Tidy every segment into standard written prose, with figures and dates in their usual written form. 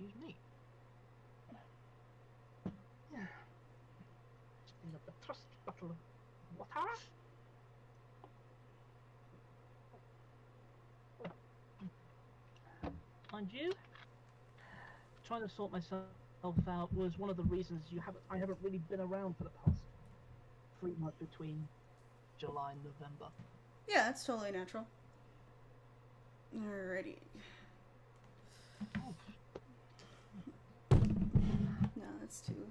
Excuse me. Bring up the trusty bottle of water. Mind you, trying to sort myself out was one of the reasons I haven't really been around for the past 3 months between July and November. Yeah, that's totally natural. Alrighty. Oh. No, that's too.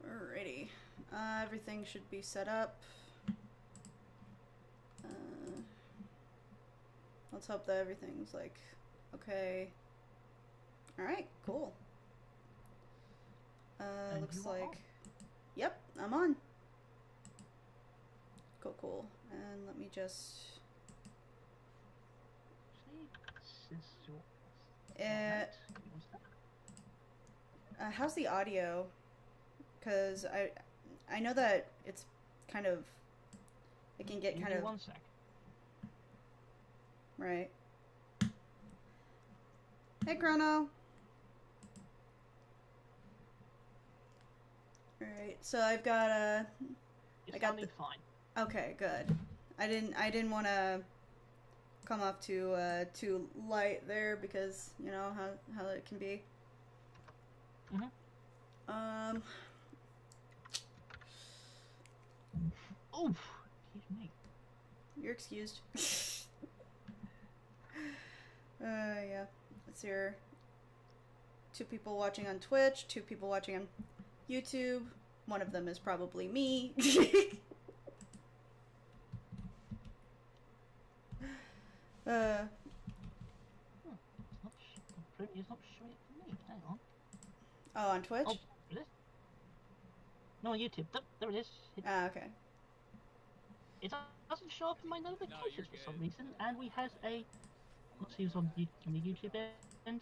Alrighty. Everything should be set up. Let's hope that everything's like okay. Alright, cool. Looks like. On. Yep, I'm on. Cool. And let me just. How's the audio? Because I know that it's kind of. It can get kind of. 1 sec. Right. Hey, Chrono. Alright, so I've got a. It's sounding fine. Okay, good. I didn't want to come off too light there because you know how it can be. Mhm. Oof. Excuse me. You're excused. Yeah. Let's hear. 2 people watching on Twitch, 2 people watching on YouTube. One of them is probably me. It's not showing it for me. Hang on. Oh, on Twitch? Oh, it is? No, on YouTube. There it is. Okay. It doesn't show up in my notifications for some reason, and we has a. Let's see who's on the YouTube end.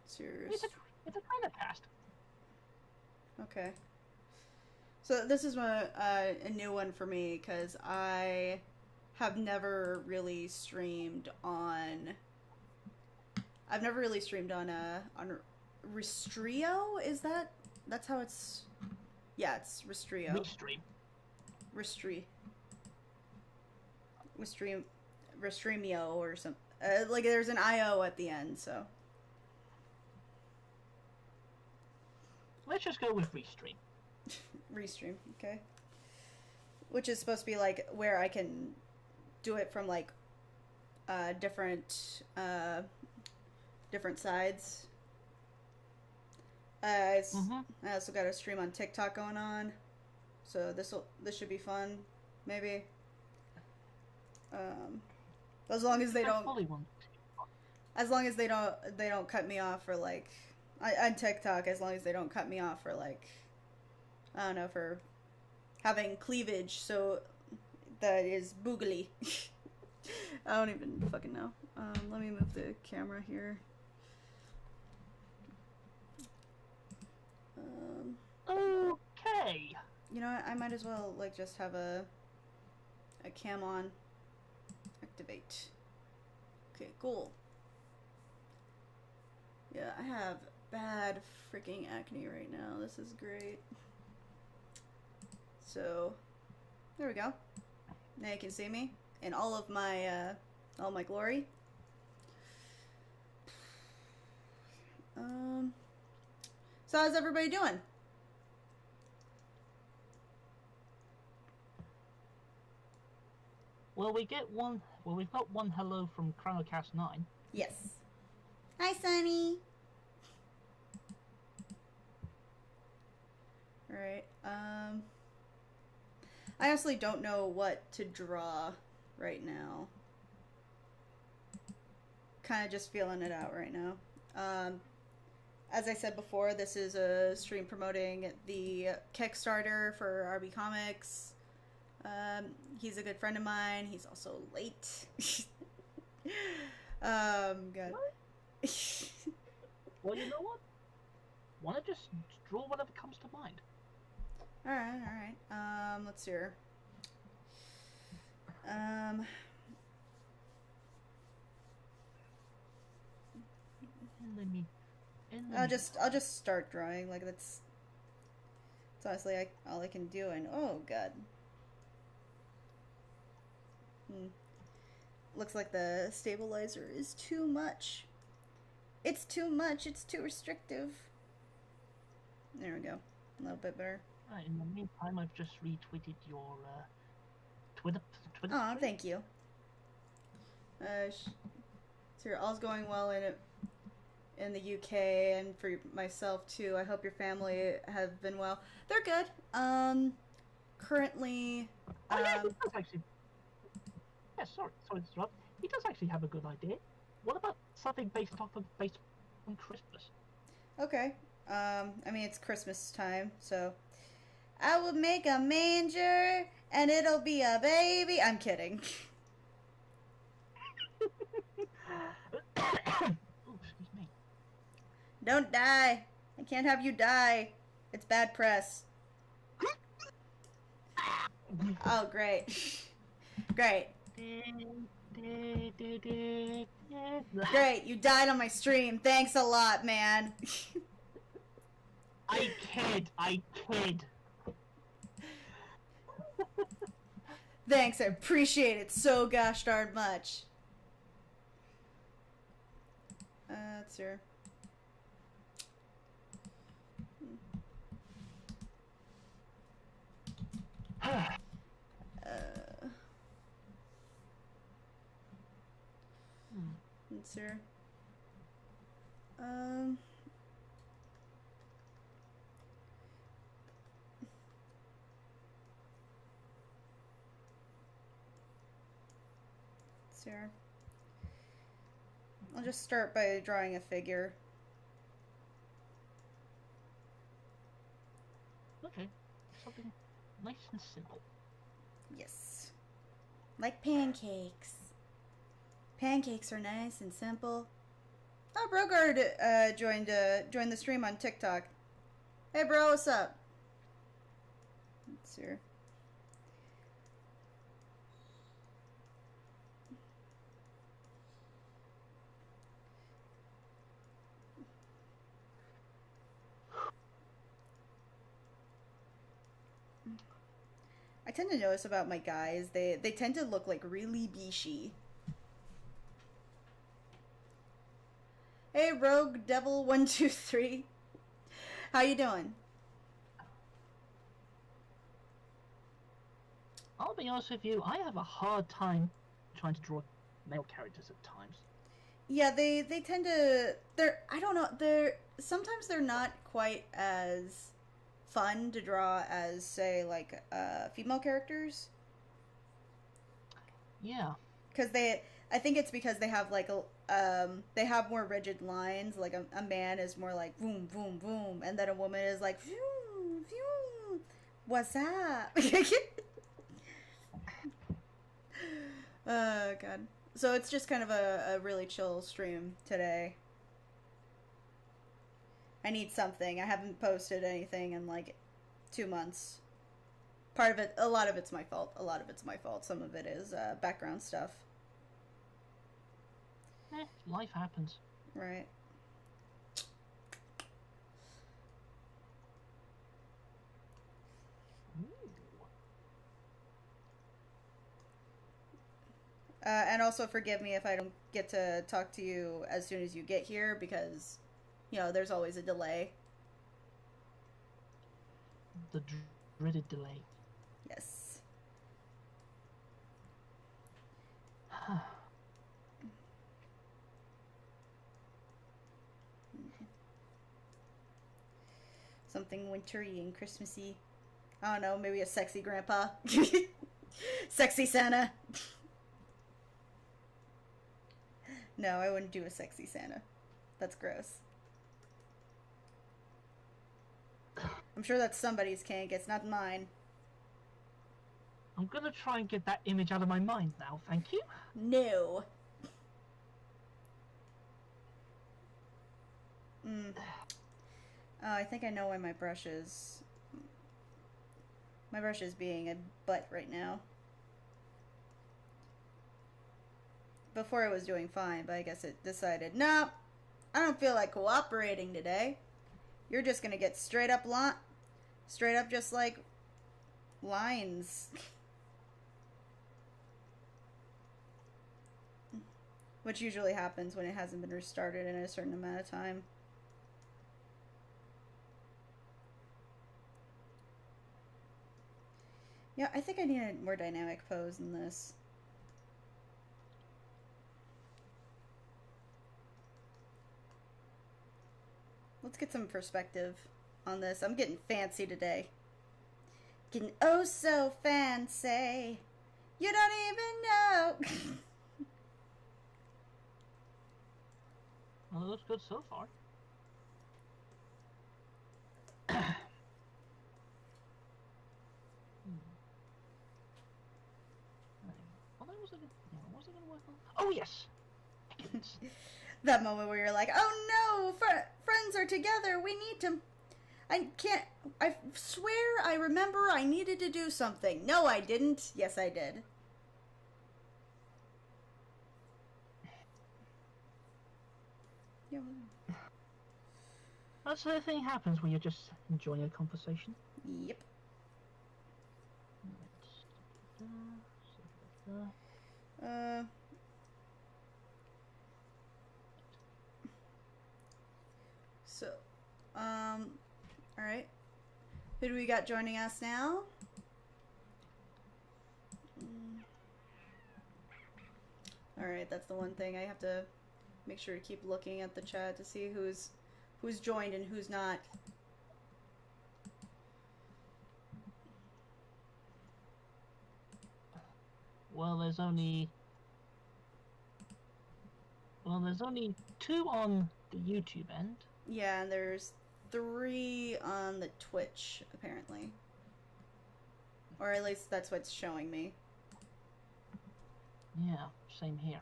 Serious. It's a kind of cast. Okay. So this is a new one for me because I have never really streamed on. I've never really streamed on Restrio. Is that's how it's? Yeah, it's Restrio. Restreamio or some. Like there's an IO at the end, so. Let's just go with Restream. Restream, okay. Which is supposed to be like where I can do it from like different sides. I also got a stream on TikTok going on, so this should be fun, maybe. As long as they don't. As long as they don't cut me off for like, on TikTok. As long as they don't cut me off for like, I don't know, for having cleavage, so that is boogly. I don't even fucking know. Let me move the camera here. Okay. You know what? I might as well like just have a cam on. Activate. Okay, cool. Yeah, I have bad freaking acne right now. This is great. So, there we go. Now you can see me in all my glory. So how's everybody doing? Well, we've got one hello from ChronoCast9. Yes. Hi, Sunny. Alright, I honestly don't know what to draw right now. Kind of just feeling it out right now. As I said before, this is a stream promoting the Kickstarter for RB Comics. He's a good friend of mine. He's also late. God. Well, you know what? Why not just draw whatever comes to mind? Alright. Let's see here. I'll just start drawing. Like that's honestly all I can do. And oh god. Looks like the stabilizer is too much. It's too much. It's too restrictive. There we go. A little bit better. In the meantime, I've just retweeted your Twitter. Oh, thank you. So all's going well in the UK and for myself too. I hope your family have been well. They're good. Currently. Oh yeah, he does actually. Yeah, sorry to interrupt. He does actually have a good idea. What about something based on Christmas? Okay. I mean it's Christmas time, so I will make a manger and it'll be a baby. I'm kidding. Oh, excuse me. Don't die. I can't have you die. It's bad press. Oh, great. Great. Great, you died on my stream. Thanks a lot, man. I kid. Thanks, I appreciate it so gosh darn much. That's your... That's your... Here. I'll just start by drawing a figure. Okay, something nice and simple. Yes. Like pancakes. Pancakes are nice and simple. Oh, Brogard joined the stream on TikTok. Hey bro, what's up? Let's see. I tend to notice about my guys, they tend to look like really beashy. Hey Rogue Devil 123. How you doing? I'll be honest with you, I have a hard time trying to draw male characters at times. Yeah, they tend to I don't know, sometimes they're not quite as fun to draw as say like female characters. Yeah. Cuz I think it's because they have like they have more rigid lines, like a man is more like boom boom boom and then a woman is like phew, phew, what's up? Oh god. So it's just kind of a really chill stream today. I need something. I haven't posted anything in like 2 months. A lot of it's my fault. Some of it is background stuff. Life happens. Right. And also forgive me if I don't get to talk to you as soon as you get here because, you know, there's always a delay. The dreaded delay. Yes. Something wintry and Christmassy. I don't know, maybe a sexy grandpa. Sexy Santa. No, I wouldn't do a sexy Santa. That's gross. I'm sure that's somebody's kink. It's not mine. I'm gonna try and get that image out of my mind now, thank you. No. Oh, I think I know why my brush is... My brush is being a butt right now. Before it was doing fine, but I guess it decided, no, I don't feel like cooperating today. You're just gonna get straight up just like lines. Which usually happens when it hasn't been restarted in a certain amount of time. Yeah, I think I need a more dynamic pose than this. Let's get some perspective on this. I'm getting fancy today. Getting oh so fancy. You don't even know. Well, it looks good so far. Was it gonna work on? Oh yes. That moment where you're like, oh no, friends are together. We need to. I swear I remember I needed to do something. No, I didn't. Yes, I did. Yeah. That's the thing happens when you're just enjoying a conversation. Yep. So, alright. Who do we got joining us now? Alright, that's the one thing. I have to make sure to keep looking at the chat to see who's joined and who's not. Well, there's only 2 on the YouTube end. Yeah, and there's 3 on the Twitch, apparently. Or at least that's what's showing me. Yeah, same here.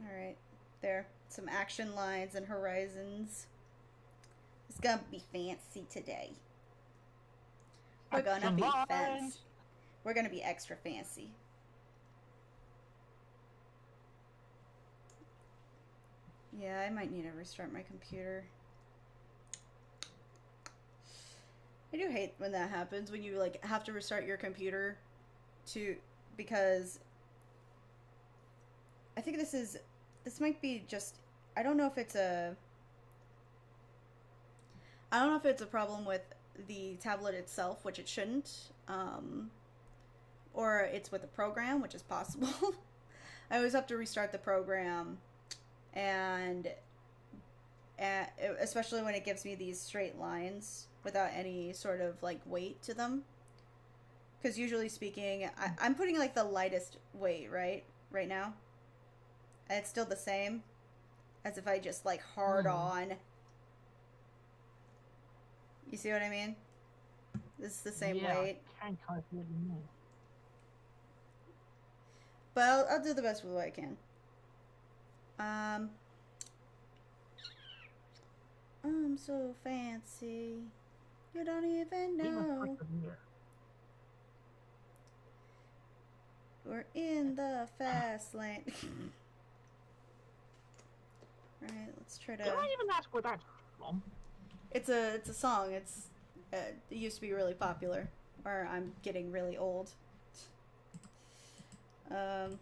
Alright, there. Some action lines and horizons. It's gonna be fancy today. We're gonna be fancy. We're gonna be extra fancy. Yeah, I might need to restart my computer. I do hate when that happens, when you like have to restart your computer because I think this might be just, I don't know if it's a problem with the tablet itself, which it shouldn't, or it's with the program, which is possible. I always have to restart the program, and especially when it gives me these straight lines without any sort of like weight to them. Because usually speaking, I'm putting like the lightest weight right now, and it's still the same as if I just like hard on. You see what I mean? This is the same weight. I can't calculate more. But I'll do the best with what I can. I'm so fancy. You don't even know. We're in the fast lane. Right, let's try to. Can I even ask where that's from? It's a song. It used to be really popular. Or I'm getting really old. Let's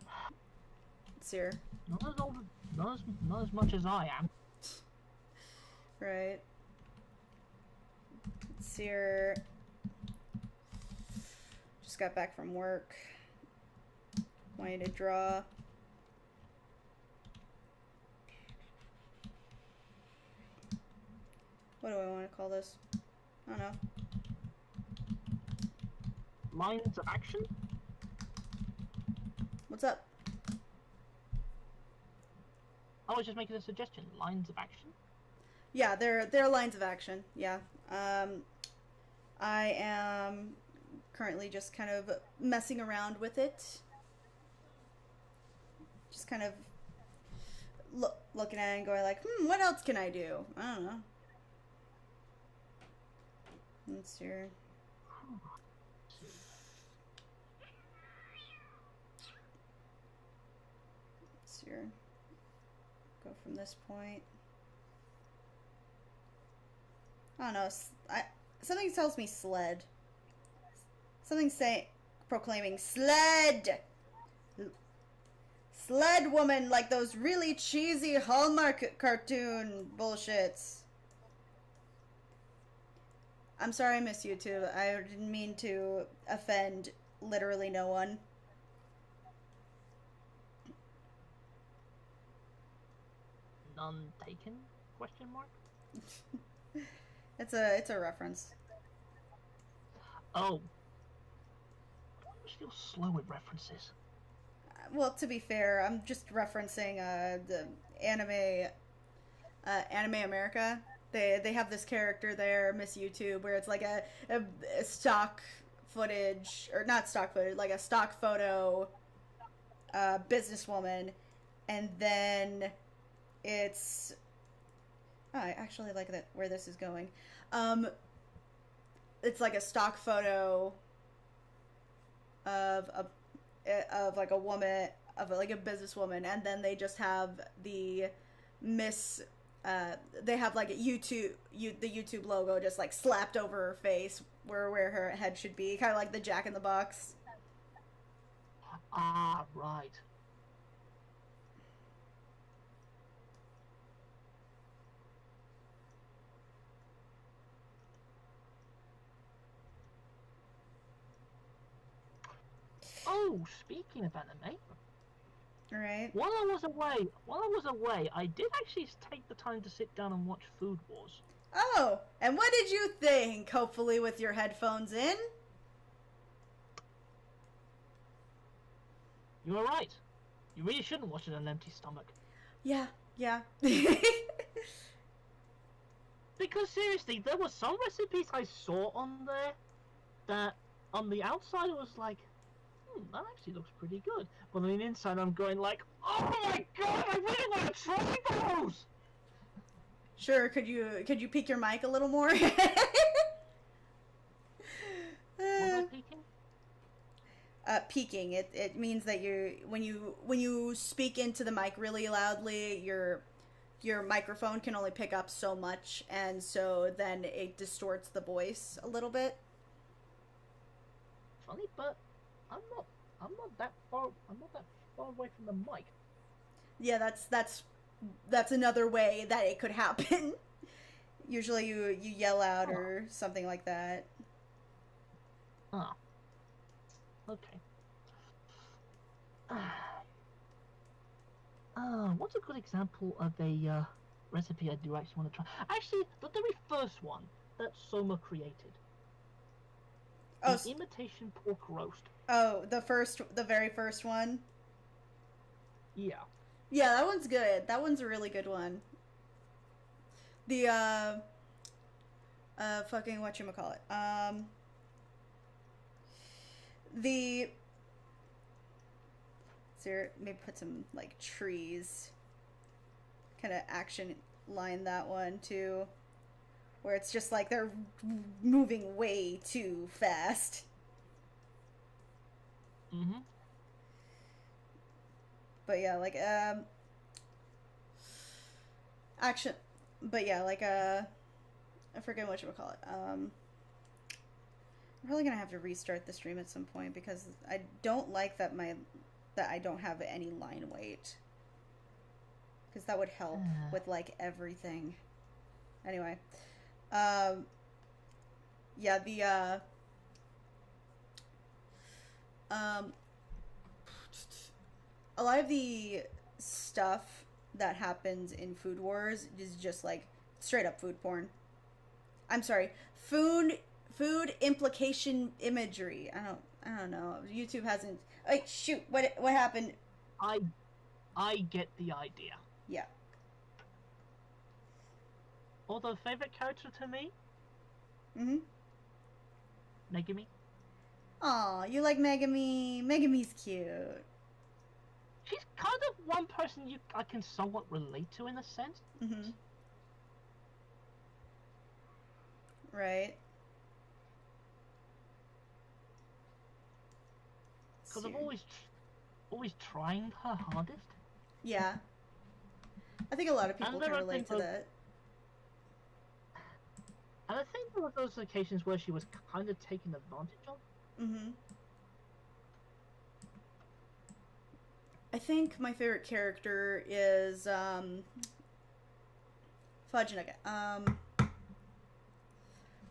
see here. Not as much as I am. Right. Let's see here. Just got back from work. Wanting to draw. What do I want to call this? I don't know. Lines of action? What's up? I was just making a suggestion. Lines of action? Yeah, they're lines of action. Yeah. I am currently just kind of messing around with it. Just kind of looking at it and going like, what else can I do? I don't know. Let's see here. Let's see here. Go from this point. I don't know. Something tells me sled. Something proclaiming sled. Sled woman, like those really cheesy Hallmark cartoon bullshits. I'm sorry, Miss YouTube. I didn't mean to offend literally no one. None taken? Question mark. It's a reference. Oh. I always feel slow with references. Well, to be fair, I'm just referencing the Anime America. They have this character there, Miss YouTube, where it's like a stock footage, or not stock footage, like a stock photo businesswoman, and then it's I actually like that where this is going. It's like a stock photo of like a woman, of like a businesswoman, and then they just have the Miss. They have like a the YouTube logo just like slapped over her face where her head should be, kind of like the Jack in the Box. Ah, right. Oh, speaking of anime. Right. While I was away, I did actually take the time to sit down and watch Food Wars. Oh, and what did you think? Hopefully with your headphones in? You were right. You really shouldn't watch it on an empty stomach. Yeah. Because seriously, there were some recipes I saw on there that on the outside it was like, that actually looks pretty good. But on the inside I'm going like, oh my god, I really want to try those! Sure, could you peek your mic a little more? Was I peeking? Peaking. It means that when you speak into the mic really loudly, your microphone can only pick up so much, and so then it distorts the voice a little bit. Funny, but I'm not that far away from the mic. Yeah, that's another way that it could happen. Usually you yell out or something like that. Ah. Okay. What's a good example of a recipe I do actually want to try? Actually, the very first one that Soma created. The imitation pork roast. Oh, the very first one? Yeah. Yeah, that one's good. That one's a really good one. The, fucking whatchamacallit. So maybe put some, like, trees. Kind of action line that one, too. Where it's just like they're moving way too fast. Mm-hmm. But yeah, like, action, but yeah, like, I forget whatchamacallit. I'm probably gonna have to restart the stream at some point because I don't like that I don't have any line weight. Because that would help with, like, everything. Anyway. Yeah, a lot of the stuff that happens in Food Wars is just, like, straight up food porn. I'm sorry, food implication imagery. I don't know. YouTube hasn't. Wait, shoot! What happened? I get the idea. Yeah. Although favorite character to me. Mm-hmm. Megumi. Aw, you like Megumi? Megumi's cute. She's kind of one person I can somewhat relate to in a sense. Mm-hmm. Right. Because I'm always trying her hardest. Yeah. I think a lot of people can relate to that. And I think there were those occasions where she was kind of taken advantage of. Mm-hmm. I think my favorite character is, Fudge Nugget.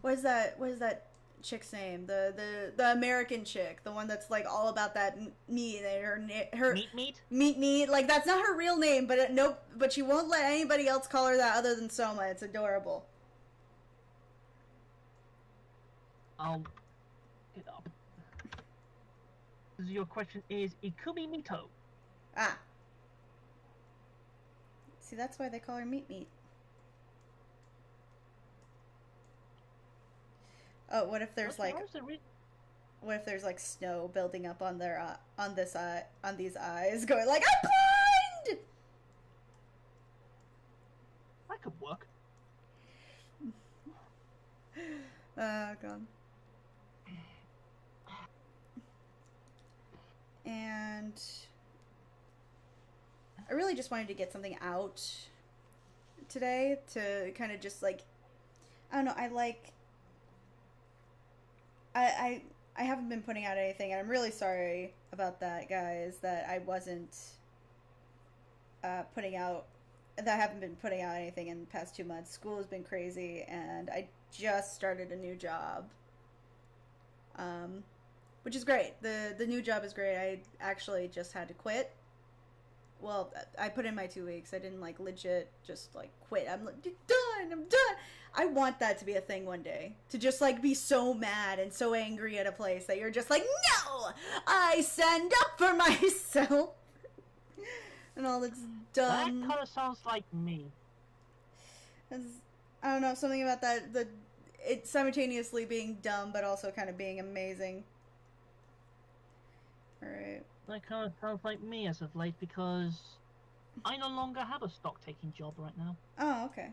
What is that chick's name? The American chick, the one that's like all about that meat. Her meat. Like that's not her real name, but nope. But she won't let anybody else call her that other than Soma. It's adorable. I'll get up. Your question is Ikumi Mito. Ah. See, that's why they call her Meat. Oh, what if there's what if there's like snow building up on their on these eyes, going like I'm blind? That could work. Oh god. And I really just wanted to get something out today to kind of just like, I don't know, I haven't been putting out anything, and I'm really sorry about that, guys, that I wasn't that I haven't been putting out anything in the past 2 months. School has been crazy, and I just started a new job. Which is great. The new job is great. I actually just had to quit. Well, I put in my 2 weeks. I didn't like legit just like quit. I'm like, I'm done. I want that to be a thing one day. To just like be so mad and so angry at a place that you're just like, no! I stand up for myself! And all that's done. That kind of sounds like me. I don't know, something about that. It's simultaneously being dumb, but also kind of being amazing. Alright. That kind of sounds like me as of late, because I no longer have a stock-taking job right now. Oh, okay.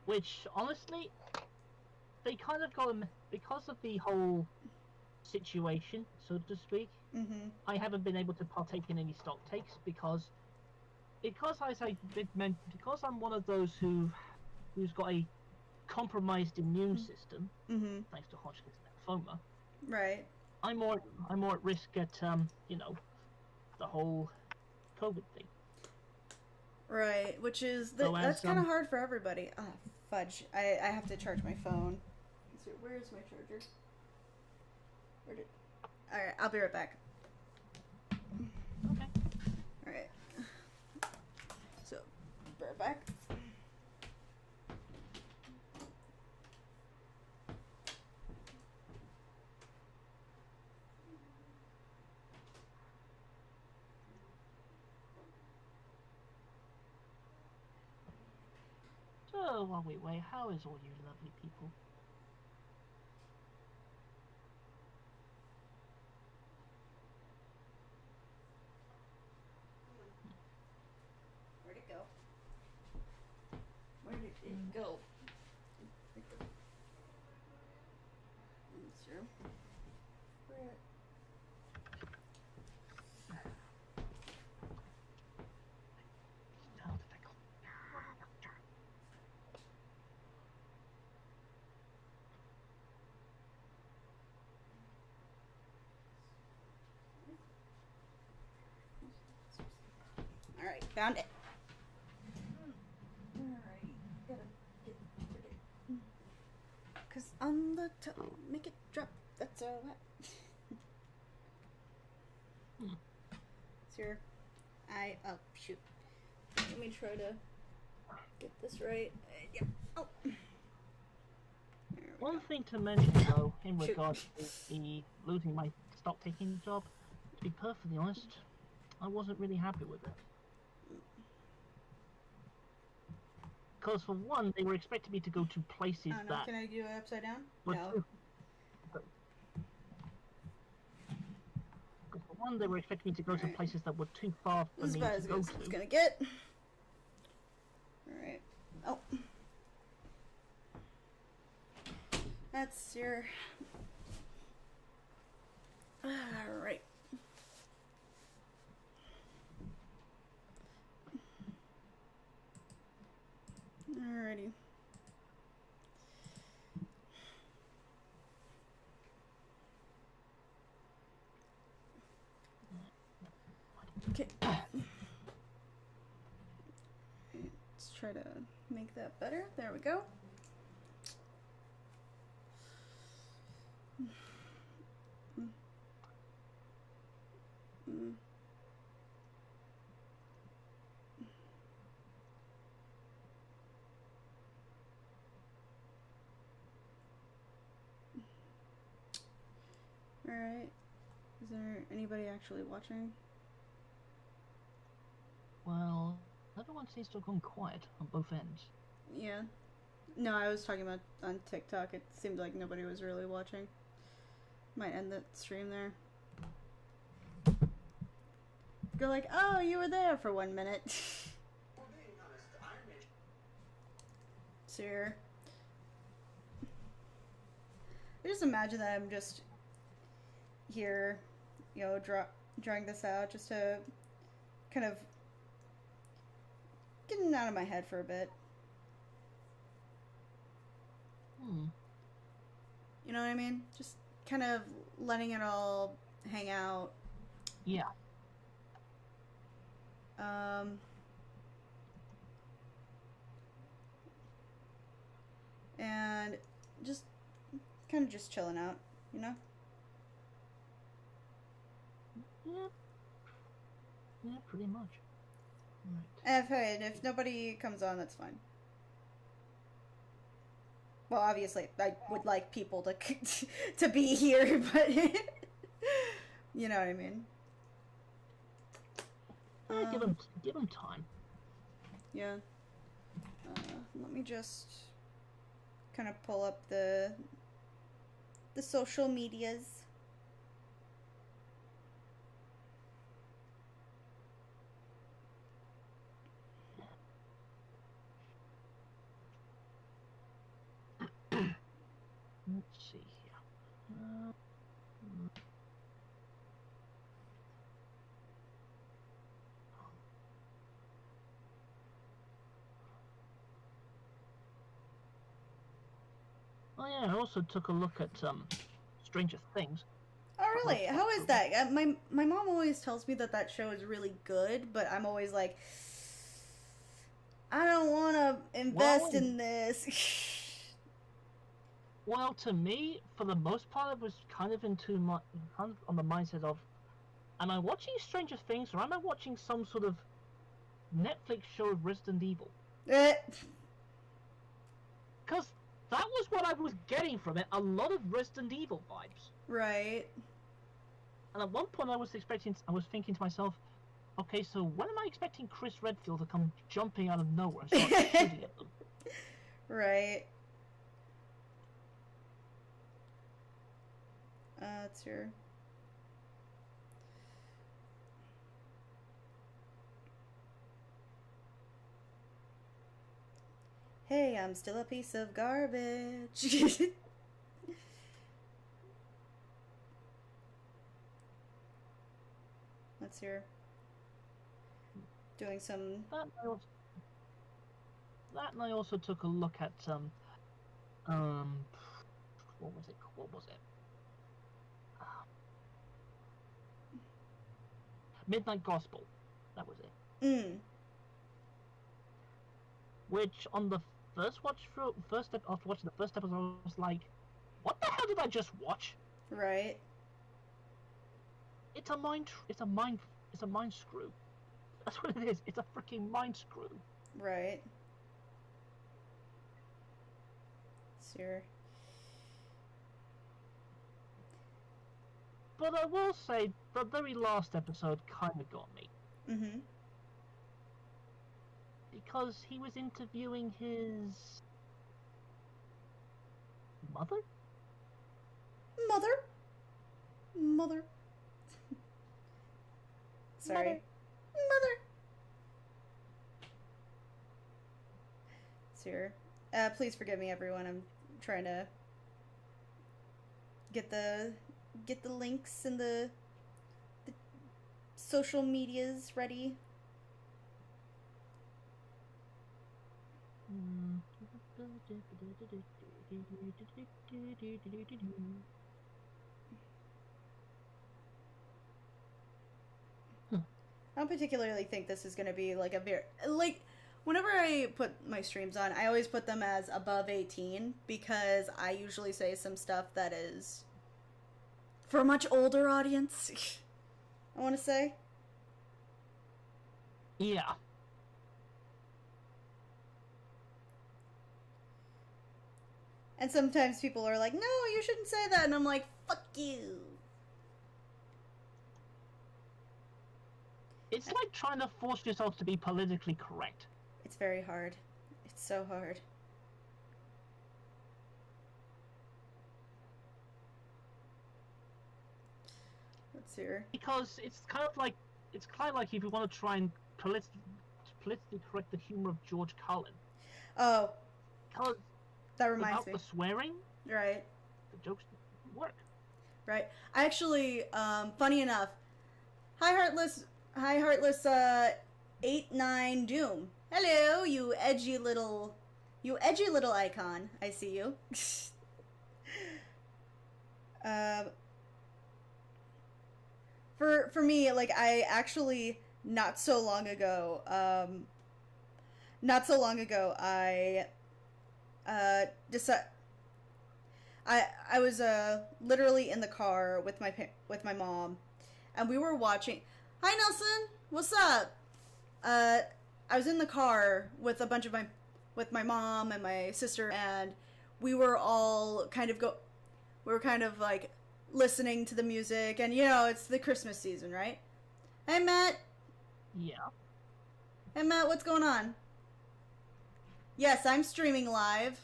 Which, honestly, they kind of got because of the whole situation, so to speak. Mm-hmm. I haven't been able to partake in any stock takes because as I did mention, because I'm one of those who's got a compromised immune system, mm-hmm. thanks to Hodgkin's lymphoma. Right. I'm more at risk at the whole COVID thing. Right, which is that's kind of hard for everybody. Ah, fudge! I have to charge my phone. So where's my charger? All right, I'll be right back. Okay. All right. So, be right back. So while we wait, how is all you lovely people? Where'd it go? Where did it go? Sure. Where? All right, found it. All right, gotta get it. Cause on the top, make it drop. That's all that. It's oh shoot. Let me try to get this right. Yeah. Oh. One thing to mention though, in regards to the losing my stock taking job, to be perfectly honest, I wasn't really happy with it. Because for one, they were expecting me to go to places that... Can I do it upside down? No. For one, they were expecting me to go to places that were too far for me to go to. It's gonna get. Alright. Oh. That's your... Alright. Alrighty. Okay. Let's try to make that better. There we go. Alright. Is there anybody actually watching? Well, everyone seems to have gone quiet on both ends. Yeah. No, I was talking about on TikTok. It seemed like nobody was really watching. Might end the stream there. Go like, oh, you were there for 1 minute. Sure. I just imagine that I'm just here, you know, drawing this out just to kind of get it out of my head for a bit. You know what I mean? Just kind of letting it all hang out. Yeah. And just kind of just chilling out, you know? Yeah. Yeah, pretty much. Right. And if nobody comes on, that's fine. Well, obviously, I would like people to to be here, but you know what I mean. Yeah, give them time. Yeah. Let me just kind of pull up the social medias. Let's see here. Oh yeah, I also took a look at Stranger Things. Oh really? How is that? My mom always tells me that show is really good, but I'm always like, I don't want to invest in this. Well, to me, for the most part, I was kind of on the mindset of, am I watching Stranger Things or am I watching some sort of Netflix show of Resident Evil? Because that was what I was getting from it, a lot of Resident Evil vibes. Right. And at one point I was thinking to myself, okay, so when am I expecting Chris Redfield to come jumping out of nowhere and start shooting at them? Right. It's here. Hey, I'm still a piece of garbage. Let's hear. Doing some. That and I also took a look at what was it? Midnight Gospel. That was it. Which on the after watching the first episode, I was like, what the hell did I just watch? Right. It's a mind screw. That's what it is. It's a freaking mind screw. Right. Sure. But I will say, the very last episode kind of got me. Mm-hmm. Because he was interviewing his mother? Mother. Sorry. Mother. Sure. Please forgive me, everyone. I'm trying to get the get the links and the social medias ready. I don't particularly think this is going to be like a very, like, whenever I put my streams on, I always put them as above 18 because I usually say some stuff that is for a much older audience, I want to say. Yeah. And sometimes people are like, no, you shouldn't say that. And I'm like, fuck you. It's like trying to force yourself to be politically correct. It's very hard. It's so hard. Let's see here. Because it's kind of like if you want to try and politically correct the humor of George Carlin. Oh. Because that reminds me. Without the swearing, right? The jokes didn't work. Right. I actually, funny enough, Hi Heartless 89 Doom. Hello, you edgy little icon. I see you. For me, like, I actually not so long ago, I I was literally in the car with my mom, and we were watching. Hi Nelson, what's up? I was in the car with a bunch of with my mom and my sister, and we were all kind of like listening to the music, and you know, it's the Christmas season, right? Hey Matt. Yeah. Hey Matt, what's going on? Yes, I'm streaming live.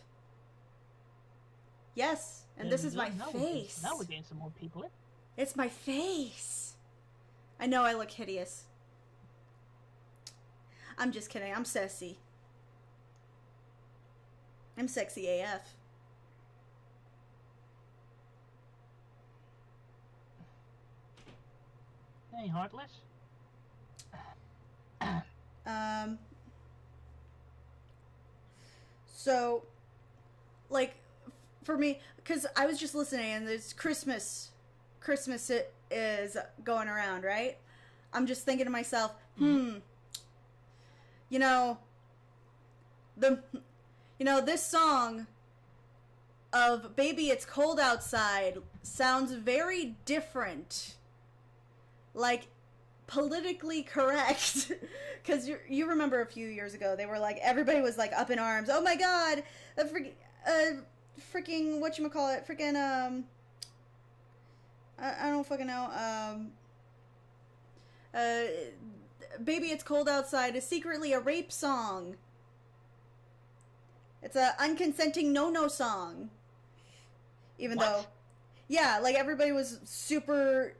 Yes, and this is my face. Now we're getting some more people in. It's my face. I know I look hideous. I'm just kidding. I'm sassy. I'm sexy AF. Hey, Heartless. So, like, for me, because I was just listening, and there's Christmas is going around, right? I'm just thinking to myself, you know, this song of Baby It's Cold Outside sounds very different, like politically correct, because you remember a few years ago they were like, everybody was like up in arms, oh my god, freaking whatchamacallit, freaking I don't fucking know, Baby It's Cold Outside is secretly a rape song. It's a unconsenting no-no song. Even though, yeah, like everybody was super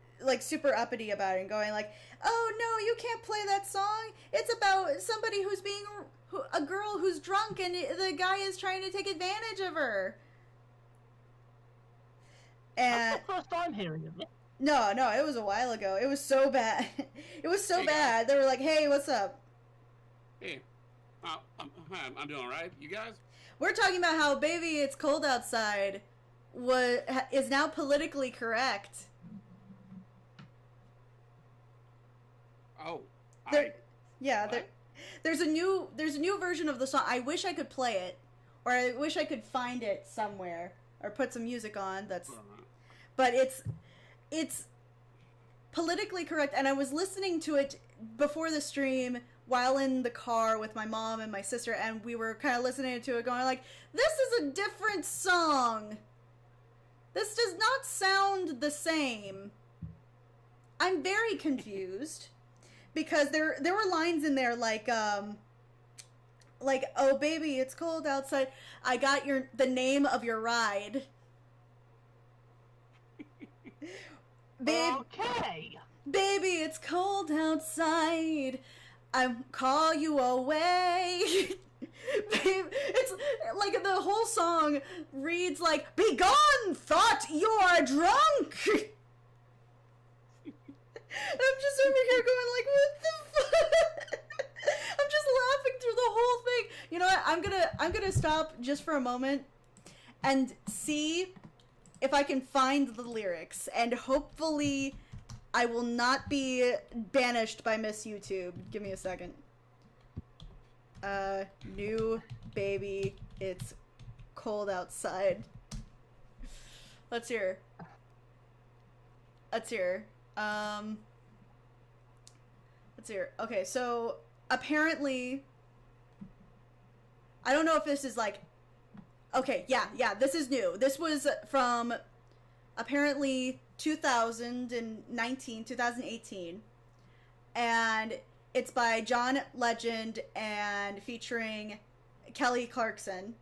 uppity about it and going like, oh no, you can't play that song. It's about somebody who's being a girl who's drunk and the guy is trying to take advantage of her. And that's the first time hearing of it. No, it was a while ago. It was so bad. It was so bad. They were like, hey, what's up? Hey, I'm doing all right. You guys? We're talking about how Baby It's Cold Outside is now politically correct. Oh. There's a new version of the song. I wish I could play it, or I wish I could find it somewhere or put some music on. But it's politically correct, and I was listening to it before the stream while in the car with my mom and my sister, and we were kind of listening to it going like, this is a different song. This does not sound the same. I'm very confused because there were lines in there like oh baby, it's cold outside. I got the name of your ride. Okay. Baby, it's cold outside. I call you away. Babe, it's like the whole song reads like, "Begone, thought you are drunk." I'm just over here going like, what the fuck? I'm just laughing through the whole thing. You know what? I'm gonna stop just for a moment and see if I can find the lyrics, and hopefully I will not be banished by Miss YouTube. Give me a second. New baby, it's cold outside. Let's hear. Let's hear. Okay, so apparently, I don't know if this is like, okay, yeah, this is new. This was from apparently 2018, and it's by John Legend and featuring Kelly Clarkson.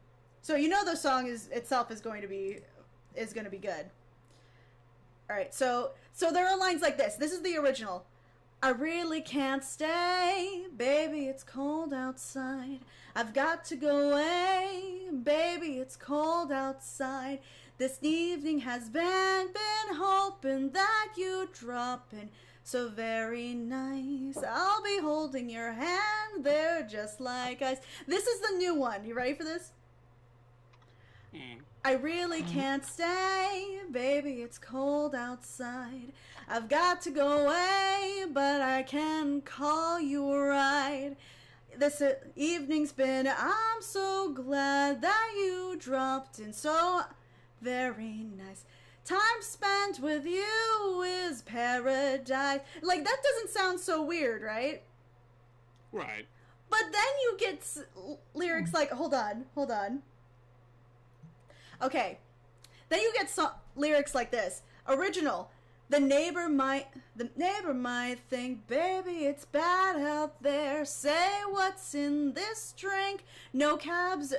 So you know the song itself is going to be good. All right, so there are lines like this. This is the original. I really can't stay, baby, it's cold outside. I've got to go away, baby, it's cold outside. This evening has been hoping that you'd drop in. So very nice. I'll be holding your hand there just like ice. This is the new one. You ready for this? I really can't stay, baby, it's cold outside. I've got to go away, but I can call you a ride. This evening's I'm so glad that you dropped in. So very nice. Time spent with you is paradise. Like, that doesn't sound so weird, right? Right. But then you get lyrics like, hold on. Okay. Then you get lyrics like this. Original. The neighbor might think, baby, it's bad out there. Say what's in this drink. No cabs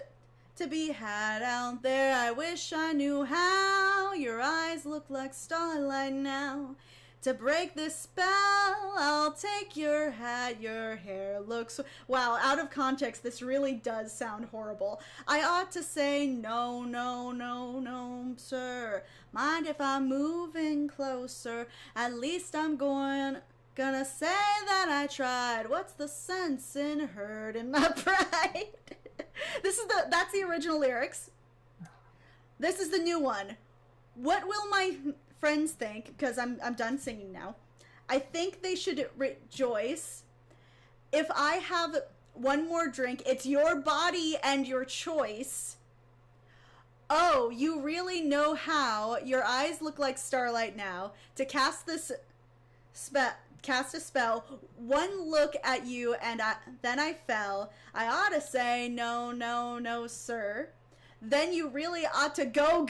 to be had out there. I wish I knew how. Your eyes look like starlight now. To break this spell, I'll take your hat. Your hair looks... Wow, out of context, this really does sound horrible. I ought to say no, sir. Mind if I'm moving closer? At least I'm gonna say that I tried. What's the sense in hurting my pride? That's the original lyrics. This is the new one. What will my friends think? Because I'm done singing now. I think they should rejoice. If I have one more drink, it's your body and your choice. Oh, you really know how. Your eyes look like starlight now. To cast a spell. One look at you and then I fell. I ought to say no, sir. Then you really ought to go.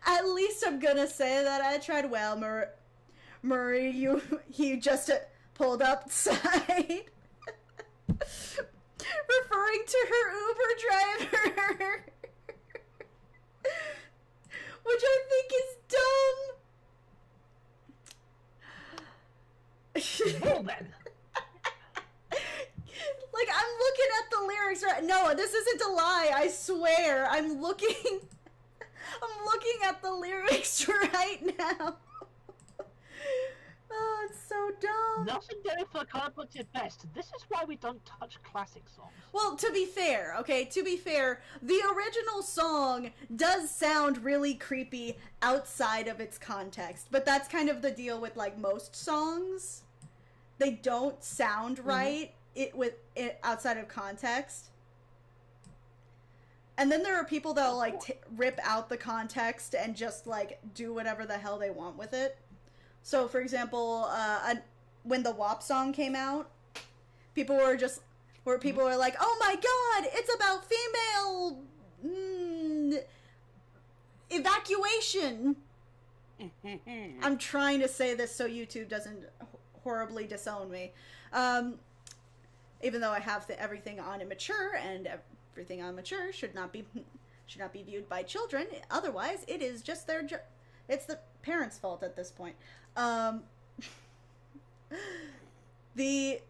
At least I'm gonna say that I tried well, Murray. You just pulled up side. Referring to her Uber driver. Which I think is dumb. Well then. Like, I'm looking at the lyrics right... No, this isn't a lie, I swear. I'm looking at the lyrics right now. Oh, it's so dumb. Nothing Jennifer can't put it best. This is why we don't touch classic songs. Well, to be fair, the original song does sound really creepy outside of its context, but that's kind of the deal with, like, most songs. They don't sound right outside of context. And then there are people that'll, like, rip out the context and just, like, do whatever the hell they want with it. So, for example, when the WAP song came out, people were like, oh my god, it's about female evacuation. I'm trying to say this so YouTube doesn't horribly disown me. Even though I have everything on immature, and everything on mature should not be viewed by children. Otherwise, it is just it's the parents' fault at this point. There's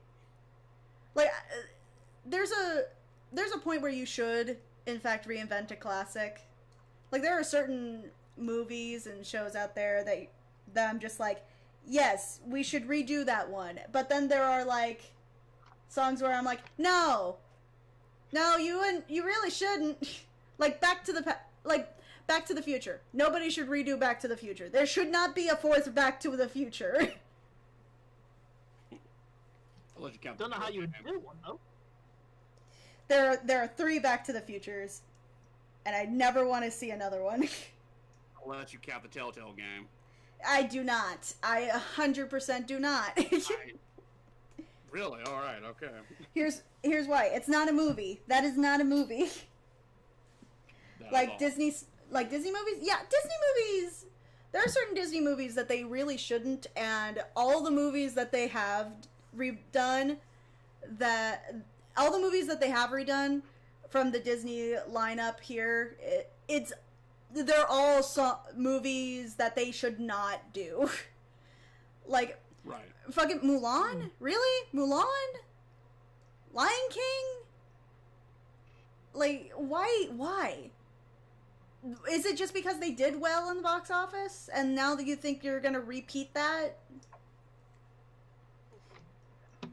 a point where you should, in fact, reinvent a classic. Like, there are certain movies and shows out there that I'm just like, yes, we should redo that one. But then there are like songs where I'm like, no, you really shouldn't. Like Back to the Future. Nobody should redo Back to the Future. There should not be a fourth Back to the Future. I'll let you count. Don't know how you would do one though. There are 3 Back to the Futures, and I never want to see another one. I'll let you count the Telltale game. I do not. I 100% do not. Really? All right. Okay. Here's why. It's not a movie. That is not a movie. Like Disney movies? Yeah, Disney movies. There are certain Disney movies that they really shouldn't, and all the movies that they have redone, from the Disney lineup here, they're all movies that they should not do. Like, right. Fucking Mulan? Really? Mulan? Lion King? Like, why? Is it just because they did well in the box office, and now that you think you're gonna repeat that?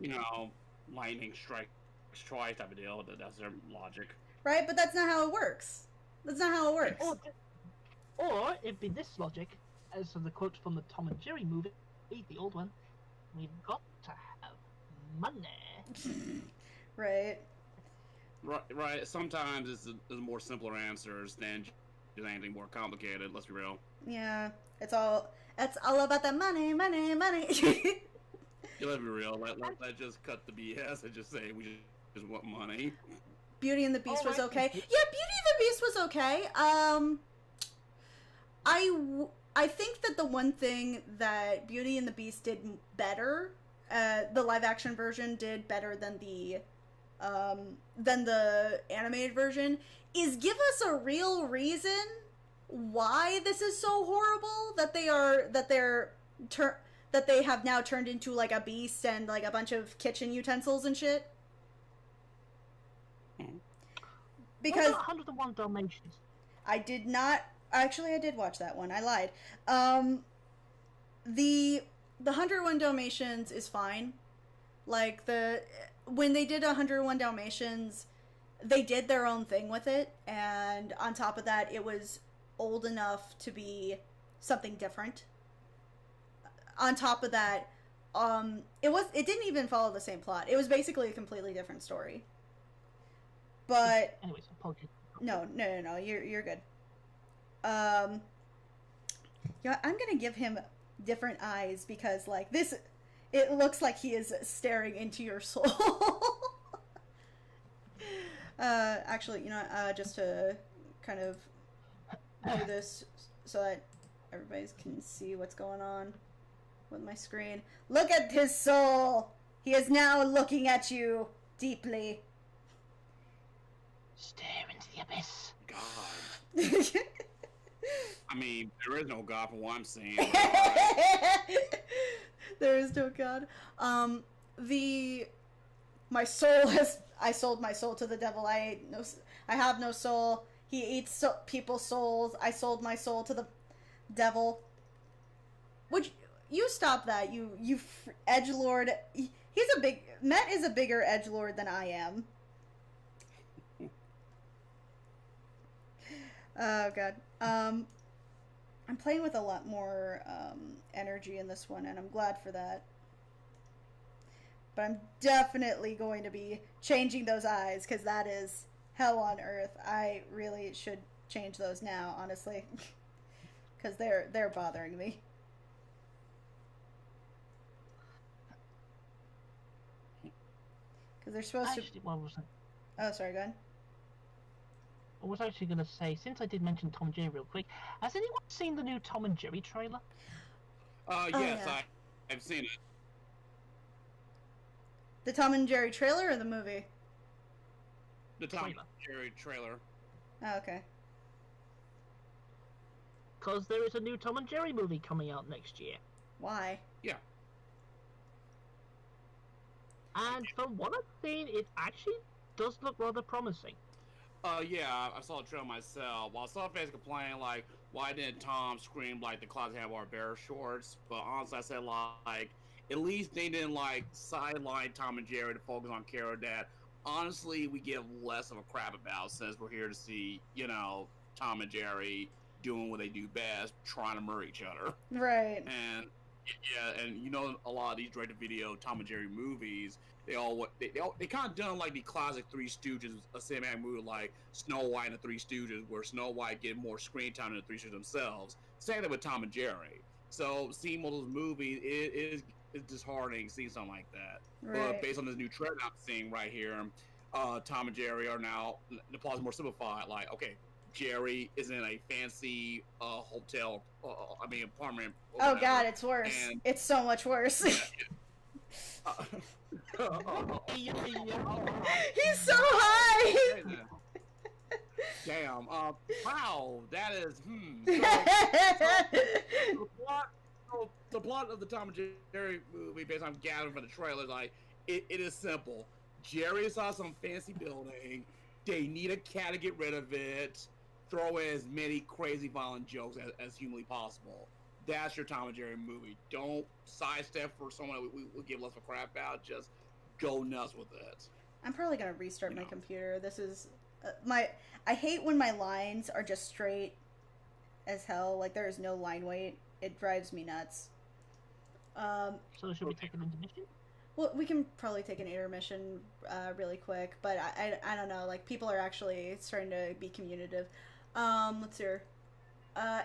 You know, lightning strikes twice type of deal. That's their logic. Right, but that's not how it works. That's not how it works. Or it'd be this logic, as of the quote from the Tom and Jerry movie, the old one, we've got to have money. Right. Right. Sometimes it's more simpler answers than just anything more complicated. Let's be real. Yeah, it's all about that money. Yeah, let's be real. Let's just cut the BS and just say we just want money. Beauty and the Beast was okay. Yeah, Beauty and the Beast was okay. I think that the one thing that Beauty and the Beast did better, the live action version did better than the animated version, is give us a real reason why this is so horrible that they have now turned into like a beast and like a bunch of kitchen utensils and shit. Because 101 Dalmatians. I did not actually. I did watch that one. I lied. The 101 Dalmatians is fine. Like when they did 101 Dalmatians, they did their own thing with it, and on top of that, it was old enough to be something different. On top of that, it didn't even follow the same plot. It was basically a completely different story. But anyways, apologies. No, you're good. Yeah, I'm gonna give him different eyes because like this, it looks like he is staring into your soul. Actually, you know, just to kind of do this so that everybody can see what's going on with my screen. Look at his soul. He is now looking at you deeply. Stare into the abyss. God. I mean, there is no God from what I'm seeing. There is no God. My soul has. I sold my soul to the devil. I have no soul. He eats people's souls. I sold my soul to the devil. Would you stop that? You edgelord. Met is a bigger edgelord than I am. Oh god. I'm playing with a lot more energy in this one, and I'm glad for that. But I'm definitely going to be changing those eyes, because that is hell on earth. I really should change those now, honestly. Because they're bothering me. Because they're supposed to... What was it? Oh, sorry, go ahead. I was actually going to say, since I did mention Tom and Jerry real quick, has anyone seen the new Tom and Jerry trailer? Yes, yeah. I've seen it. The Tom and Jerry trailer or the movie? The Tom and Jerry trailer. Oh, okay. Because there is a new Tom and Jerry movie coming out next year. Why? Yeah. And from what I've seen, it actually does look rather promising. Yeah, I saw the trailer myself. While some fans complain like, why didn't Tom scream like the Closet have our bear shorts? But honestly, I said like, at least they didn't like sideline Tom and Jerry to focus on character that honestly we give less of a crap about since we're here to see Tom and Jerry doing what they do best, trying to murder each other. Right. And yeah, and a lot of these direct-to-video Tom and Jerry movies, they kind of done like the classic Three Stooges, a cinematic movie like Snow White and the Three Stooges, where Snow White get more screen time than the Three Stooges themselves. Same thing with Tom and Jerry. So seeing one of those movies is disheartening seeing something like that. Right. But based on this new trend I'm seeing right here, Tom and Jerry are now the plot is more simplified. Like, okay, Jerry is in a fancy hotel, apartment. Oh God, it's worse. And, it's so much worse. He's so high. Damn. Wow, that is. So the plot of the Tom and Jerry movie, based on gathering from the trailer, like it is simple. Jerry saw some fancy building. They need a cat to get rid of it. Throw in as many crazy violent jokes as humanly possible. That's your Tom and Jerry movie. Don't sidestep for someone that we give less of a crap about. Just go nuts with it. I'm probably gonna restart my computer. This is I hate when my lines are just straight as hell. Like there is no line weight. It drives me nuts. So should we take an intermission? Well, we can probably take an intermission really quick, but I don't know. Like people are actually starting to be communicative. Let's see.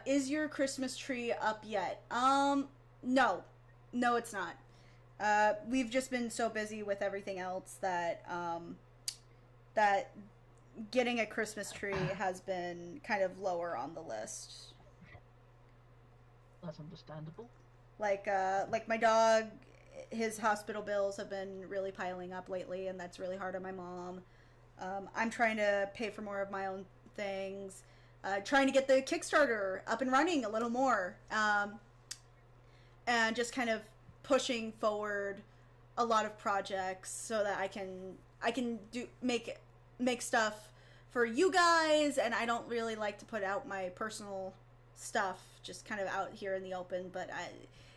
Is your Christmas tree up yet? No, it's not. We've just been so busy with everything else that that getting a Christmas tree has been kind of lower on the list. That's understandable. Like my dog, his hospital bills have been really piling up lately, and that's really hard on my mom. I'm trying to pay for more of my own things. Trying to get the Kickstarter up and running a little more, and just kind of pushing forward a lot of projects so that I can make stuff for you guys, and I don't really like to put out my personal stuff just kind of out here in the open, but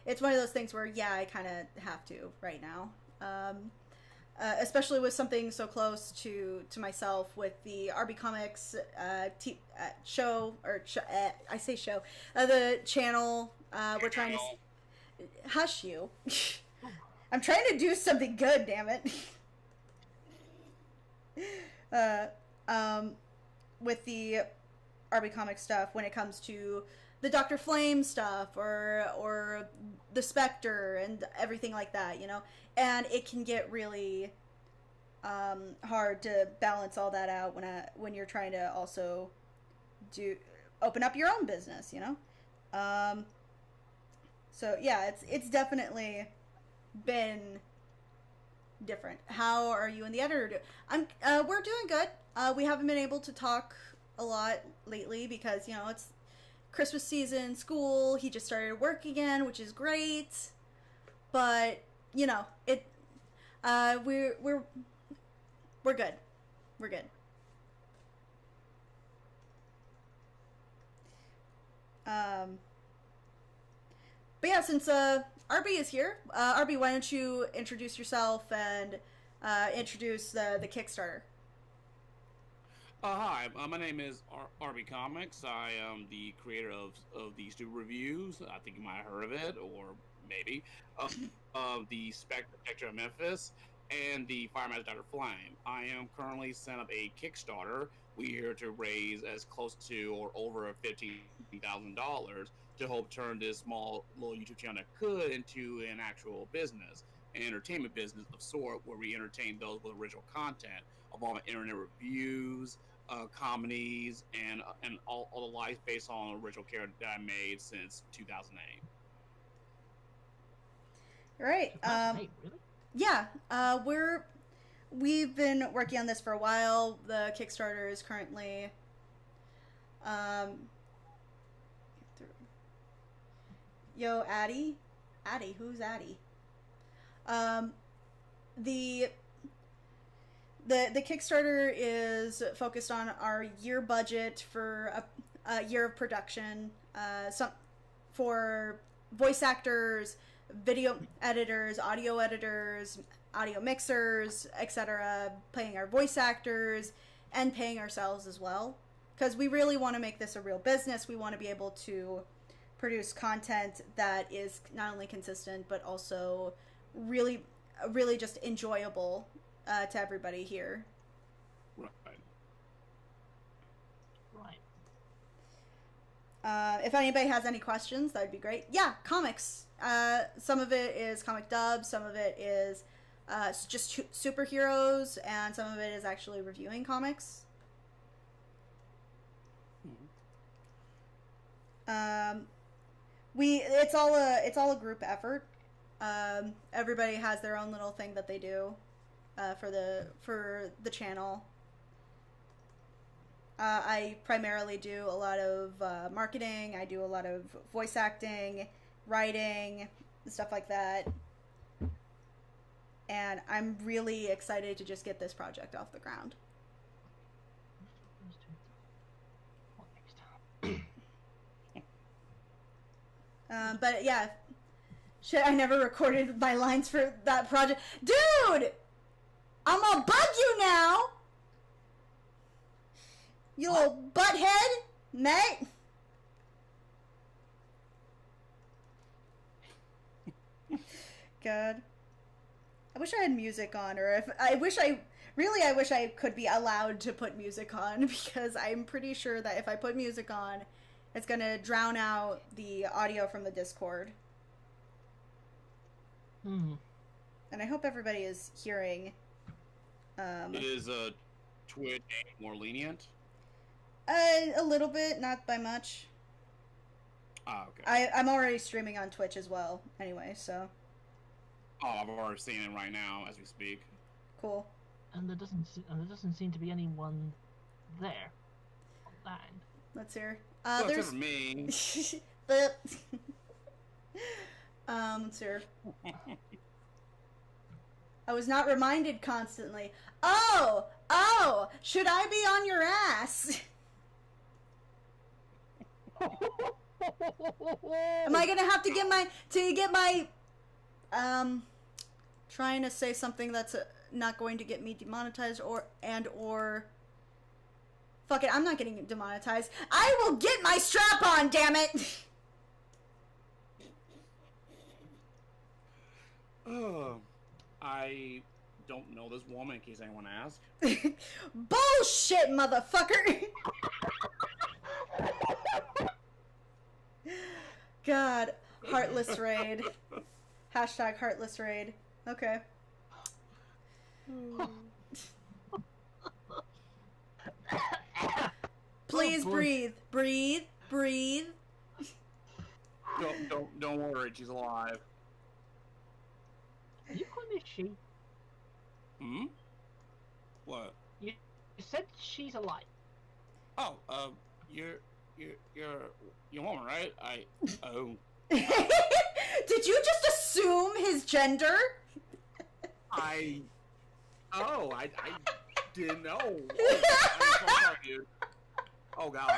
it's one of those things where I kind of have to right now. Especially with something so close to myself with the RB Comics show, or I say show, the channel. We're trying to hush you. I'm trying to do something good, damn it. With the RB Comics stuff, when it comes to the Dr. Flame stuff or the Spectre and everything like that, and it can get really hard to balance all that out when you're trying to also open up your own business, so yeah, it's definitely been different. How are you and the editor doing? We're doing good. We haven't been able to talk a lot lately because it's Christmas season, school. He just started work again, which is great. But it. We're good. We're good. But yeah, since RB is here, RB, why don't you introduce yourself and introduce the Kickstarter? Hi, my name is RB Comics. I am the creator of the Stupid Reviews. I think you might have heard of it, or maybe of the Spectre Protector of Memphis and the Fireman Dr. Flame. I am currently set up a Kickstarter. We're here to raise as close to or over $15,000 to hope turn this small little YouTube channel that could into an actual business, an entertainment business of sort, where we entertain those with original content, involving internet reviews, comedies, and all the lives based on original character that I made since 2008. Right. Really? Yeah. We've been working on this for a while. The Kickstarter is currently Yo, Addie, who's Addie? the Kickstarter is focused on our year budget for a year of production. Some for voice actors, video editors, audio mixers, etc. Paying our voice actors and paying ourselves as well, because we really want to make this a real business. We want to be able to produce content that is not only consistent but also really just enjoyable to everybody here. Right. If anybody has any questions, that would be great. Yeah, comics. Some of it is comic dubs, some of it is just superheroes, and some of it is actually reviewing comics. It's all a group effort. Everybody has their own little thing that they do for the channel. I primarily do a lot of marketing. I do a lot of voice acting, writing, stuff like that. And I'm really excited to just get this project off the ground. But yeah, shit, I never recorded my lines for that project. Dude! I'm gonna bug you now! You little butthead, mate! God. I wish I had music on, or I wish I could be allowed to put music on, because I'm pretty sure that if I put music on, it's gonna drown out the audio from the Discord. And I hope everybody is hearing. Is Twitch more lenient? A little bit, not by much. Ah, okay. I'm already streaming on Twitch as well, anyway, so. Oh, I've already seen it right now as we speak. Cool. And there doesn't seem to be anyone there on that end. Let's hear. Well, There's except for me. but let's hear. I was not reminded constantly. Oh, should I be on your ass? Am I gonna have to get my trying to say something that's not going to get me demonetized or fuck it, I'm not getting demonetized. I will get my strap on, damn it. I don't know this woman in case anyone asks. Bullshit, motherfucker. God, heartless raid. Hashtag heartless raid. Okay. Please breathe. Breathe. Breathe. Don't worry, she's alive. Are you calling me she? Hmm? What? You said she's alive. Oh, you're woman, right? Oh. Did you just assume his gender? I didn't know. I'm so sorry, dude. Oh god.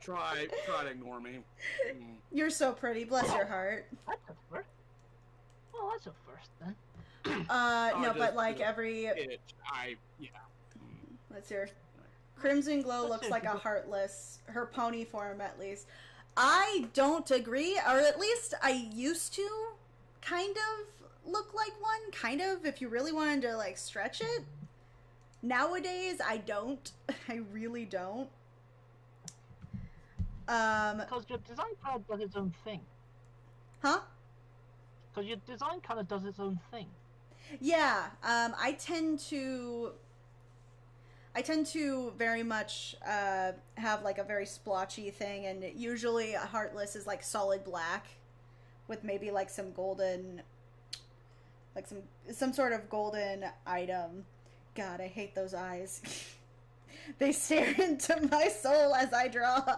Try to ignore me. You're so pretty. Bless your heart. That's a first. Well, that's a first then. No, but like every. Yeah. Let's hear. Crimson Glow looks like a heartless. Her pony form, at least. I don't agree, or at least I used to kind of look like one. Kind of, if you really wanted to like stretch it. Nowadays, I don't. I really don't. Because your design kind of does its own thing. Huh? Because your design kind of does its own thing. Yeah. I tend to very much have like a very splotchy thing, and usually a heartless is like solid black with maybe like some golden, like some sort of golden item. God, I hate those eyes. They stare into my soul as I draw. I'm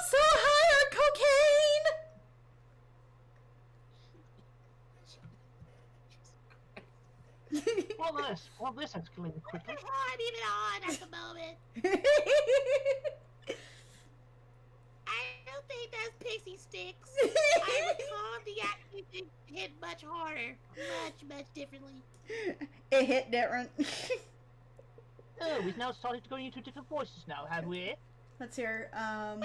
so high on cocaine! Well, this escalated quickly. I'm even on at the moment. I don't think that's pixie sticks. I recall the action hit much harder, much differently. It hit different. Oh, we've now started to go into different voices now, have we? Let's hear. Well,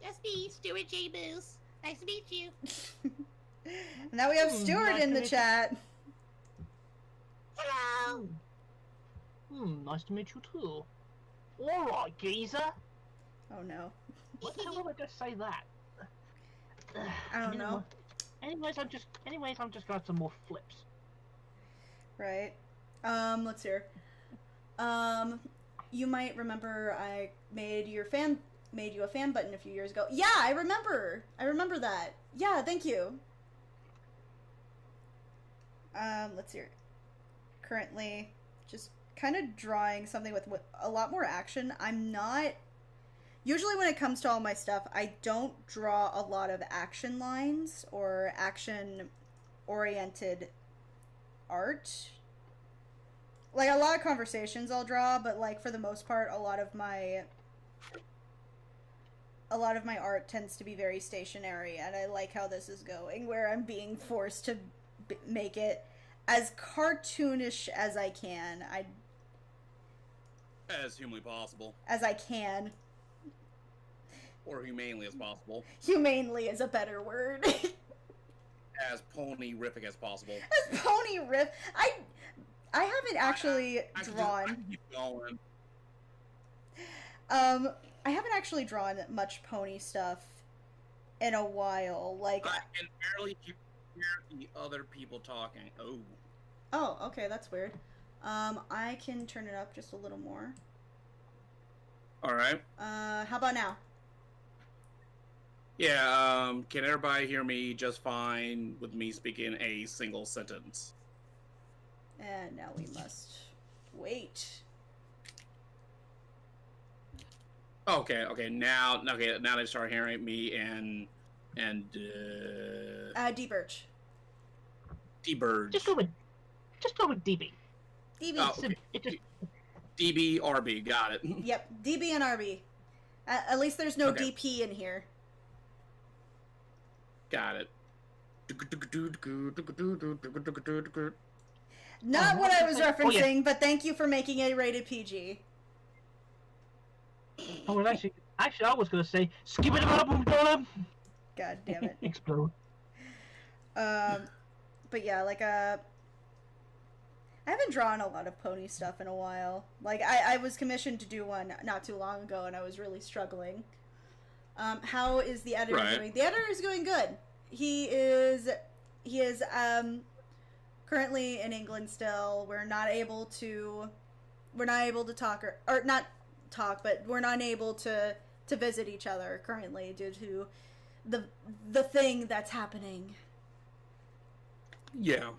that's me, Stuart J. Moose. Nice to meet you. Now we have Stuart nice in the to chat. Hello. Nice to meet you too. Alright, geezer. Oh no. What the hell am I gonna say that? I don't know. Anyways, I'm just gonna have some more flips. Right. Let's hear. You might remember I made you a fan button a few years ago. Yeah, I remember that. Yeah, thank you. Let's hear. Currently, just kind of drawing something with a lot more action. I'm not... Usually when it comes to all my stuff, I don't draw a lot of action lines or action-oriented art. Like, a lot of conversations I'll draw, but, like, for the most part, a lot of my art tends to be very stationary, and I like how this is going, where I'm being forced to make it as cartoonish as I can. As humanly possible. As I can. Or humanely as possible. Humanely is a better word. As pony-rific as possible. As pony-riff. I haven't actually drawn. I keep going. I haven't actually drawn much pony stuff in a while. Like, I can barely hear the other people talking. Oh. Oh, okay, that's weird. I can turn it up just a little more. Alright. How about now? Yeah, can everybody hear me just fine with me speaking a single sentence? And now we must wait. Okay, now they start hearing me and D-Birch. D-Bird. Just go with DB. DB. Oh, okay. DB, RB, got it. Yep, DB and RB. At least there's no Okay. DP in here. Got it. Not what I was referencing, Oh, yeah. but thank you for making it rated PG. Oh, well, actually, I was gonna say, skip it up, God damn it. Explode. But yeah, like, I haven't drawn a lot of pony stuff in a while. Like, I was commissioned to do one not too long ago, and I was really struggling. How is the editor doing? The editor is going good. He is currently in England still. We're not able to talk, or not talk, but we're not able to visit each other currently due to the thing that's happening. Yeah.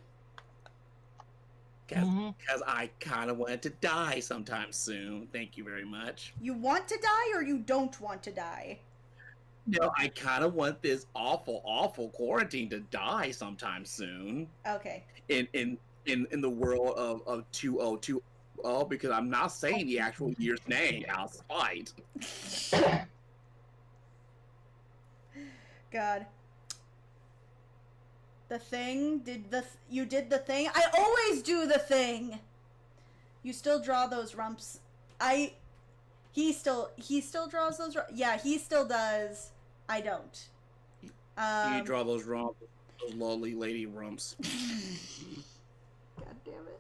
Because I kind of wanted to die sometime soon. Thank you very much. You want to die or you don't want to die? No, I kind of want this awful, awful quarantine to die sometime soon. Okay. In the world of 2020, because I'm not saying the actual year's name out of spite. God. The Thing? You did the thing? I always do the thing! You still draw those rumps. He still draws those rumps? Yeah, he still does. I don't. You draw those rumps, those lovely lady rumps. God damn it.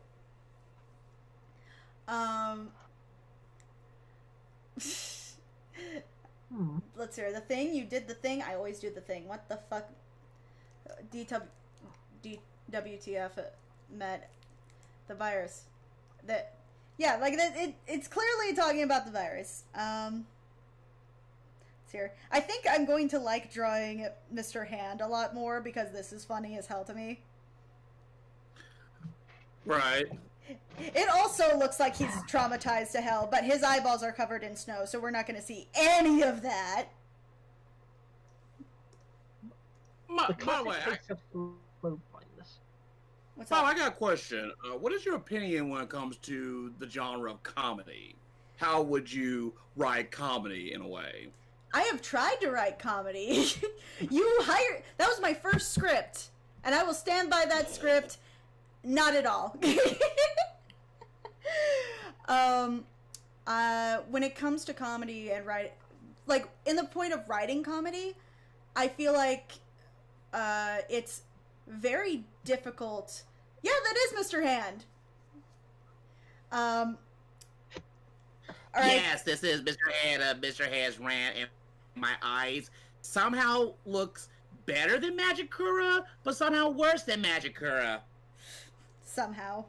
Let's hear. The Thing? You did the thing? I always do the thing. What the fuck? WTF met the virus. Yeah, like it's clearly talking about the virus. Let's hear. I think I'm going to like drawing Mr. Hand a lot more because this is funny as hell to me. Right. It also looks like he's traumatized to hell, but his eyeballs are covered in snow, so we're not going to see any of that. By the way, case of slow blindness. What's Oh, up? I got a question. What is your opinion when it comes to the genre of comedy? How would you write comedy in a way? I have tried to write comedy. That was my first script, and I will stand by that script. Not at all. When it comes to comedy and like in the point of writing comedy, I feel like it's very difficult. Yeah, that is Mr. Hand. All right. Yes, this is Mr. Hand. Mr. Hand's rant in my eyes somehow looks better than Magikura, but somehow worse than Magikura. Somehow.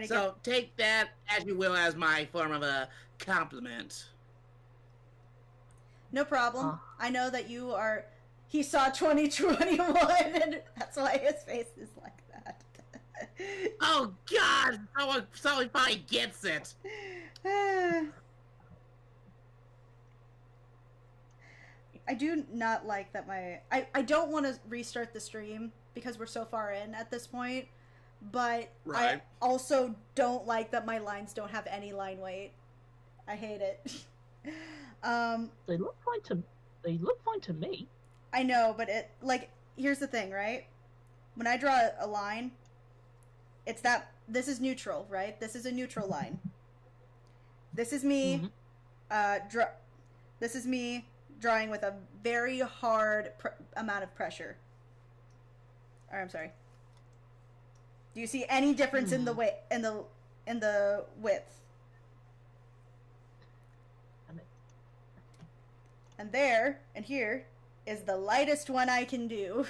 So take that as you will as my form of a compliment. No problem. I know that you are. He saw 2021, and that's why his face is like that. Oh God! Someone finally gets it. I do not like that I don't want to restart the stream because we're so far in at this point, but right. I also don't like that my lines don't have any line weight. I hate it. They look fine to me. I know, but here's the thing, right? When I draw a line, it's that this is neutral, right? This is a neutral line. This is me this is me drawing with a very hard amount of pressure. Or I'm sorry. Do you see any difference in the in the width? And there and here is the lightest one I can do.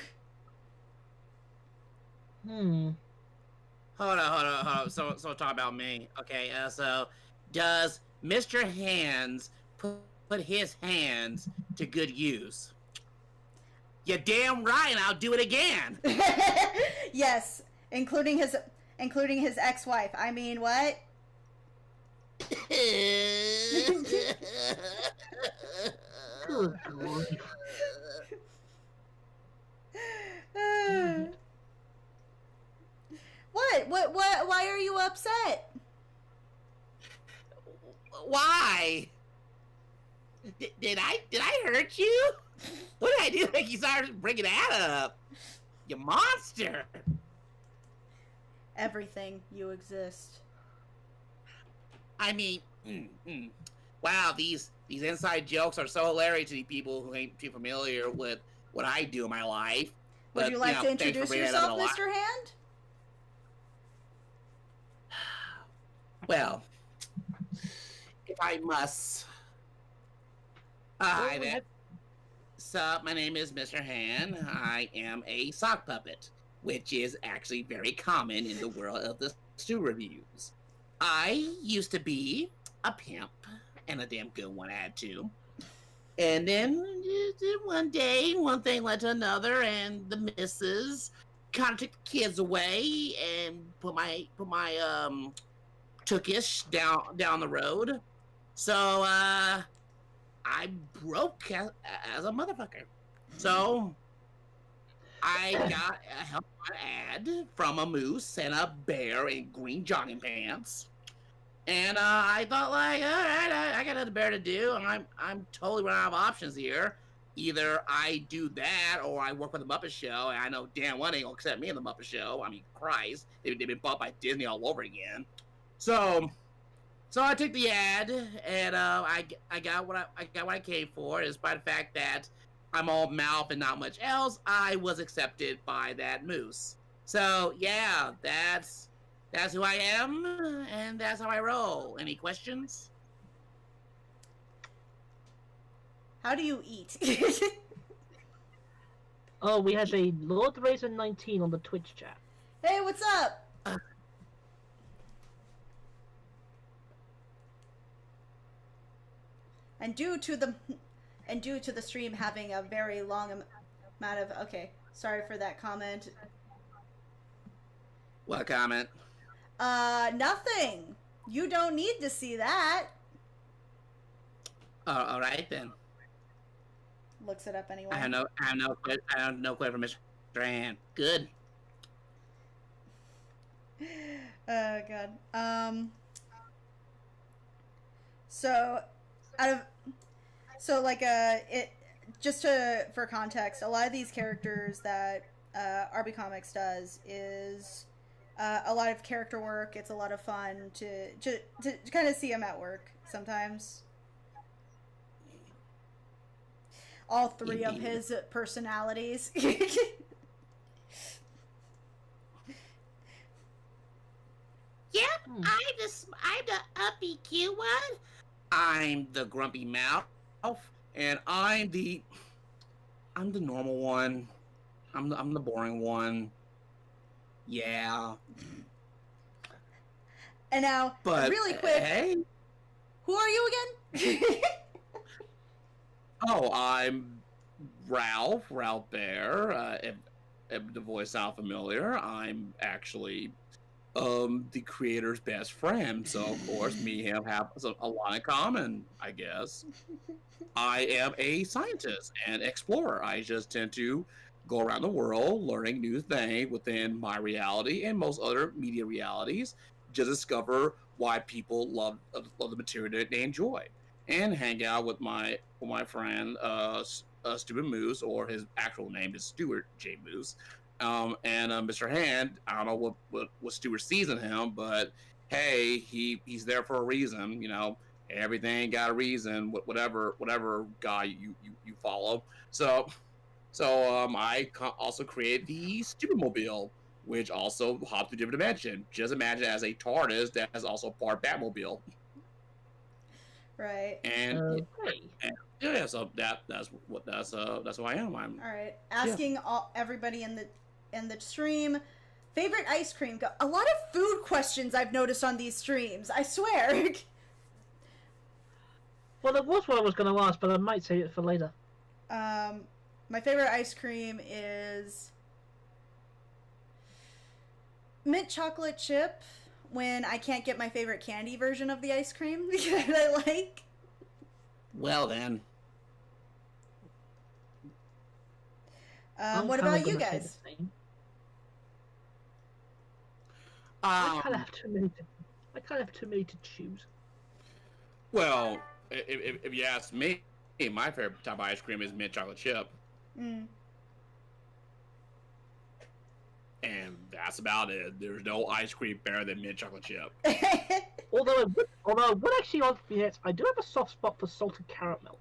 Hold on. So talk about me. Okay, so does Mr. Hands put his hands to good use? You're damn right, and I'll do it again. Yes, including his ex-wife. I mean, what? Good Lord. What? Why are you upset? Why? Did I hurt you? What did I do to make you start bringing that up? You monster! Everything you exist. I mean, wow, these inside jokes are so hilarious to the people who ain't too familiar with what I do in my life. Would you like to introduce yourself, Mr. Hand? Well, if I must. Hi there. Sup, my name is Mr. Han. I am a sock puppet, which is actually very common in the world of the stew reviews. I used to be a pimp, and a damn good one at too. And then one day, one thing led to another, and the missus kind of took the kids away and put my tookish down the road. So I broke as a motherfucker. So I got a help ad from a moose and a bear in green jogging pants. And I thought, like, all right, I got nothing better to do, and I'm totally running out of options here. Either I do that, or I work with the Muppet Show, and I know damn well they ain't gonna accept me in the Muppet Show. I mean, Christ, they've been bought by Disney all over again. So I took the ad, and I got what I came for. Despite the fact that I'm all mouth and not much else, I was accepted by that moose. So yeah, that's who I am, and that's how I roll. Any questions? How do you eat? Oh, we have a Lord Razor 19 on the Twitch chat. Hey, what's up? And due to the stream having a very long amount of sorry for that comment. What comment? Nothing. You don't need to see that. All right then. Looks it up anyway. I have no question for Mr. Hand. Good. Oh god. So out of it just for context, a lot of these characters that RB Comics does is a lot of character work. It's a lot of fun to kind of see them at work sometimes. All three of his personalities. Yep, I'm the uppy cute one. I'm the grumpy mouth, and I'm the normal one. I'm the boring one. Yeah. And now, But really quick, hey. Who are you again? Oh, I'm Ralph Bear. If the voice sounds familiar, I'm actually the creator's best friend. So of course, me and him have a lot in common, I guess. I am a scientist and explorer. I just tend to go around the world learning new things within my reality and most other media realities. Just discover why people love the material that they enjoy, and hang out with my friend Stupid Moose, or his actual name is Stuart J. Moose. And Mr. Hand, I don't know what Stuart sees in him, but hey, he's there for a reason. You know, everything got a reason. Whatever guy you follow. So I also created the Stupid Mobile, which also hops through different dimension. Just imagine it as a TARDIS that is also part Batmobile. Right. And yeah, so that's who I am. I'm all right. Asking everybody in the stream, favorite ice cream. A lot of food questions I've noticed on these streams. I swear. Well, there was what I was going to ask, but I might save it for later. My favorite ice cream is mint chocolate chip. When I can't get my favorite candy version of the ice cream that I like. Well then. What about you guys? I kind of have too many to choose. Well, if you ask me, my favorite type of ice cream is mint chocolate chip. Mm. And that's about it. There's no ice cream better than mint chocolate chip. although I would actually admit, I do have a soft spot for salted caramel.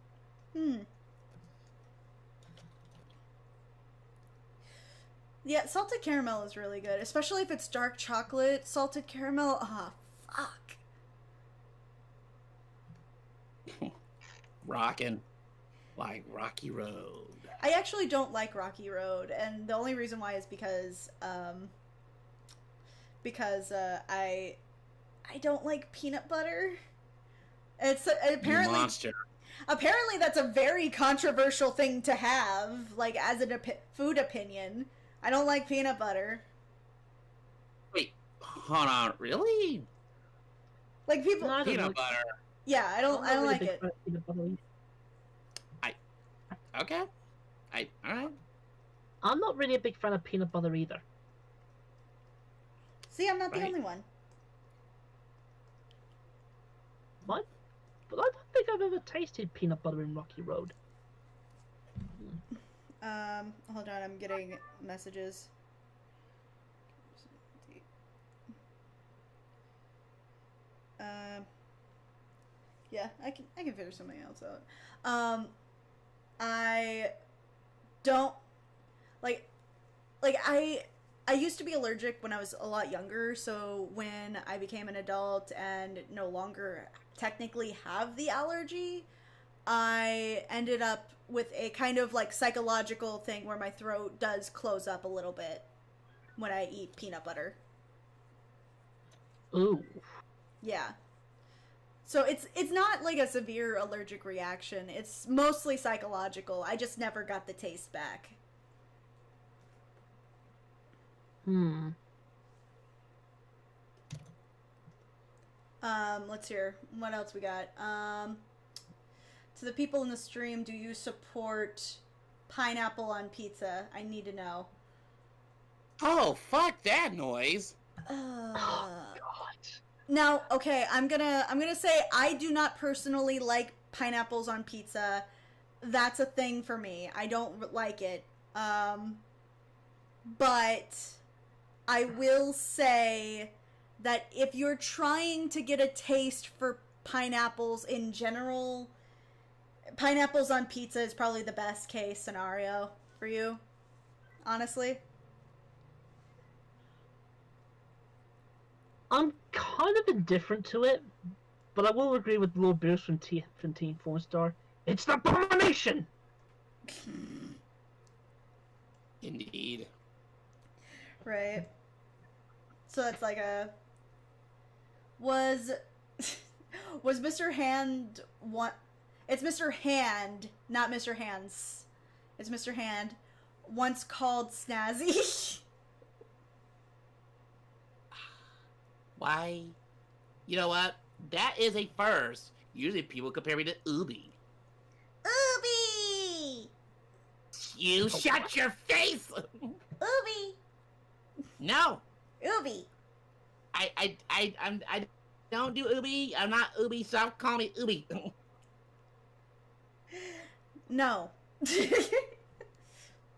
Yeah, salted caramel is really good, especially if it's dark chocolate salted caramel. Ah, fuck. Rockin' like Rocky Road. I actually don't like Rocky Road, and the only reason why is because I don't like peanut butter. It's apparently that's a very controversial thing to have, like as a food opinion. I don't like peanut butter. Wait, hold on, really? Like people peanut butter. Yeah, I don't like it. Okay. Alright. I'm not really a big fan of peanut butter either. See, I'm not the only one. What? But I don't think I've ever tasted peanut butter in Rocky Road. Hold on, I'm getting messages. Yeah, I can figure something else out. I don't like I used to be allergic when I was a lot younger, so when I became an adult and no longer technically have the allergy, I ended up with a kind of like psychological thing where my throat does close up a little bit when I eat peanut butter. Ooh. Yeah. So it's not like a severe allergic reaction. It's mostly psychological. I just never got the taste back. Let's hear. What else we got? To the people in the stream, do you support pineapple on pizza? I need to know. Oh, fuck that noise. God. Now, okay, I'm gonna say I do not personally like pineapples on pizza. That's a thing for me. I don't like it. But I will say that if you're trying to get a taste for pineapples in general, pineapples on pizza is probably the best case scenario for you, honestly. I'm kind of indifferent to it, but I will agree with Lord Beers from Team 4-Star. It's the abomination! Indeed. Right. So it's like a... Was Mr. Hand one... It's Mr. Hand, not Mr. Hands. It's Mr. Hand, once called snazzy. Why? You know what? That is a first. Usually people compare me to Ubi. Ubi! You shut your face! Ubi! No! Ubi! I don't do Ubi. I'm not Ubi. Stop calling me Ubi. No.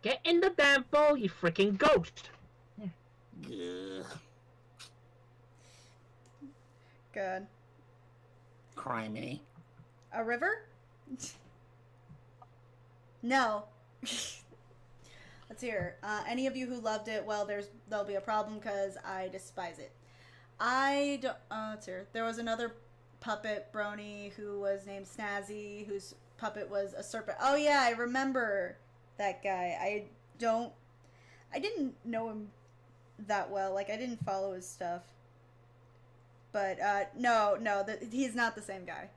Get in the damn bowl, you freaking ghost! Ugh. Good. Criminy. A river? No. Let's hear. Any of you who loved it, well, there'll be a problem because I despise it. I don't. Let's hear. There was another puppet brony who was named Snazzy, whose puppet was a serpent. Oh yeah, I remember that guy. I didn't know him that well. Like, I didn't follow his stuff. But no, he's not the same guy.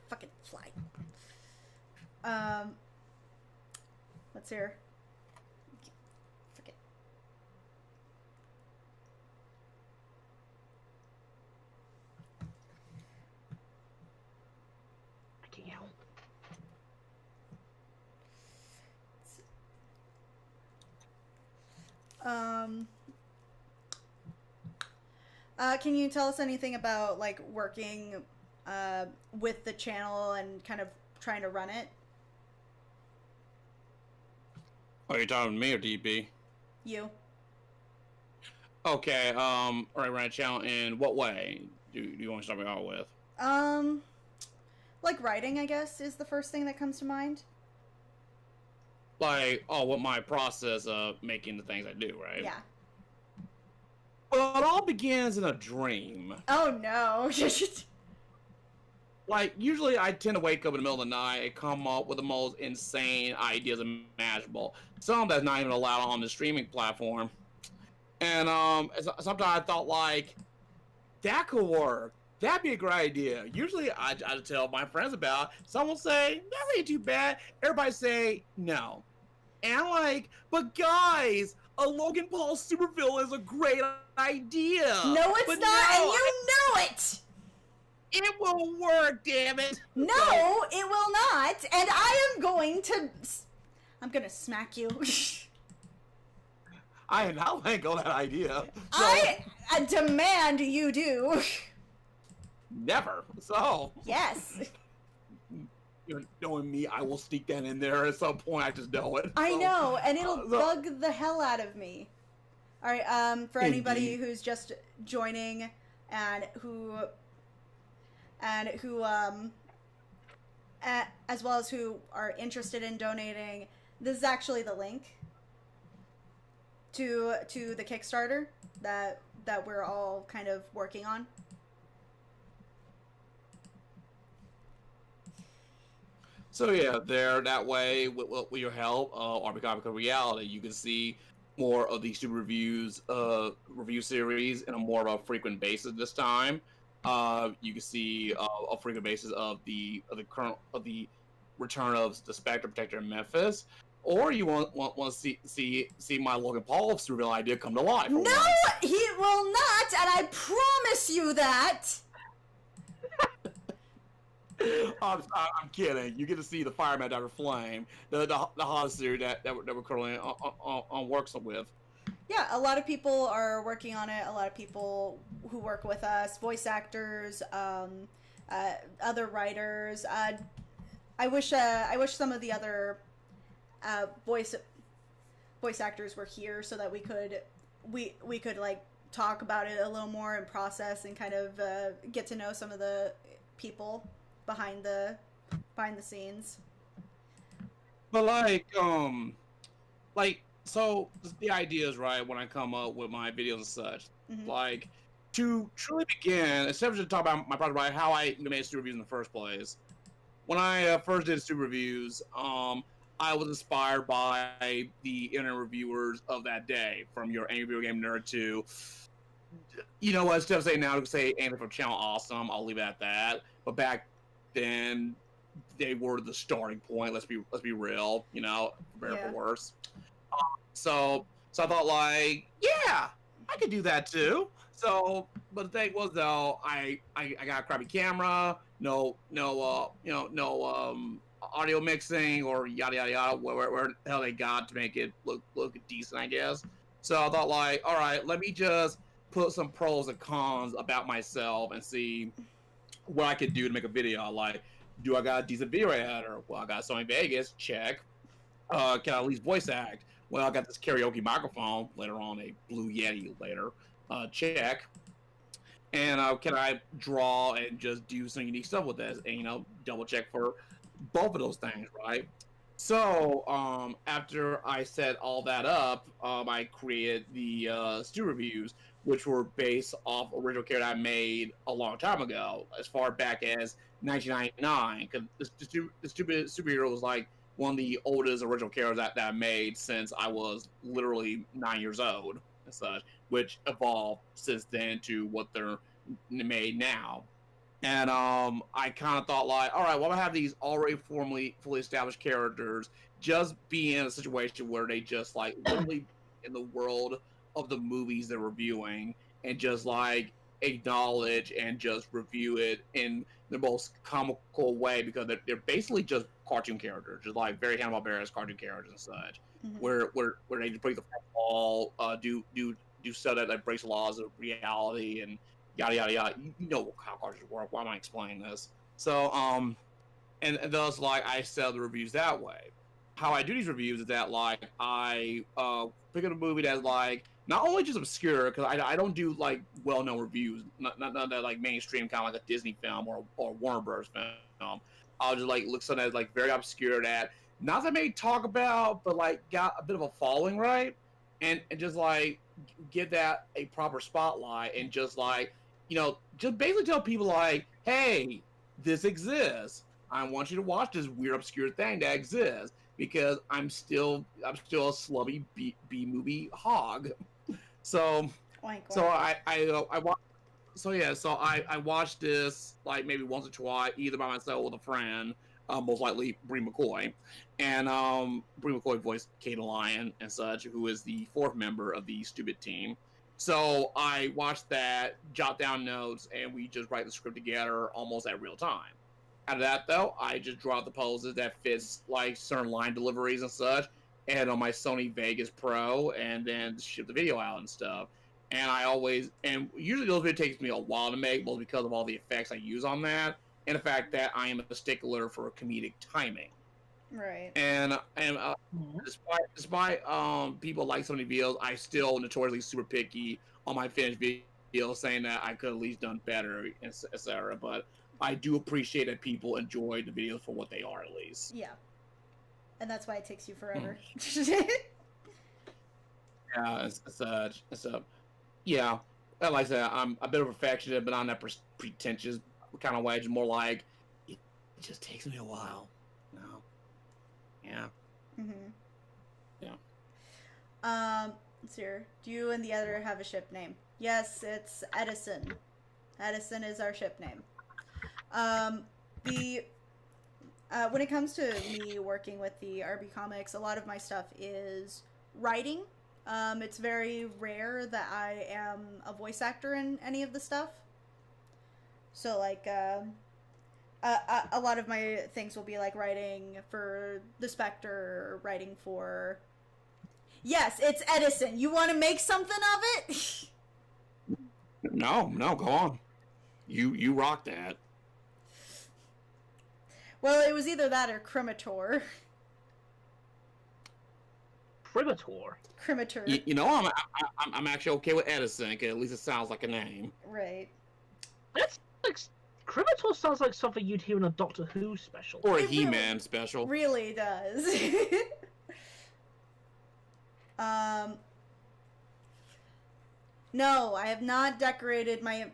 Fucking fly. Let's hear. Forget. I can't help. Can you tell us anything about, like, working with the channel and kind of trying to run it? Are you talking to me or DP? You. Okay, alright, run a channel in what way do you want to start me out with? Like writing, I guess, is the first thing that comes to mind. Like, what my process of making the things I do, right? Yeah. Well, it all begins in a dream. Oh, no. Like, usually I tend to wake up in the middle of the night and come up with the most insane ideas imaginable. Some that's not even allowed on the streaming platform. And, sometimes I thought, like, that could work. That'd be a great idea. Usually I tell my friends about it. Some will say, that ain't too bad. Everybody say, no. And I'm like, but guys, a Logan Paul supervillain is a great idea. No, it's but not, no, and you know it! It will work, damn it. No, it will not, and I am going to... I'm gonna smack you. I am not letting go of that idea. So, I demand you do. never. So. Yes. You know, knowing me, I will sneak that in there at some point. I just know it. I So, know, and it'll bug the hell out of me. All right, for anybody Indeed. who's just joining and who as well as who are interested in donating, this is actually the link to the Kickstarter that we're all kind of working on. So yeah, there that way with your help, RP Comic Reality, you can see more of these super reviews, review series in a more of a frequent basis this time. You can see a frequent basis of the return of the Spectre Protector in Memphis, or you want to see my Logan Paul supervillain idea come to life. No, he will not, and I promise you that. I'm kidding. You get to see the fireman Dr. Flame, the Hanasu that we're currently on works with. Yeah, a lot of people are working on it. A lot of people who work with us, voice actors, other writers. I wish some of the other voice actors were here so that we could like talk about it a little more and process and kind of get to know some of the people behind the scenes. But so the idea is right when I come up with my videos and such. Mm-hmm. Like to truly begin, except to talk about my project, right, how I made student reviews in the first place. When I first did student reviews, I was inspired by the internet reviewers of that day, from your Angry Video Game Nerd to, you know what, instead of saying now to say anything from Channel Awesome, I'll leave it at that. But back then, they were the starting point. Let's be real, you know, for better or worse. So I thought, like, yeah, I could do that too. So, but the thing was though, I got a crappy camera, no audio mixing or yada yada yada, where the hell they got to make it look decent, I guess. So I thought, like, all right, let me just put some pros and cons about myself and see what I could do to make a video. Like, do I got a decent video editor? Well, I got Sony Vegas, check. Can I at least voice act? Well, I got this karaoke microphone, later on a Blue Yeti later, check. And can I draw and just do some unique stuff with this? And, you know, double check for both of those things, right? So, after I set all that up, I created the stew reviews, which were based off original character I made a long time ago, as far back as 1999, because the Stupid Superhero was like one of the oldest original characters that I made since I was literally 9 years old, and such, which evolved since then to what they're made now. And I kind of thought, like, all right, well, I have these already fully established characters just be in a situation where they just, like, literally in the world of the movies they're reviewing and just, like, acknowledge and just review it in the most comical way, because they're basically just cartoon characters, just like very Hanna-Barbera's cartoon characters and such, where they just break the fourth wall, do stuff that breaks the laws of reality and yada yada yada. You know how cartoons work. Why am I explaining this? So and thus, like, I sell the reviews that way. How I do these reviews is that, like, I pick up a movie that's, like, not only just obscure, because I don't do, like, well-known reviews, not that, like, mainstream, kind of like a Disney film or Warner Bros. Film. I'll just, like, look something that's, like, very obscure that not that many talk about, but, like, got a bit of a following, right? And just, like, give that a proper spotlight and just, like, you know, just basically tell people, like, hey, this exists. I want you to watch this weird, obscure thing that exists, because I'm still a slubby B movie hog. So, oink, so oink. I watched this, like, maybe once or twice, either by myself or with a friend, most likely Bree McCoy, and Bree McCoy voiced Kate Lion and such, who is the fourth member of the Stupid team. So I watched that, jot down notes, and we just write the script together almost at real time. Out of that, though, I just draw out the poses that fits, like, certain line deliveries and such, and on my Sony Vegas Pro, and then ship the video out and stuff. And usually those videos takes me a while to make, both because of all the effects I use on that, and the fact that I am a stickler for comedic timing. Right. And despite people like some of the videos, I still notoriously super picky on my finished videos, saying that I could at least done better, etc. But I do appreciate that people enjoy the videos for what they are, at least. Yeah. And that's why it takes you forever. Yeah, yeah. Like I said, I'm a bit of a perfectionist, but not in that pretentious kind of way. Just more like, it just takes me a while. No. Yeah. Yeah. Let's see here. Do you and the editor have a ship name? Yes, it's Edison. Edison is our ship name. When it comes to me working with the RB Comics, a lot of my stuff is writing. It's very rare that I am a voice actor in any of the stuff. So, like, a lot of my things will be like writing for the Spectre, writing for. Yes, it's Edison. You want to make something of it? No, go on. You rock that. Well, it was either that or Cremator. Cremator. Cremator. You know, I'm actually okay with Edison, because at least it sounds like a name. Right. That's like Cremator sounds like something you'd hear in a Doctor Who special. Or a It He-Man special. Really does. No, I have not decorated my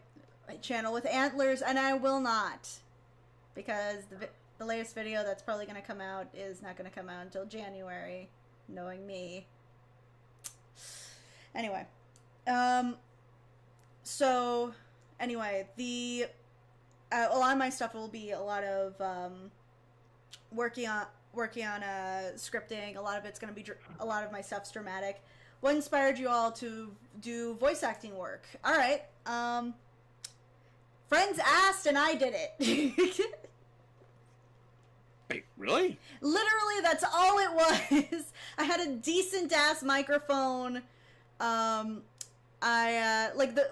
channel with antlers, and I will not. Because the latest video that's probably going to come out is not going to come out until January, knowing me. Anyway. So, anyway, a lot of my stuff will be a lot of working on scripting. A lot of it's going to be a lot of my stuff's dramatic. What inspired you all to do voice acting work? All right. Friends asked and I did it. Wait, really? Literally, that's all it was. I had a decent ass microphone.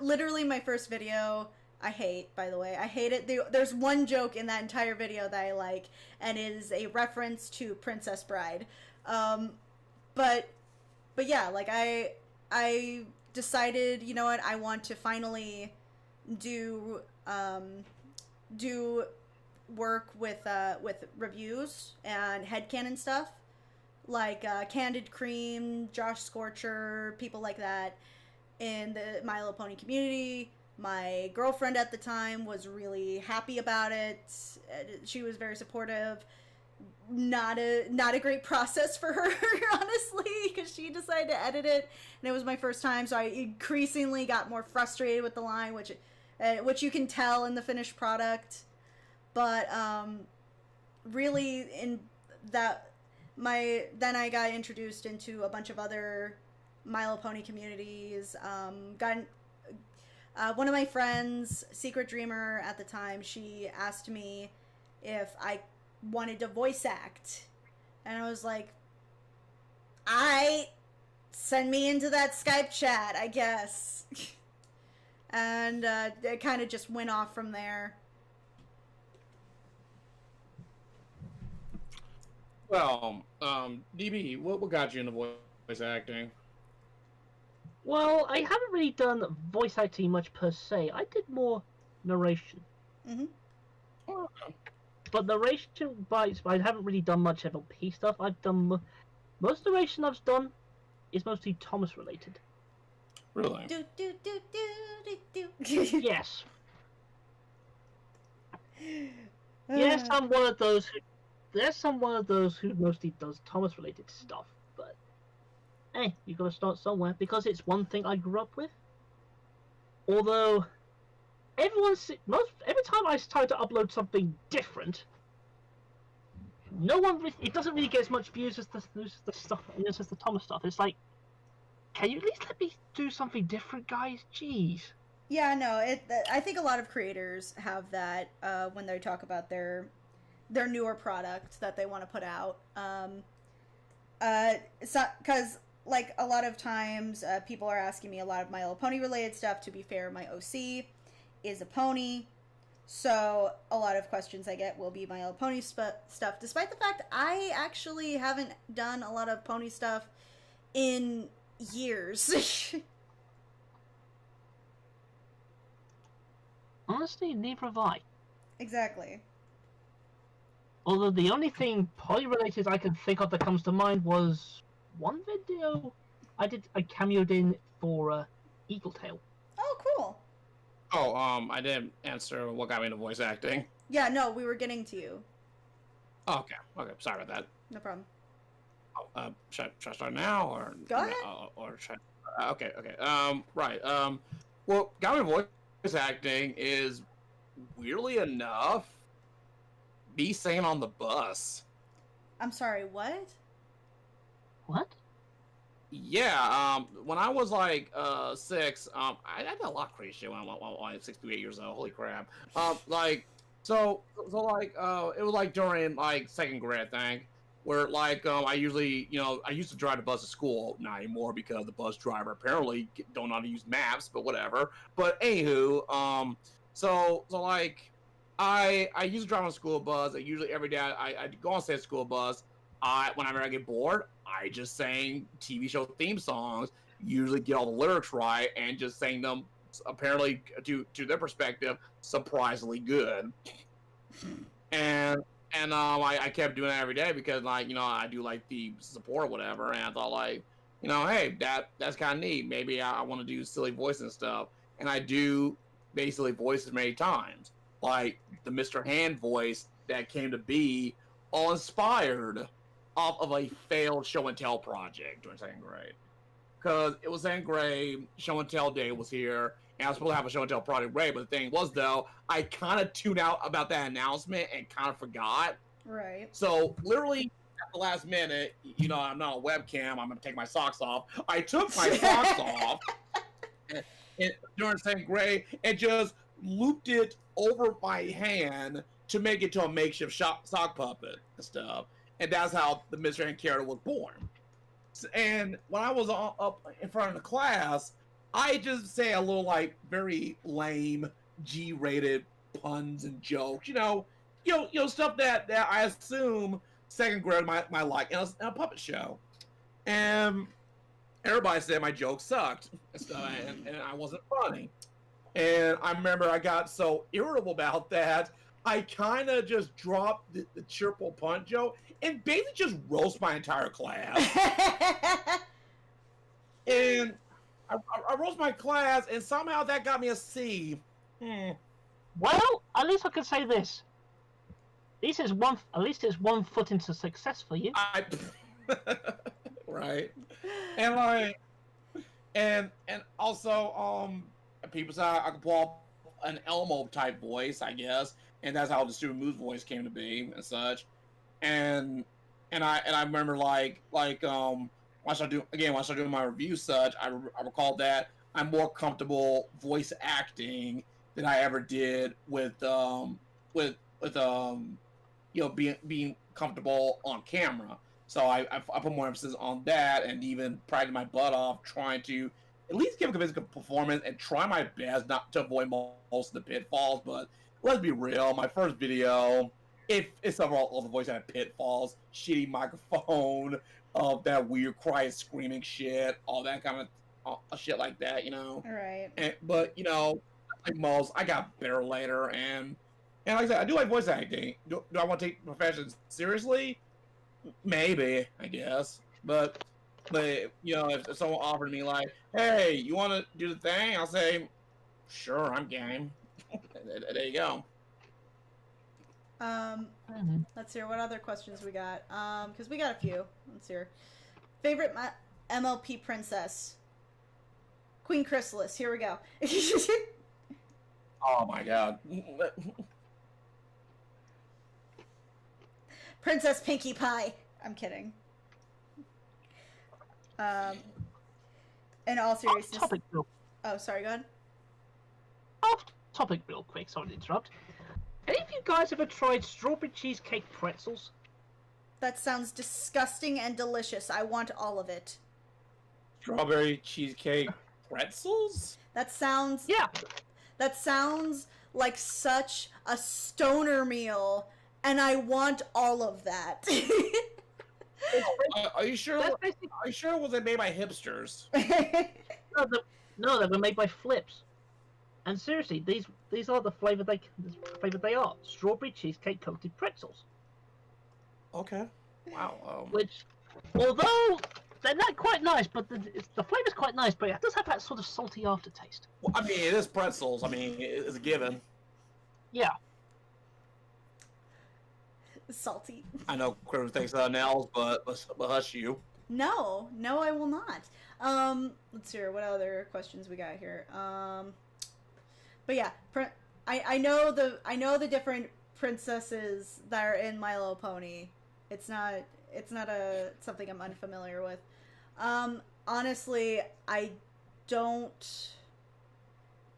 Literally my first video, I hate, by the way. I hate it. There's one joke in that entire video that I like, and it is a reference to Princess Bride. But yeah, like I decided, you know what, I want to finally do work with reviews and headcanon stuff, like Candid Cream, Josh Scorcher, people like that in the My Little Pony community. My girlfriend at the time was really happy about it. She was very supportive. Not a great process for her, honestly, because she decided to edit it, and it was my first time, so I increasingly got more frustrated with the line, which you can tell in the finished product. But really, in that then I got introduced into a bunch of other My Little Pony communities. One of my friends, Secret Dreamer at the time, she asked me if I wanted to voice act, and I was like, send me into that Skype chat, I guess. And it kind of just went off from there. Well, DB, what got you into voice acting? Well, I haven't really done voice acting much per se. I did more narration. Mm-hmm. Oh, But narration-wise, I haven't really done much MLP stuff. I've done most narration I've done is mostly Thomas related. really? Do, do, do, do, do, do. Yes. Yes, I'm one of those who. There's one of those who mostly does Thomas related stuff. But hey, you gotta start somewhere because it's one thing I grew up with. Although every time I try to upload something different, it doesn't really get as much views as the stuff, as the Thomas stuff. It's like, can you at least let me do something different, guys? Jeez. Yeah, no, I think a lot of creators have that when they talk about their newer product that they want to put out. Because like a lot of times people are asking me a lot of My Little Pony related stuff. To be fair, my OC is a pony, so a lot of questions I get will be My Little Pony stuff, despite the fact I actually haven't done a lot of pony stuff in years. Honestly, neither have I. Exactly. Although the only thing pony-related I can think of that comes to mind was one video I cameoed in for Eagle Tail. Oh, cool. Oh, I didn't answer what got me into voice acting. Yeah, no, we were getting to you. Oh, okay, sorry about that. No problem. Oh, should I start now, or Go ahead. or should I, okay. Right. Well, got me into voice acting is, weirdly enough, me saying on the bus. I'm sorry, what? What? Yeah, when I was like 6, I did a lot of crazy shit when I was 6 to 8 years old. Holy crap! Like So like it was like during like second grade, I think, where like I usually I used to drive the bus to school, not anymore because the bus driver apparently don't know how to use maps, but whatever. But anywho, so like I used to drive on a school bus. I usually every day I go on said school bus. Whenever I get bored, I just sang TV show theme songs. Usually get all the lyrics right and just sang them. Apparently, to their perspective, surprisingly good. And I kept doing that every day because like I do like the support or whatever, and I thought like hey that's kind of neat. Maybe I want to do silly voice and stuff, and I do basically voices many times, like the Mr. Hand voice that came to be, all inspired off of a failed show and tell project during second grade. Because it was second grade, show and tell day was here, and I was supposed to have a show and tell project ready. But the thing was, though, I kind of tuned out about that announcement and kind of forgot. Right. So literally at the last minute, I'm not on webcam. I'm gonna take my socks off. I took my socks off during second grade and just looped it over my hand to make it to a makeshift sock puppet and stuff. And that's how the Mr. Hand character was born. And when I was up in front of the class, I just say a little like very lame G-rated puns and jokes, stuff that I assume second grade might like in a puppet show. And everybody said my jokes sucked and stuff, and I wasn't funny. And I remember I got so irritable about that, I kind of just dropped the triple pun joke and basically just roast my entire class. And I roast my class, and somehow that got me a C. Well, at least I can say this. At least it's one foot into success for you. Right. And like, and also, people say I could pull off an Elmo type voice, I guess, and that's how the Super Moose voice came to be and such. And I remember like when I started doing my review such, I recall that I'm more comfortable voice acting than I ever did with being comfortable on camera. So I put more emphasis on that, and even practice my butt off trying to at least give a convincing performance and try my best not to avoid most of the pitfalls. But let's be real, my first video, it's all the voice had pitfalls, shitty microphone, that weird cry screaming shit, all that kind of shit like that, Right. But like most, I got better later, and like I said, I do like voice acting. Do I want to take the profession seriously? Maybe, I guess. But if someone offered me like, hey, you want to do the thing? I'll say, sure, I'm game. There you go. Let's hear what other questions we got. Because we got a few. Let's hear. Favorite MLP princess? Queen Chrysalis. Here we go. Oh my god. Princess Pinkie Pie. I'm kidding. In all seriousness. Oh, sorry, go ahead. Off topic real quick, sorry to interrupt. Any of you guys ever tried strawberry cheesecake pretzels? That sounds disgusting and delicious. I want all of it. Strawberry cheesecake pretzels? That sounds... Yeah. That sounds like such a stoner meal, and I want all of that. Are you sure? Are you sure it wasn't made by hipsters? No, they were made by Flips. And seriously, these are the flavor they are: strawberry cheesecake coated pretzels. Okay. Wow. Which, although they're not quite nice, but the flavor's quite nice, but it does have that sort of salty aftertaste. Well, I mean, it is pretzels. I mean, it's a given. Yeah. Salty. I know Critter thinks Nels, but hush you. No, I will not. Let's hear what other questions we got here. But yeah, I know the different princesses that are in My Little Pony. It's not something I'm unfamiliar with. Honestly, I don't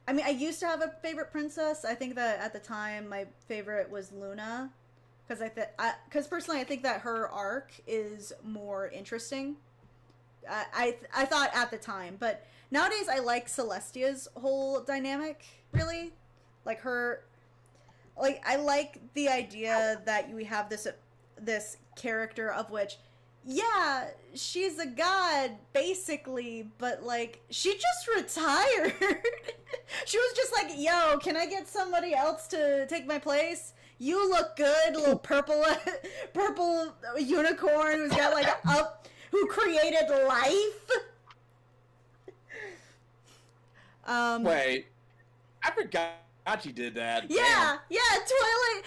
I mean, I used to have a favorite princess. I think that at the time my favorite was Luna, because personally I think that her arc is more interesting. I thought at the time, but nowadays I like Celestia's whole dynamic. Really, like her. Like, I like the idea that we have this character of which, yeah, she's a god, basically, but, like, she just retired. She was just like, yo, can I get somebody else to take my place? You look good, little purple unicorn who's got, like, who created life. Wait, I forgot she did that. Yeah, yeah, Twilight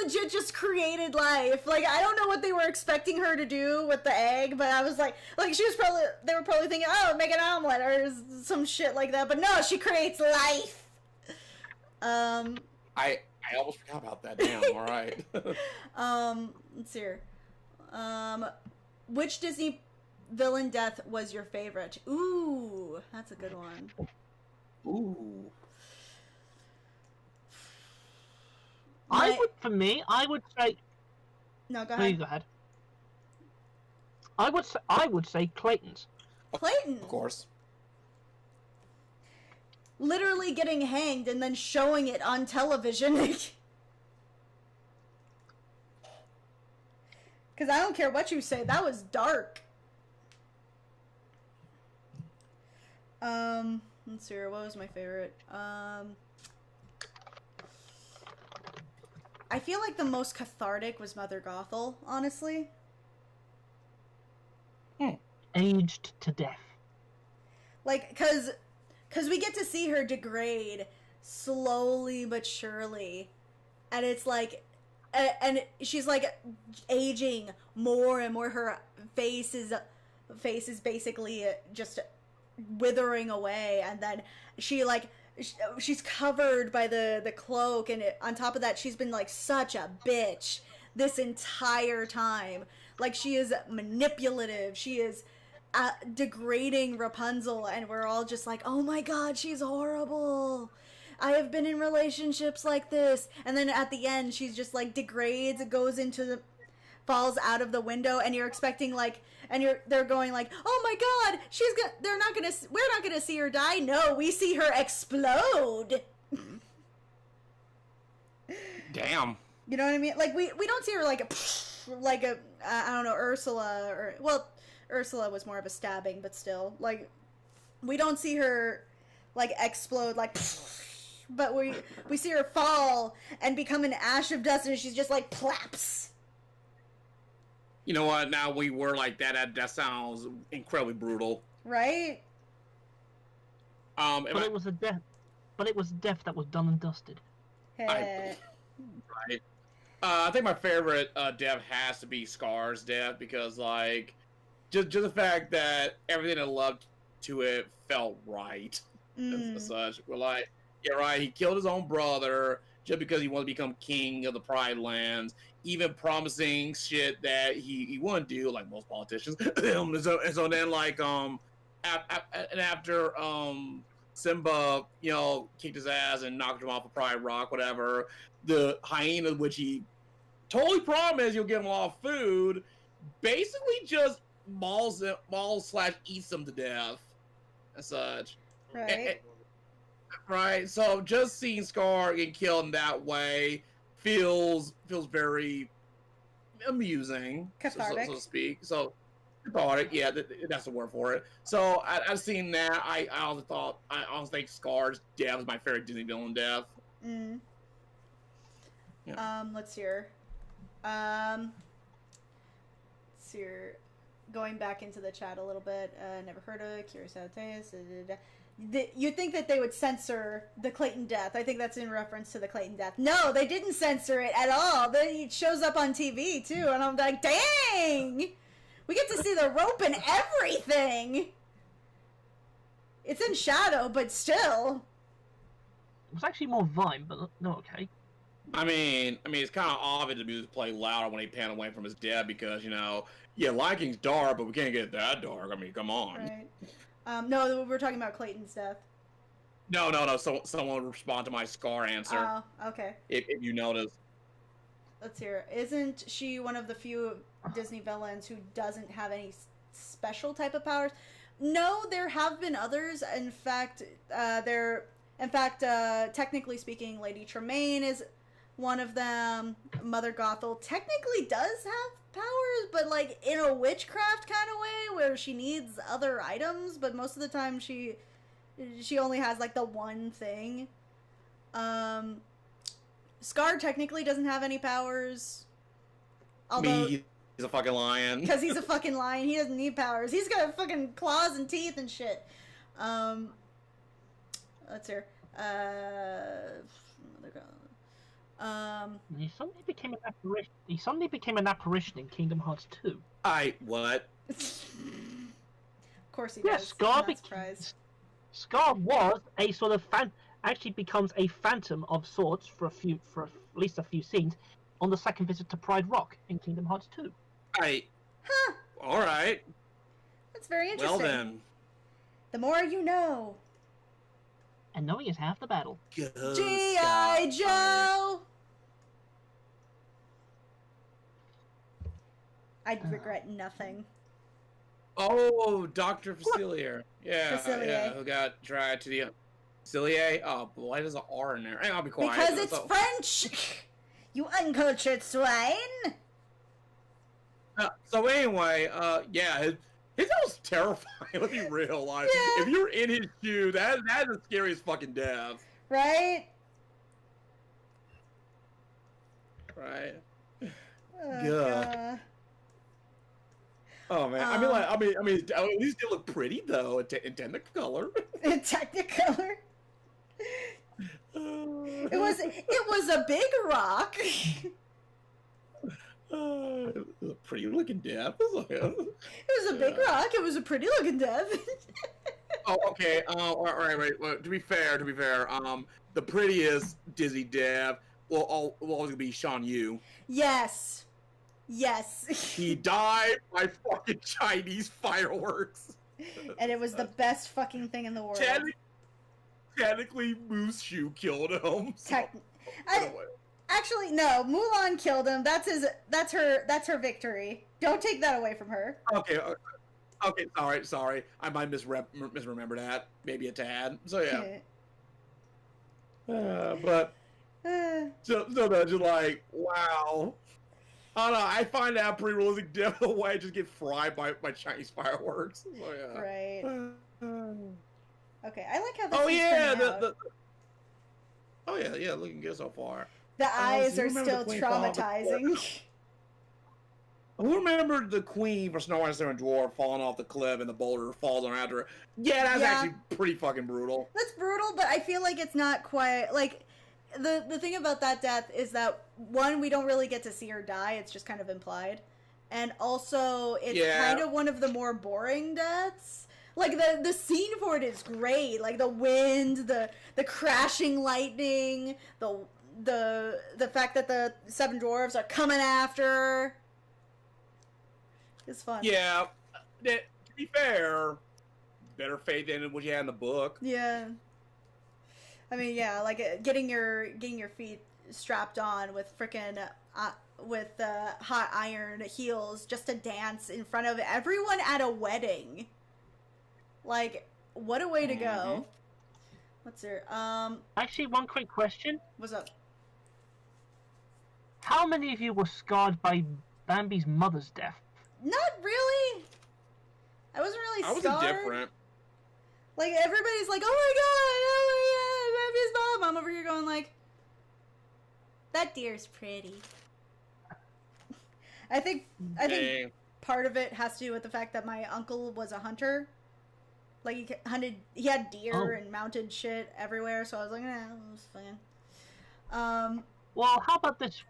legit just created life. Like, I don't know what they were expecting her to do with the egg, but I was like they were probably thinking, oh, make an omelet or some shit like that, but no, she creates life. I almost forgot about that. Damn, alright. Let's see here. Which Disney villain death was your favorite? Ooh, that's a good one. Ooh. I would say. No, go No, ahead. you go ahead. I would say Clayton's. Clayton. Of course. Literally getting hanged and then showing it on television. Because I don't care what you say, that was dark. Let's see here, what was my favorite? I feel like the most cathartic was Mother Gothel, honestly. Aged to death. Like, cause we get to see her degrade slowly but surely, and it's like, and she's like aging more and more. Her face is basically just withering away, and then she's covered by the cloak, and on top of that, she's been like such a bitch this entire time. Like, she is manipulative. She is degrading Rapunzel, and we're all just like, oh my god, she's horrible. I have been in relationships like this. And then at the end, she's just like degrades, falls out of the window, and you're expecting like, they're going like, oh my god, we're not gonna see her die. No, we see her explode. Damn. You know what I mean? Like, we don't see her like a I don't know, Ursula, or, well, Ursula was more of a stabbing, but still, like, we don't see her like explode like, but we see her fall and become an ash of dust, and she's just like plaps. You know what? Now we were like that sounds incredibly brutal. Right? But it was a death. But it was a death that was done and dusted. Hey. Right. I think my favorite death has to be Scar's death, because like just the fact that everything I loved to it felt right. As such, we're like, yeah, right. He killed his own brother just because he wanted to become king of the Pride Lands, even promising shit that he wouldn't do, like most politicians. and so then like after Simba, you know, kicked his ass and knocked him off of Pride Rock, whatever, the hyena, which he totally promised you'll give him a lot of food, basically just mauls/eats him to death and such. Right. Right. So just seeing Scar get killed in that way feels very amusing, cathartic, so to speak. So cathartic, yeah, that's the word for it. So I've seen that. I also think Scar's death is my favorite Disney villain death. Yeah. Let's see here. Let's see here. Going back into the chat a little bit. Never heard of it. Curious how it tastes. You'd think that they would censor the Clayton death. I think that's in reference to the Clayton death. No, they didn't censor it at all. It shows up on TV too, and I'm like, dang! We get to see the rope and everything. It's in shadow, but still. It was actually more Vine, but no, okay. I mean, it's kind of obvious the music played louder when he panned away from his dad, because, you know, yeah, Lion King's dark, but we can't get that dark. I mean, come on. Right. No, we're talking about Clayton's death. No. So someone respond to my Scar answer. Oh, okay. If you notice. Let's hear. Isn't she one of the few Disney villains who doesn't have any special type of powers? No, there have been others. In fact, technically speaking, Lady Tremaine is one of them. Mother Gothel technically does have powers, but like in a witchcraft kind of way, where she needs other items. But most of the time, she only has like the one thing. Scar technically doesn't have any powers. Although, he's a fucking lion. Because he's a fucking lion. He doesn't need powers. He's got fucking claws and teeth and shit. Let's hear. He suddenly became an apparition. He suddenly became an apparition in Kingdom Hearts 2. What? Of course he Yeah, does. Scar was a sort of actually becomes a phantom of sorts for at least a few scenes on the second visit to Pride Rock in Kingdom Hearts 2. Huh. All right. That's very interesting. Well then. The more you know. And knowing is half the battle. G.I. Joe! I regret nothing. Oh, Dr. Facilier. Yeah, Facilier. yeah, who got dragged to the... Facilier? Oh, why there's an R in there? Hey, I'll be quiet. Because it's French! You uncultured swine! So anyway, yeah, his was terrifying. Let's be real. Like, Yeah. if you're in his shoe, that's the scariest fucking death. Right? Right? Oh, God. Oh man, I mean, at least they look pretty though in Technicolor. In Technicolor. It was a big rock. It was a pretty looking death. It was a big rock. It was a pretty looking death. Oh, okay. All right. Well, to be fair, the prettiest Dizzy death will always be Shan Yu. Yes. He died by fucking Chinese fireworks. And it was the best fucking thing in the world. Technically, Mushu killed him. Actually, no. Mulan killed him. That's her victory. Don't take that away from her. Okay. Sorry. I might misremember that. Maybe a tad. So yeah. But so that's just like, wow. I don't know. I find that pretty realistic. Death the way I just get fried by Chinese fireworks. So, yeah. Right. Okay, I like how this Oh is yeah, turning out. yeah, looking good so far. The eyes so are you remember still the Queen falling off the traumatizing. Who remembered the Queen for Snow White and Seven Dwarfs falling off the cliff and the boulder falls on after her? Yeah, that's actually pretty fucking brutal. That's brutal, but I feel like it's not quite like the thing about that death is that one, we don't really get to see her die, it's just kind of implied. And also it's kind of one of the more boring deaths. Like the scene for it is great. Like the wind, the crashing lightning, the fact that the seven dwarves are coming after her. It's fun. Yeah. To be fair, better fate than what you had in the book. Yeah. I mean, yeah, like getting your feet strapped on with frickin' hot iron heels just to dance in front of everyone at a wedding. Like, what a way to go. What's there? Actually, one quick question. What's up? How many of you were scarred by Bambi's mother's death? Not really. I wasn't really scarred. I was indifferent. Like, everybody's like, oh my god, Bambi's mom. I'm over here going like, that deer's pretty. I think part of it has to do with the fact that my uncle was a hunter. Like, he had deer and mounted shit everywhere, so I was like, it was fine. Well, how about this?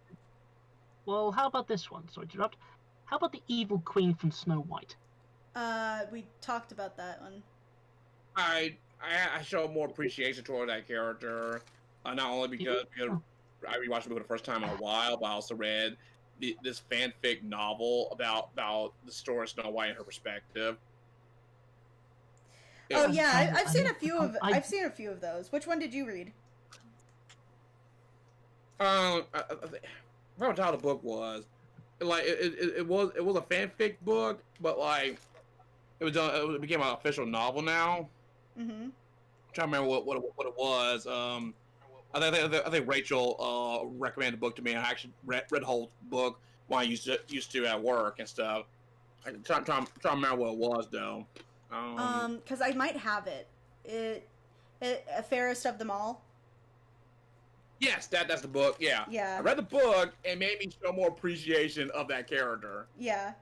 One? Sorry to interrupt. How about the evil queen from Snow White? We talked about that one. I show more appreciation toward that character, not only because I rewatched the movie the first time in a while, but I also read this fanfic novel about the story of Snow White and her perspective. Oh yeah, I I've seen need a to few com- of I've seen a few of those. Which one did you read? I forgot what how the book was. Like it was a fanfic book, but like it became an official novel now. Mm-hmm. I'm trying to remember what it was. I think Rachel recommended the book to me. I actually read the whole book when I used to at work and stuff. I'm trying to remember what it was though. Because I might have it. It Fairest of Them All. Yes, that's the book. Yeah. Yeah. I read the book and made me show more appreciation of that character. Yeah.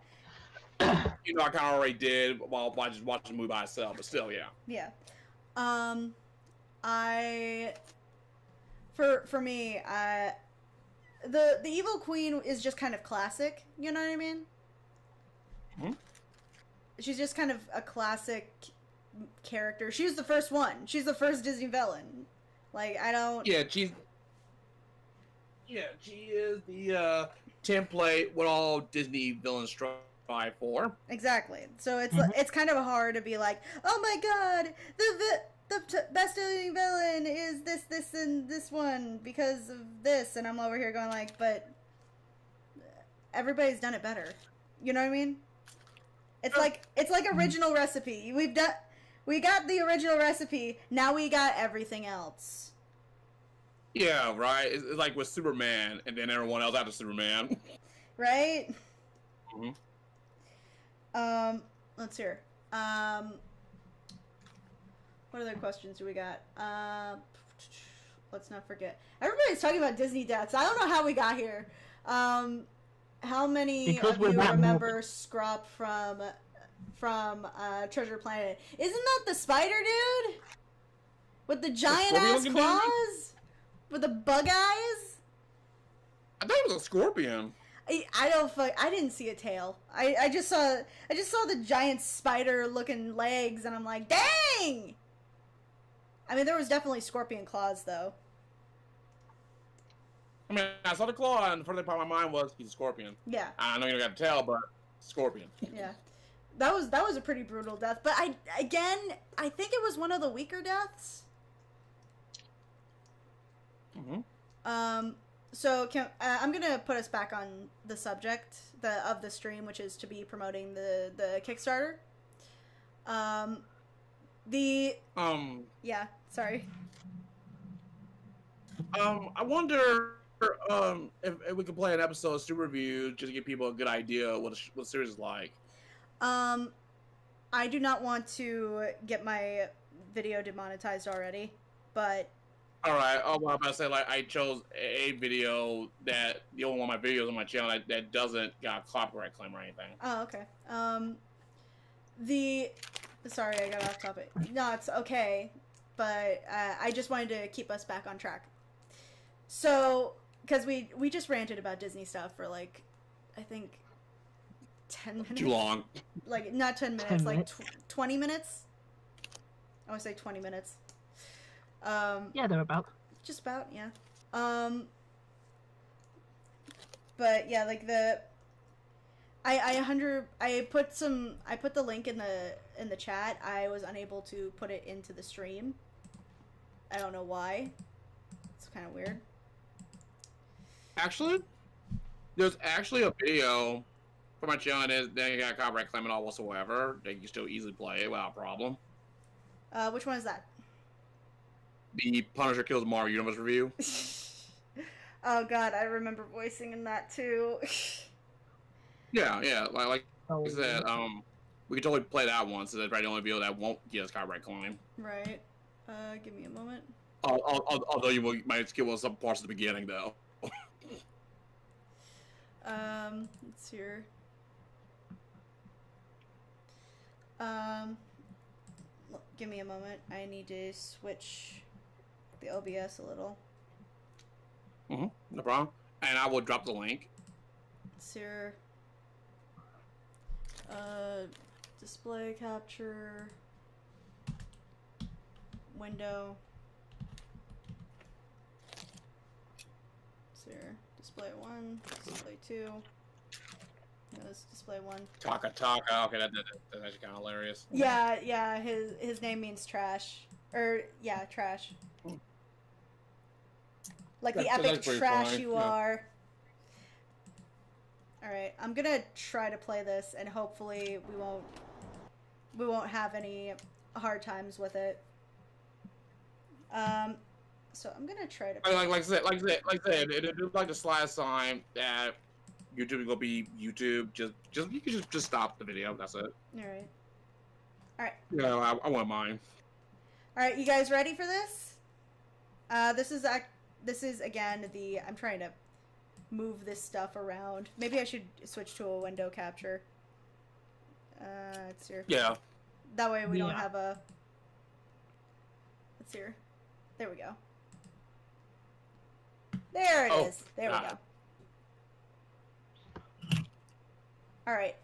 You know, I kind of already did while just watching the movie by itself, but still, yeah. Yeah. For me, the Evil Queen is just kind of classic. You know what I mean? Hmm? She's just kind of a classic character. She was the first one. She's the first Disney villain. Like, I don't... Yeah, she is the template what all Disney villains strive for. Exactly. So it's kind of hard to be like, oh my god, the best Disney villain is this, and this one because of this, and I'm over here going like, but everybody's done it better. You know what I mean? It's like original recipe. We got the original recipe. Now we got everything else. Yeah, right. It's like with Superman, and then everyone else after Superman. Right? Mm-hmm. Let's hear. What other questions do we got? Let's not forget. Everybody's talking about Disney deaths. I don't know how we got here. How many Because of you we're remember Scrop from Treasure Planet? Isn't that the spider dude with the giant ass scorpion-looking claws with the bug eyes? I thought it was a scorpion. I didn't see a tail. I just saw the giant spider looking legs, and I'm like, dang. I mean, there was definitely scorpion claws though. I mean, I saw the claw, and the first part of my mind was he's a scorpion. Yeah. I know you don't got to tell, but scorpion. Yeah. That was a pretty brutal death, but I think it was one of the weaker deaths. Mm-hmm. So I'm gonna put us back on the subject of the stream, which is to be promoting the Kickstarter. Yeah, sorry. I wonder if we could play an episode of Super Review just to give people a good idea of what the series is like. I do not want to get my video demonetized already, but. All right. Oh, well, I'm about to say, like, I chose a video that the only one of my videos on my channel that doesn't got a copyright claim or anything. Oh, okay. Sorry, I got off topic. No, it's okay, but I just wanted to keep us back on track. So, because we just ranted about Disney stuff for like, I think, 10 minutes. Too long. Like, not 10 minutes, 10 like minutes. 20 minutes. I want to say 20 minutes. Yeah, they're about. Just about, yeah. But yeah, like I put the link in the chat. I was unable to put it into the stream. I don't know why. It's kind of weird. Actually, there's actually a video for my channel that they got a copyright claim at all whatsoever. They can still easily play it without a problem. Which one is that? The Punisher Kills Marvel Universe review. Oh god, I remember voicing in that too. Yeah. Like I said, we can totally play that one. So that's probably the only video that won't get us copyright claim. Right. Give me a moment. Although you might skip on some parts at the beginning, though. Let's see here. Give me a moment. I need to switch the OBS a little. No problem. And I will drop the link. Let's see here. Display capture. Window. Let's see here. Display 1, display 2. No, Let's display one. Taka Taka. Okay, that's actually kind of hilarious. Yeah. His name means trash. Trash. Like the epic trash funny. you are. Alright, I'm gonna try to play this, and hopefully we won't have any hard times with it. So I'm gonna try to. Like I said, it's like the last time that YouTube is gonna be YouTube. You can just stop the video. That's it. Alright. Yeah, I wouldn't mind. Alright, you guys ready for this? This is again I'm trying to move this stuff around. Maybe I should switch to a window capture. It's here. Yeah. That way we don't have a. It's here. There we go. There it is. There we go. Alright.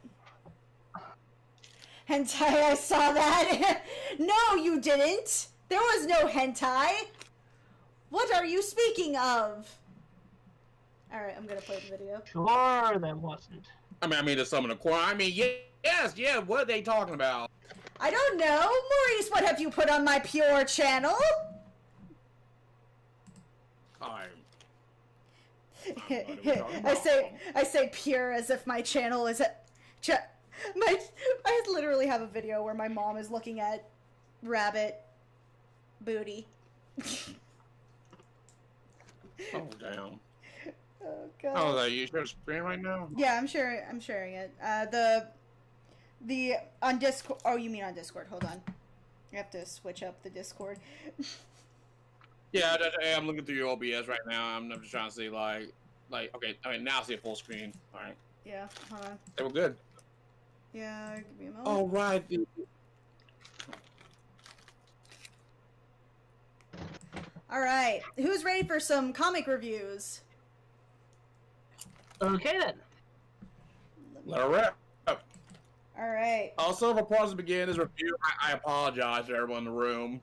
Hentai, I saw that. No, you didn't. There was no hentai. What are you speaking of? Alright, I'm gonna play the video. Sure, there wasn't. I mean, there's some in the corner. I mean, yes. What are they talking about? I don't know. Maurice, what have you put on my Pure channel? I say pure as if my channel is I literally have a video where my mom is looking at rabbit booty. Oh damn. Oh god. Oh, are you sharing screen right now? Yeah, I'm sharing it. The on Discord. Oh, you mean on Discord? Hold on. I have to switch up the Discord. Yeah, I'm looking through your OBS right now. I'm just trying to see like okay. I mean, now I see a full screen. All right. Yeah. Hold on. They were good. Yeah. Give me a moment. All right. All right. Who's ready for some comic reviews? Okay then. Let her rip. All right. Also, before I begin this review, I apologize to everyone in the room.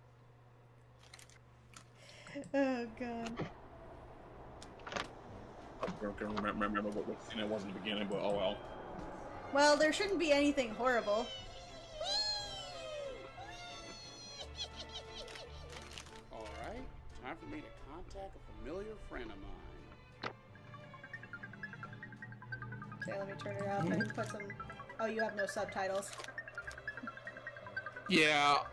Oh god. I don't remember what scene it was in the beginning, but oh well. Well, there shouldn't be anything horrible. Alright, time for me to contact a familiar friend of mine. Okay, let me turn it up and put some... Oh, you have no subtitles. Yeah.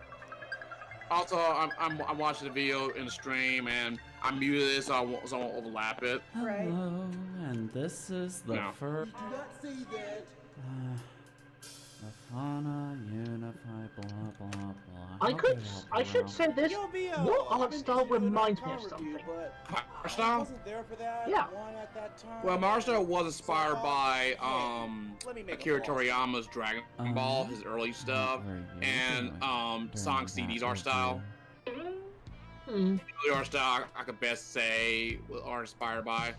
Also, I'm watching the video in the stream, and I muted it so I won't overlap it. Right. Hello, and this is the first. Do not say that. The fauna unify blah blah blah. I should say this. Your art style reminds me of something. Art style? Yeah. Well, my art style was inspired by Akira Toriyama's Dragon Ball, his early stuff, and Sonic CD's art style. The art style I could best say was art inspired by.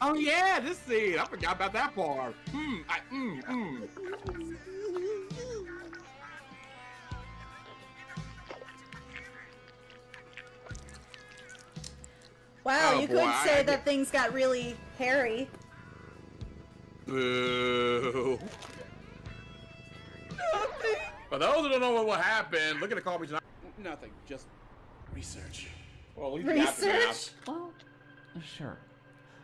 Oh yeah, this scene! I forgot about that part. Wow, Oh, you boy, could say that things got really hairy. Boo. For those who don't know what happened, look at the copy tonight. Nothing, just research. Well, at least you got the math. Research? Well, sure.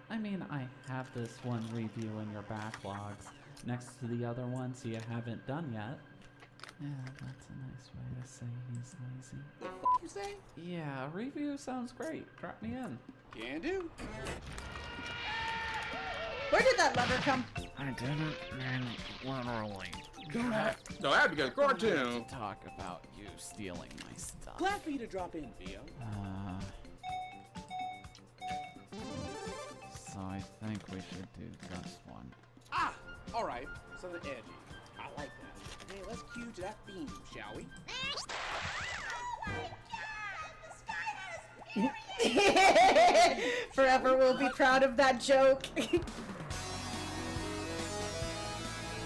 I mean, I have this one review in your backlogs next to the other ones you haven't done yet. Yeah, that's a nice way to say he's lazy. The you say? Yeah, a review sounds great. Drop me in. Can do. Where did that lever come? I didn't mean literally. No, that'd be good. Cartoon. To talk about you stealing my stuff. Glad for you to drop in, Theo. So I think we should do just one. Ah! Alright, something edgy. I like that. Hey, let's cue to that theme, shall we? Forever we'll be proud of that joke.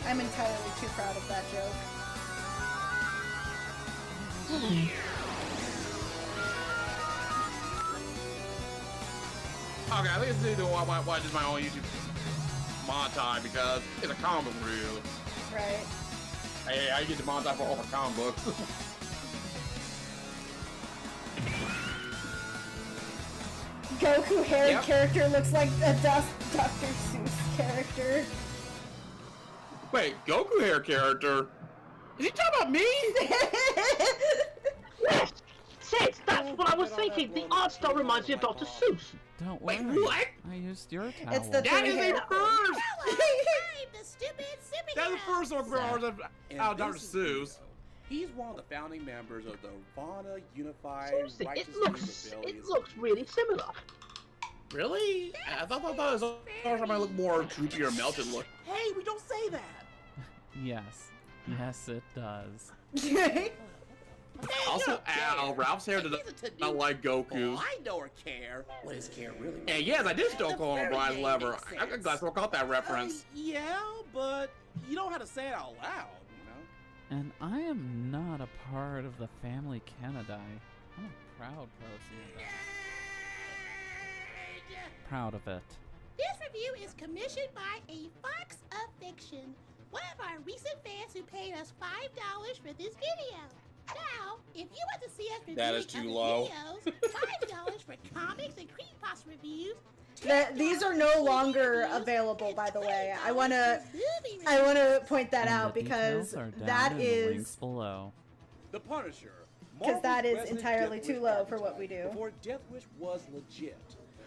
I'm entirely too proud of that joke. Okay, I think it's the one why I did my own YouTube montage because it's a comic book review. Right. Hey, I get the montage for all my comic books. Goku hair Yep. character looks like a Dr. Seuss character. Wait, Goku hair character? Is he talking about me? Yes! Sid, that's what I was thinking. The art style reminds me of Dr. Seuss. Don't worry. Wait, what? I used your towel. It's the That is three a hair. first! I'm the stupid superhero. That's the first one And out of Dr. this is Seuss. Rico. He's one of the founding members of the Vana Unified Seriously, Righteous it Rebellion. looks really similar. Really? I thought it was might look more droopy or melted look. Hey, we don't say that. Yes. Yes, it does. Also, Al, Ralph's hair does not like Goku's. Oh, I know or care. What is care really? And yes, I did still call him The Brian's very lever. makes I'm sense. glad someone caught that reference. Yeah, but you don't have to say it out loud, you know? And I am not a part of the family Canada. I'm a proud pro-Canada. Proud of it. This review is commissioned by a Fox of Fiction, one of our recent fans who paid us $5 for this video. Now, if you want to see us review That is too other low. videos, $5 for comics and creepypasta reviews. These are no longer available, by the way. I wanna point that And out the because details are down that in the links is below. The Punisher. because that Marvel's is resident entirely Death too Wish low for what we archetype do. Before Death Wish was legit.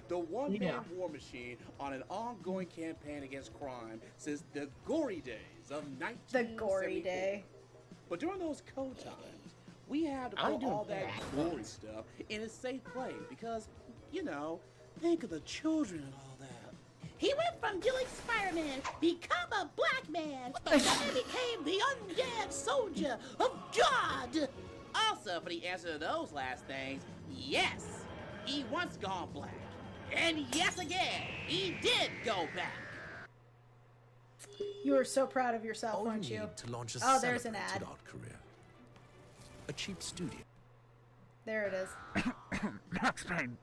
The one-man Yeah. war machine on an ongoing campaign against crime since the gory days of 1974. The gory day. But during those code times, we had to I put do all that gory stuff in a safe place because, you know, think of the children and all that. He went from doing Spider-Man, become a black man, and then became the undead soldier of God. Also, for the answer to those last things, yes, he once gone black. And yes again, he did go back. You were so proud of yourself, All weren't you you? need to launch a Oh, there's an celebrated ad. art career. A cheap studio. There it is. Max Payne.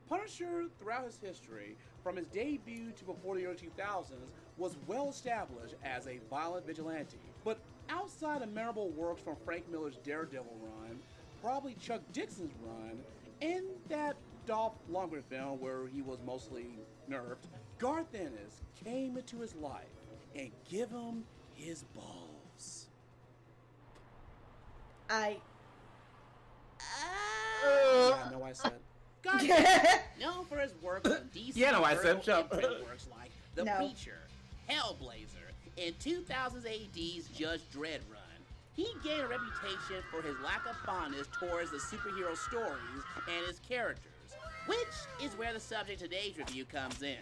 Punisher, throughout his history, from his debut to before the early 2000s, was well established as a violent vigilante. But outside of memorable works from Frank Miller's Daredevil run, probably Chuck Dixon's run, and that Dolph Lundgren film where he was mostly nerfed, Garth Ennis came into his life and give him his balls. I. Yeah, I know I said. Garth known for his work on DC Yeah, no, I said, vertical shut up. imprint works like The No. Preacher, Hellblazer, and 2000s AD's Judge Dredd run. He gained a reputation for his lack of fondness towards the superhero stories and his characters, which is where the subject of today's review comes in.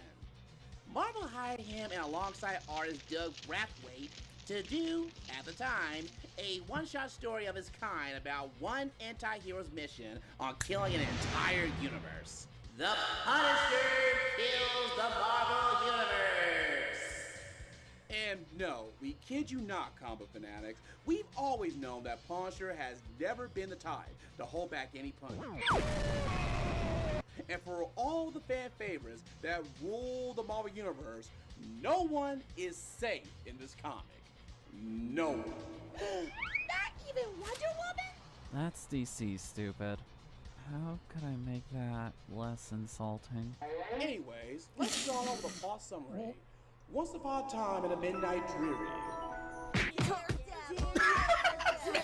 Marvel hired him and alongside artist Doug Brathwaite to do, at the time, a one-shot story of his kind about one anti-hero's mission on killing an entire universe. The Punisher kills the Marvel Universe! And no, we kid you not, comic fanatics. We've always known that Punisher has never been the type to hold back any punishment. And for all the fan favorites that rule the Marvel Universe, no one is safe in this comic. No one. Not even Wonder Woman? That's DC, stupid. How could I make that less insulting? Anyways, let's start off with a plot summary. Once upon a time in a midnight dreary.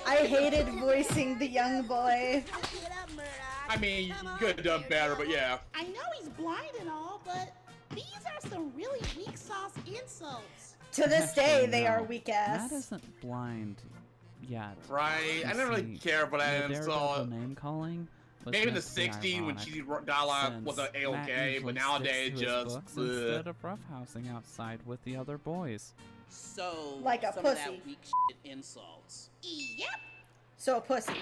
I hated voicing the young boy. Get up, Murdoch. I mean, you Come on, could have done better, but yeah. I know he's blind and all, but these are some really weak sauce insults. To this day, they No, are weak ass. Matt isn't blind yet. Right? I didn't really See, care for that the insult. Daredevil name calling was Maybe in the meant to be 60s when ironic, cheesy dialogue was since a Matt A-okay, usually but nowadays sticks to his just books bleh. instead of roughhousing outside with the other boys. So, Like a some pussy. of that weak shit insults. Yep. So pussy.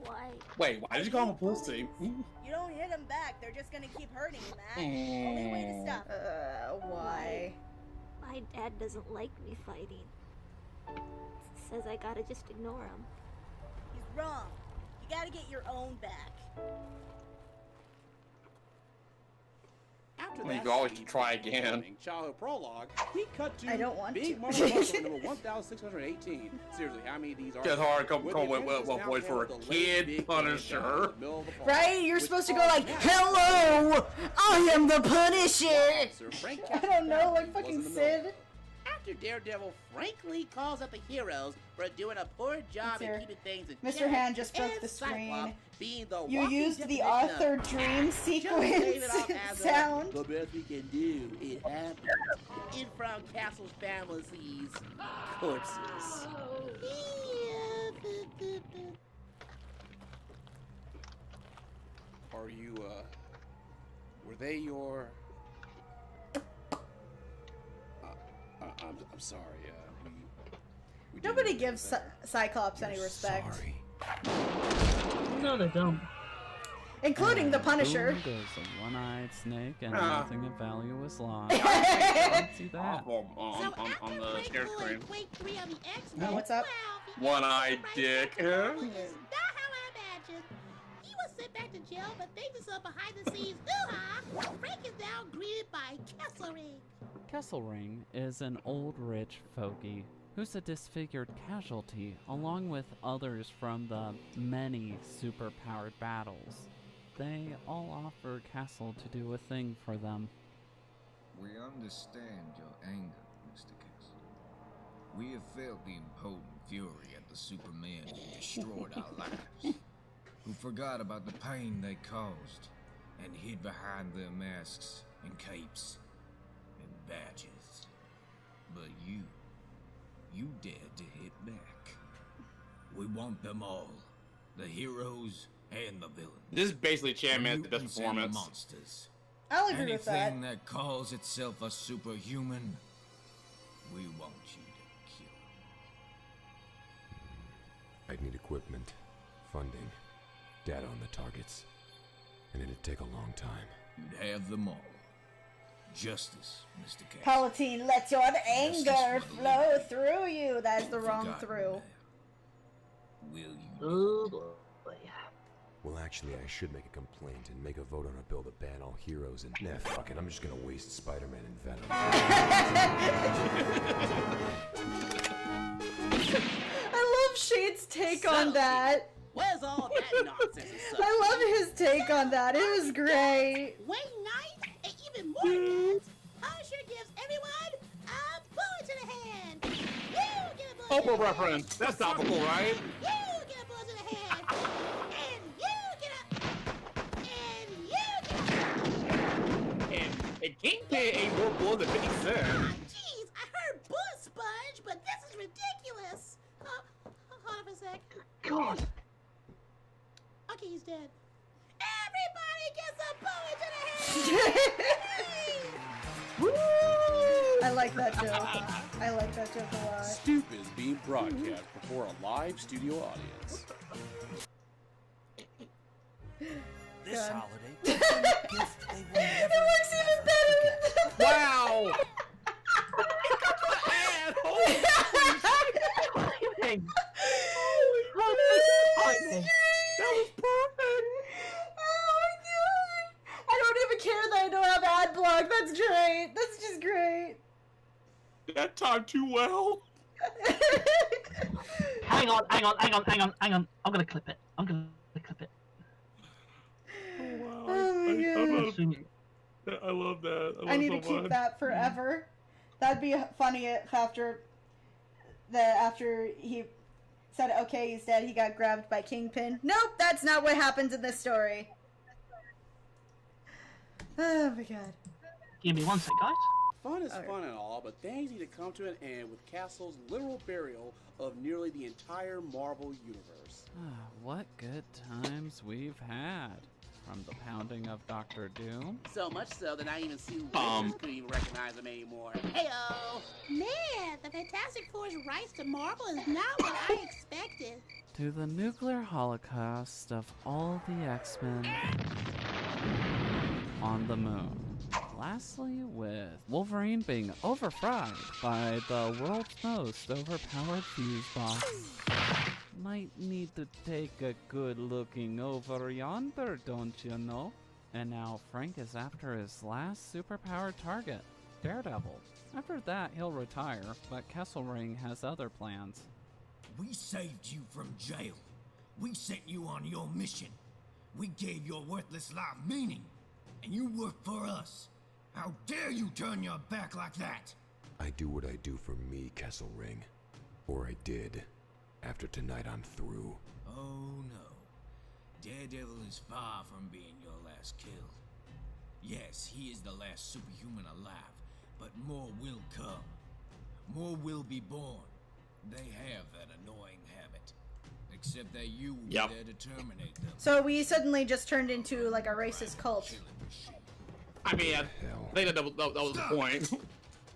Why? Wait, why did you call him a pussy? You don't hit them back, they're just gonna keep hurting you, Matt. Only way to stop it. Why? My dad doesn't like me fighting. Says I gotta just ignore him. He's wrong. You gotta get your own back. to You that can always scene try from again. the childhood prologue, we cut to I don't want Big to. Marvel Muscle number 1618. Seriously, how many of these are Get there? hard, come With wait, the appearance wait, now wait for a handled the kid late Big Punisher. Bang in the middle of the fall, Right? You're which supposed to go caused like, massive hello, I am the Punisher. Officer Frank I don't know, Castle like was fucking in the Sid. middle. After Daredevil frankly calls out the heroes for doing a poor job here. at keeping things in Mr. check, Hand just broke and the Cyclops screen. being the You walking used the definition of author dream just leave it sequence off as sound. the best we can do. It happened. In from Castle's family's corpses. Are you, were they your... I'm sorry, we didn't Nobody know gives that. Cyclops any respect. Sorry. No, they don't. Including the Punisher. Boom goes a one-eyed snake, and Ah. nothing of value was lost. Oh, See that? On the share screen. Quake 3 on the Xbox, Oh, what's up? One-eyed dick. Not how I imagined. He was sent back to jail, but thanks to some behind-the-scenes hoo-ha, Frank is now greeted by Kesselring. Kesselring is an old rich fogey who's a disfigured casualty, along with others from the many superpowered battles. They all offer Castle to do a thing for them. We understand your anger, Mr. Castle. We have felt the impotent fury at the Supermen who destroyed our lives, who forgot about the pain they caused, and hid behind their masks and capes and badges. But you dared to hit back. We want them all, the heroes and the villains. This is basically Champion The the best mutants and the performance. monsters. I'll agree with that. Anything that calls itself a superhuman, we want you to kill. I'd need equipment, funding, data on the targets, and it'd take a long time. You'd have them all. Justice, Mr. Castle. Palatine, let your anger Justice for the flow living. through you. That's the wrong Forgotten through. man. Will you? Oh boy. Well, actually, I should make a complaint and make a vote on a bill to ban all heroes and... Nah, fuck it, I'm just gonna waste Spider-Man and Venom. I love Shade's take on that. Where's all that nonsense and such? I love his take on that. It was great. Wayne Knight, and even more than that, Punisher gives everyone a bullet to the hand. You get a bullet to Opal the reference. That's topical, right? hand. You get a bullet to the hand. And you get a... And Kingpin ain't more blood than 50 Cent. Jeez, I heard bullet sponge, but this is ridiculous. Hold on for a sec. God. Okay, he's dead. Everybody gets a bullet to the hand! I like that joke. I like that joke a lot. Stoop is being broadcast before a live studio audience. This God. holiday, give them a gift they will never, It works even better than the Wow! Timing. That was perfect! Oh my god! I don't even care that I don't have ad block. That's great. That's just great. That timed too well. Hang on. I'm gonna clip it. I'm gonna clip it. Oh, wow. Oh my god. Assuming- I love that. I need to keep that forever. That'd be funny if after he said, okay, he's dead, he got grabbed by Kingpin. Nope, that's not what happens in this story. Oh my god. Give me one sec, guys. Fun is Okay. fun and all, but things need to come to an end with Castle's literal burial of nearly the entire Marvel universe. What good times we've had. From the pounding of Dr. Doom. So much so that I even see Bum. wizards couldn't even recognize him anymore. Heyo! Man, the Fantastic Four's rise to Marvel is not what I expected. To the nuclear holocaust of all the X-Men on the moon. Lastly, with Wolverine being overfried by the world's most overpowered fuse box. Might need to take a good looking over yonder, don't you know? And now Frank is after his last superpowered target, Daredevil. After that, he'll retire, but Kesselring has other plans. We saved you from jail. We sent you on your mission. We gave your worthless life meaning. And you work for us. How dare you turn your back like that? I do what I do for me, Kesselring. Or I did. After tonight, I'm through. Oh no. Daredevil is far from being your last kill. Yes, he is the last superhuman alive, but more will come. More will be born. They have that annoying habit. Except that you will be there to terminate them. So we suddenly just turned into like a racist cult. I mean, I think that was the point.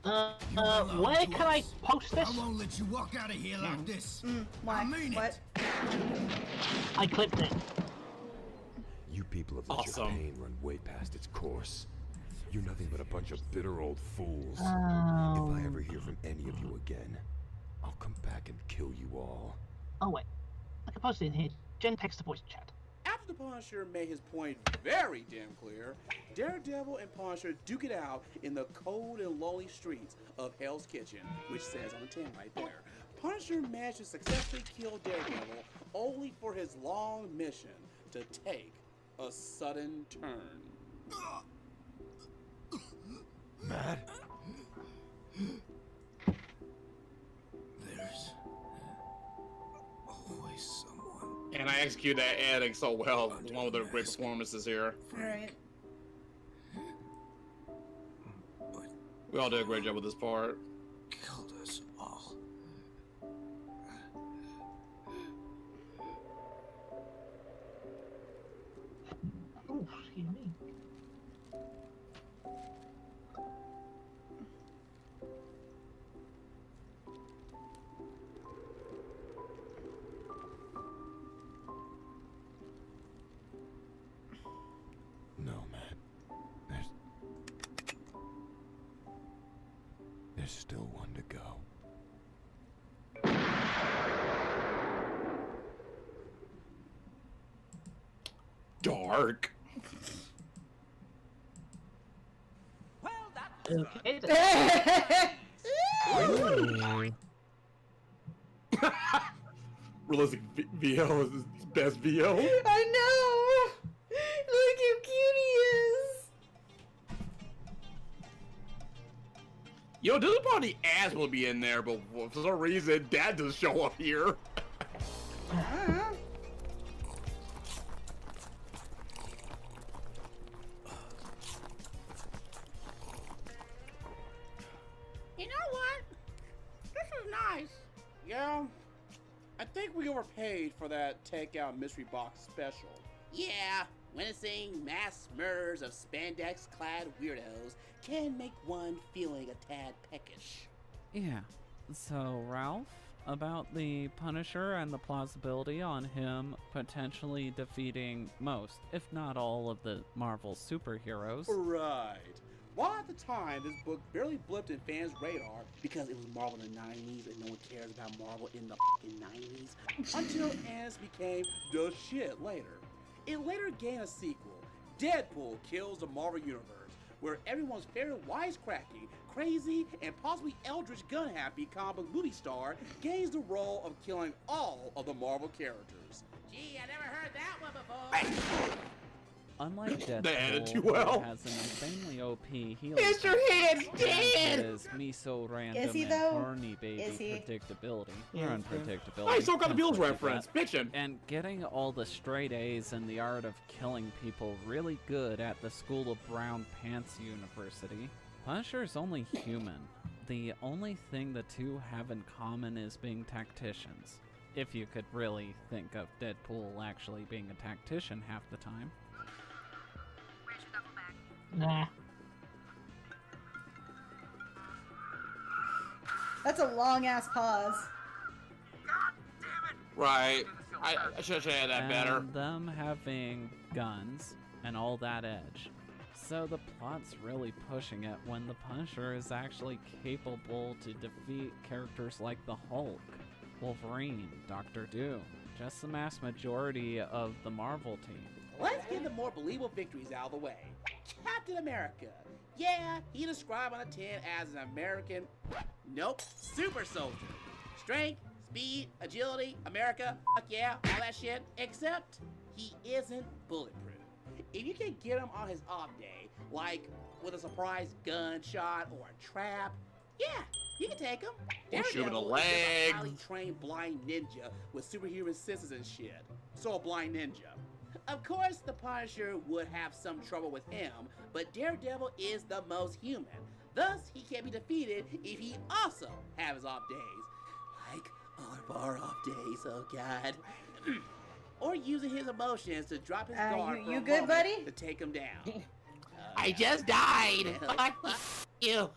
Where can I post this? I won't let you walk out of here like this. Why? I mean What? I clipped it. You people have let your pain run way past its course. You're nothing but a bunch of bitter old fools. If I ever hear from any of you again, I'll come back and kill you all. Oh wait, I can post it in here. Jen text the voice chat. After the Punisher made his point very damn clear, Daredevil and Punisher duke it out in the cold and lonely streets of Hell's Kitchen, which says on the tin right there. Punisher managed to successfully kill Daredevil only for his long mission to take a sudden turn. Matt? There's always someone. And I execute that editing so well. One of the great performances here. Alright. We all did a great job with this part. Killed us all. Oh, excuse me. No, Matt. There's still one to go. Dark. Okay. Realistic VO is his best VO. I know! Look how cute he is! Yo, this part the ass will be in there, but for some reason, Dad doesn't show up here. You know what? This is nice. Yeah, I think we overpaid for that takeout mystery box special. Yeah, witnessing mass murders of spandex-clad weirdos can make one feeling a tad peckish. Yeah. So, Ralph, about the Punisher and the plausibility on him potentially defeating most, if not all, of the Marvel superheroes. Right. While at the time, this book barely blipped in fans' radar because it was Marvel in the 90s and no one cares about Marvel in the f***ing 90s, until Ennis became the shit later. It later gained a sequel, Deadpool Kills the Marvel Universe, where everyone's favorite wisecracking, crazy, and possibly eldritch gun-happy comic book movie star gains the role of killing all of the Marvel characters. Gee, I never heard that one before! Unlike Deadpool, They added too well. who has an insanely OP healing Mr. Head's dead! is me so random Is he, and though? horny baby Is he? predictability. Or unpredictability. I still got the can't Beatles forget reference. that. Fiction. And getting all the straight A's in the art of killing people really good at the School of Brown Pants University. Punisher's only human. The only thing the two have in common is being tacticians. If you could really think of Deadpool actually being a tactician half the time. Nah. That's a long ass pause. Right. I should have had that better. And them having guns and all that edge. So the plot's really pushing it when the Punisher is actually capable to defeat characters like the Hulk, Wolverine, Doctor Doom, just the mass majority of the Marvel team. Let's get the more believable victories out of the way. Captain America. Yeah, he described on a 10 as an American. Nope, super soldier. Strength, speed, agility, America, fuck yeah, all that shit. Except he isn't bulletproof. If you can get him on his off day, like with a surprise gunshot or a trap, yeah, you can take him. Or shoot him in the Daredevil is just a leg. highly trained blind ninja with superhuman senses and shit. So a blind ninja. Of course, the Punisher would have some trouble with him, but Daredevil is the most human. Thus, he can't be defeated if he also have his off days. Like all of our off days, oh god. Or using his emotions to drop his guard for you a good, moment buddy? to take him down. I just died. Fuck you.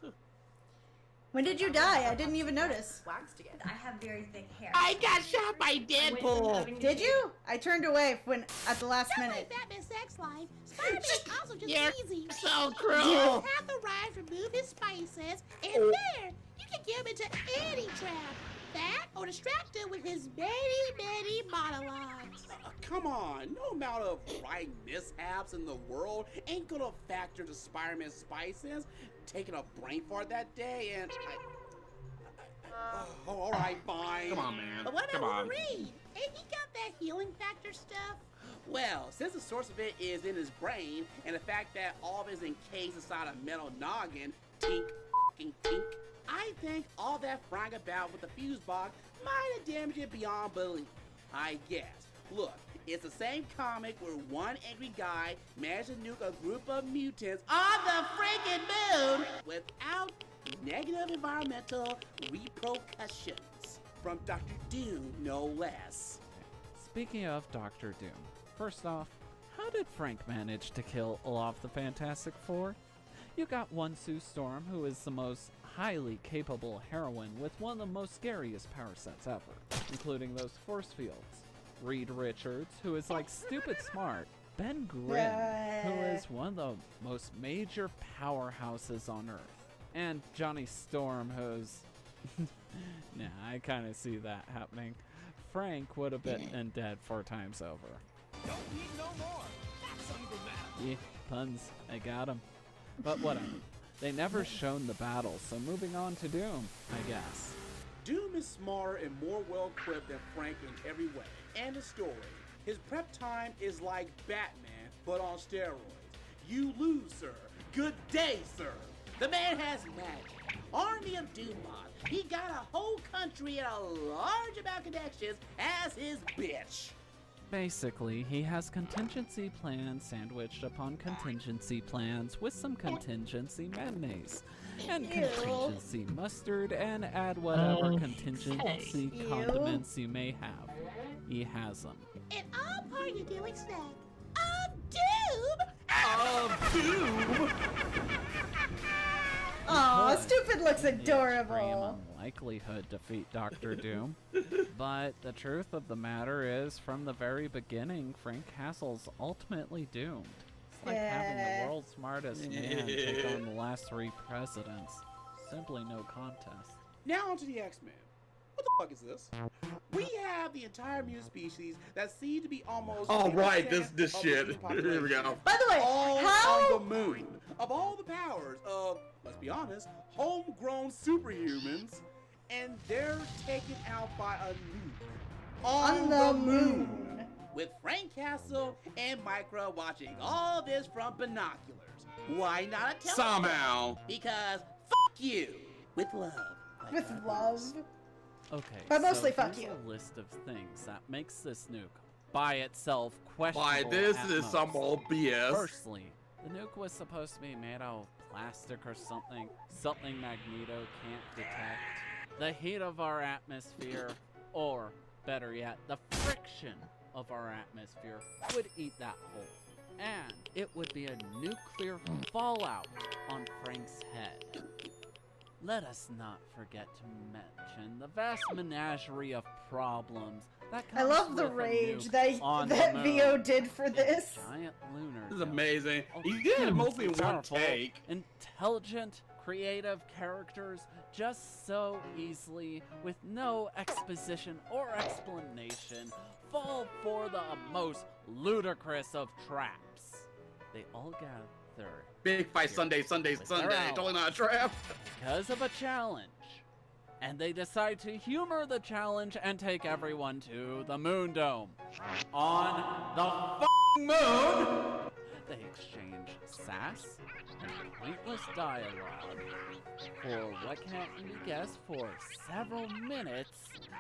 When did you die? I didn't even notice. Wax together. I have very thick hair. I got shot by Deadpool. Did you? I turned away when at the last Just minute. like Batman's sex life, Spider-Man is also just You're easy. so cruel. Have the Rhymes remove his spices, and there, you can get him into any trap. That, or distract him with his many monologues. Come on, no amount of writing mishaps in the world ain't gonna factor to Spider-Man's spices. Taking a brain fart that day and oh, all right, fine. Come on, man. But what Come about on. Wolverine? Ain't he got that healing factor stuff? Well, since the source of it is in his brain, and the fact that all of it is encased inside a metal noggin, tink, fucking tink, I think all that frying about with the fuse box might have damaged it beyond belief. I guess. Look, it's the same comic where one angry guy managed to nuke a group of mutants on the freaking moon without negative environmental repercussions. From Dr. Doom, no less. Speaking of Doctor Doom, first off, how did Frank manage to kill Olaf the Fantastic Four? You got one Sue Storm, who is the most highly capable heroine with one of the most scariest power sets ever, including those force fields. Reed Richards, who is like stupid smart. Ben Grimm, who is one of the most major powerhouses on Earth. And Johnny Storm, who's... nah, I kind of see that happening. Frank would have been dead 4 times over. Don't need no more. That's ungrammatical. Yeah, puns, I got him. But whatever. They never shown the battle, so moving on to Doom, I guess. Doom is smarter and more well-equipped than Frank in every way. And the story. His prep time is like Batman, but on steroids. You lose, sir. Good day, sir. The man has magic. Army of Doom mod. He got a whole country and a large amount of connections as his bitch. Basically, he has contingency plans sandwiched upon contingency plans with some contingency mayonnaise and contingency mustard, and add whatever contingency condiments you may have. He has them. And all part of your daily snack of Doom! Of Doom! Aw, Stupid looks Extreme adorable. unlikelihood defeat Doctor Doom. But the truth of the matter is, from the very beginning, Frank Castle's ultimately doomed. It's like having the world's smartest man take on the last 3 presidents. Simply no contest. Now onto the X-Men. What the fuck is this? We have the entire mutant species that seem to be almost... Oh, right, 80% this of shit. the human Here we go. population. By the way, All how... on the moon. Of all the powers of, let's be honest, homegrown superhumans, and they're taken out by a nuke. On the moon. With Frank Castle and Micra watching all this from binoculars. Why not a telescope? Somehow. Because fuck you. With love. like With that love. was. Okay, But mostly so fuck here's you. a list of things that makes this nuke, by itself, questionable Why, this at is some most. old BS. Firstly, the nuke was supposed to be made out of plastic or something Magneto can't detect. The heat of our atmosphere, or better yet, the friction of our atmosphere would eat that hole. And it would be a nuclear fallout on Frank's head. Let us not forget to mention the vast menagerie of problems that comes I love the with a rage nuke on the that moon. VO did for this. Giant lunar This is dome. amazing. Oh, He did it mostly in one powerful, take. Intelligent, creative characters just so easily, with no exposition or explanation, fall for the most ludicrous of traps. They all gather. Big fight Sunday. Totally not a trap. Because of a challenge. And they decide to humor the challenge and take everyone to the Moon Dome. On the f***ing moon! They exchange sass and pointless dialogue for what can't be guessed for several minutes.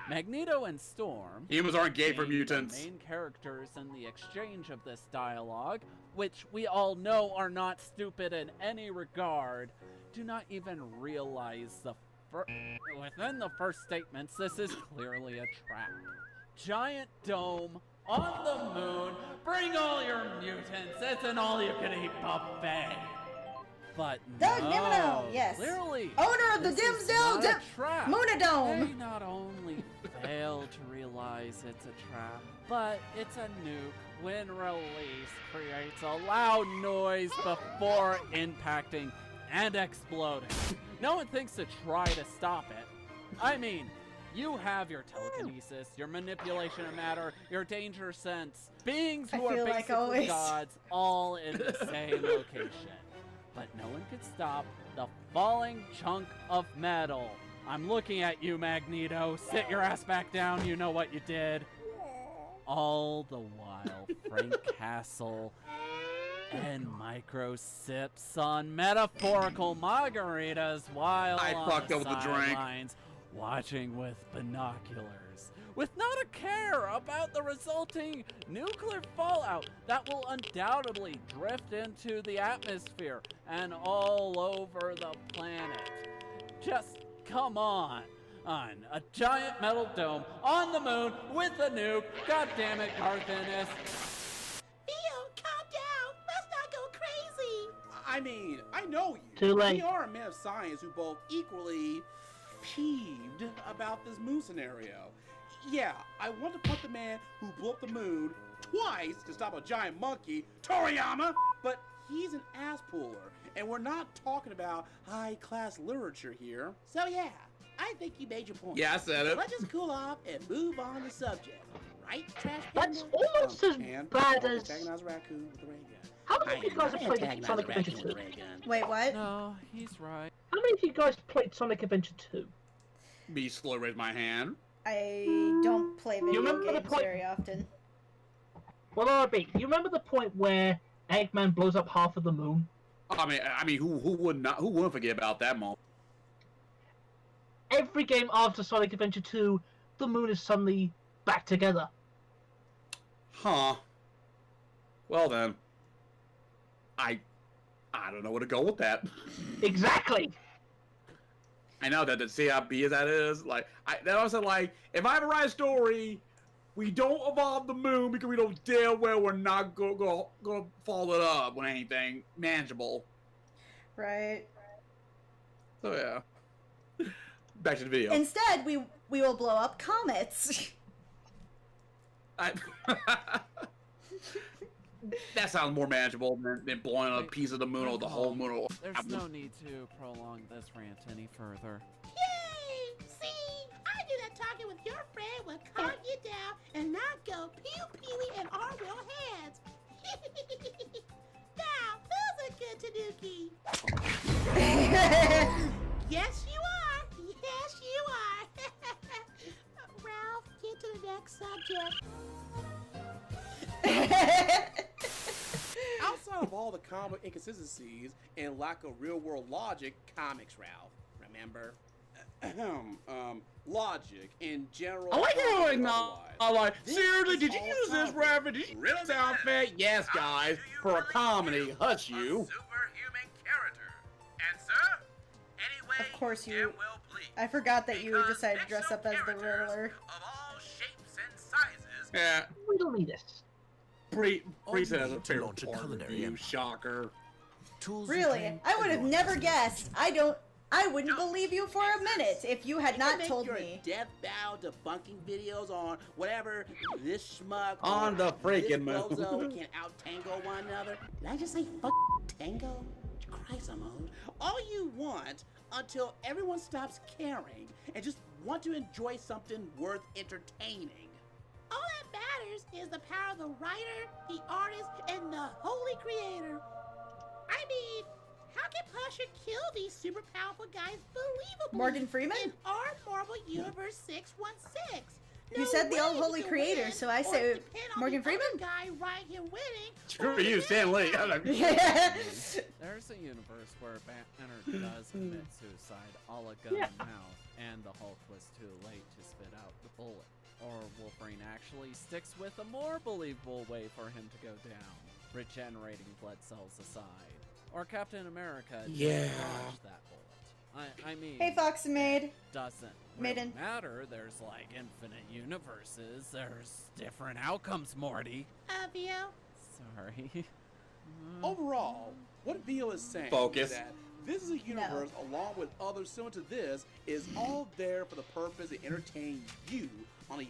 Magneto and Storm, humans aren't gay for mutants, the main characters in the exchange of this dialogue, which we all know are not stupid in any regard, do not even realize within the first statements, this is clearly a trap. Giant dome on the moon, bring all your mutants, it's an all-you-can-eat buffet. But Doug no, Nimino, yes. Clearly, owner of the Dimsdale Moonadome. They not only fail to realize it's a trap, but it's a nuke when released creates a loud noise before impacting and exploding. No one thinks to try to stop it. I mean, you have your telekinesis, your manipulation of matter, your danger sense, beings who are basically gods, all in the same location. But no one could stop the falling chunk of metal. I'm looking at you, Magneto. Sit your ass back down, you know what you did. All the while, Frank Castle and Micro sips on metaphorical margaritas while on the sidelines, watching with binoculars, with not a care about the resulting nuclear fallout that will undoubtedly drift into the atmosphere and all over the planet. Just come on. A giant metal dome on the moon with a nuke. God damn it, Garth Ennis. Theo, calm down. Let's not go crazy. I mean, I know you. Too late. We are a man of science who both equally peeved about this moon scenario. Yeah, I want to punch the man who blew up the moon twice to stop a giant monkey, Toriyama, but he's an ass puller, and we're not talking about high-class literature here. So yeah, I think you made your point. Yeah, I said it. Let's just cool off and move on to subject. Right, Trash That's Panda? almost as bad as... Antagonize a raccoon with a ray gun. How many of you guys have played Sonic Adventure 2? Wait, what? No, he's right. How many of you guys played Sonic Adventure 2? Me slowly raise my hand. I don't play video games very often. Well, RB, you remember the point where Eggman blows up half of the moon? I mean, who wouldn't forget about that moment? Every game after Sonic Adventure 2, the moon is suddenly back together. Huh. Well then, I don't know where to go with that. Exactly. I know that the CIP that is like that also like if I have a right story, we don't evolve the moon because we don't dare where we're not gonna follow it up with anything manageable. Right. So yeah. Back to the video. Instead, we will blow up comets. That sounds more manageable than blowing a piece of the moon or the whole moon. There's no need to prolong this rant any further. Yay! See, I knew that talking with your friend would calm you down and not go pew-pewy in our real hands. Now, who's a good Tanuki? Yes, you are. Yes, you are. Ralph, get to the next subject. Outside of all the comic inconsistencies and lack of real-world logic, comics, Ralph, remember? Logic in general. I like how like, seriously, did you use this reference? Did you really sound fair? Yes, guys, for a comedy, hush you. Superhuman character. And sir, anyway, of course you. I forgot that you decided to dress up as the Riddler. Of all shapes and sizes. Yeah. We don't need this. Bree says a favorite part of you, shocker. Really? I would have never guessed. I wouldn't believe you for a minute if you had not told me. Death bow debunking videos on whatever this schmuck on the freaking moon can out tango one another. Did I just say fuck tango? Christ, I'm old. All you want until everyone stops caring and just want to enjoy something worth entertaining. All that matters matters is the power of the writer, the artist, and the holy creator. I mean, how can Punisher kill these super powerful guys believably? Morgan Freeman? In our Marvel Universe 616. You said the all holy creator, so I say Morgan Freeman? Guy right here winning. Screw you, Stan Lee. There's a universe where Banner does commit suicide, a la gun in mouth, and the Hulk was too late to spit out the bullet. Or Wolverine actually sticks with a more believable way for him to go down, regenerating blood cells aside. Or Captain America dodged that bullet. I mean, hey, Fox Maid. Doesn't Maiden. matter. There's like infinite universes. There's different outcomes, Morty. Vio. Sorry. Overall, what Vio is saying is that this is a universe along with others similar to this is all there for the purpose of entertaining you on the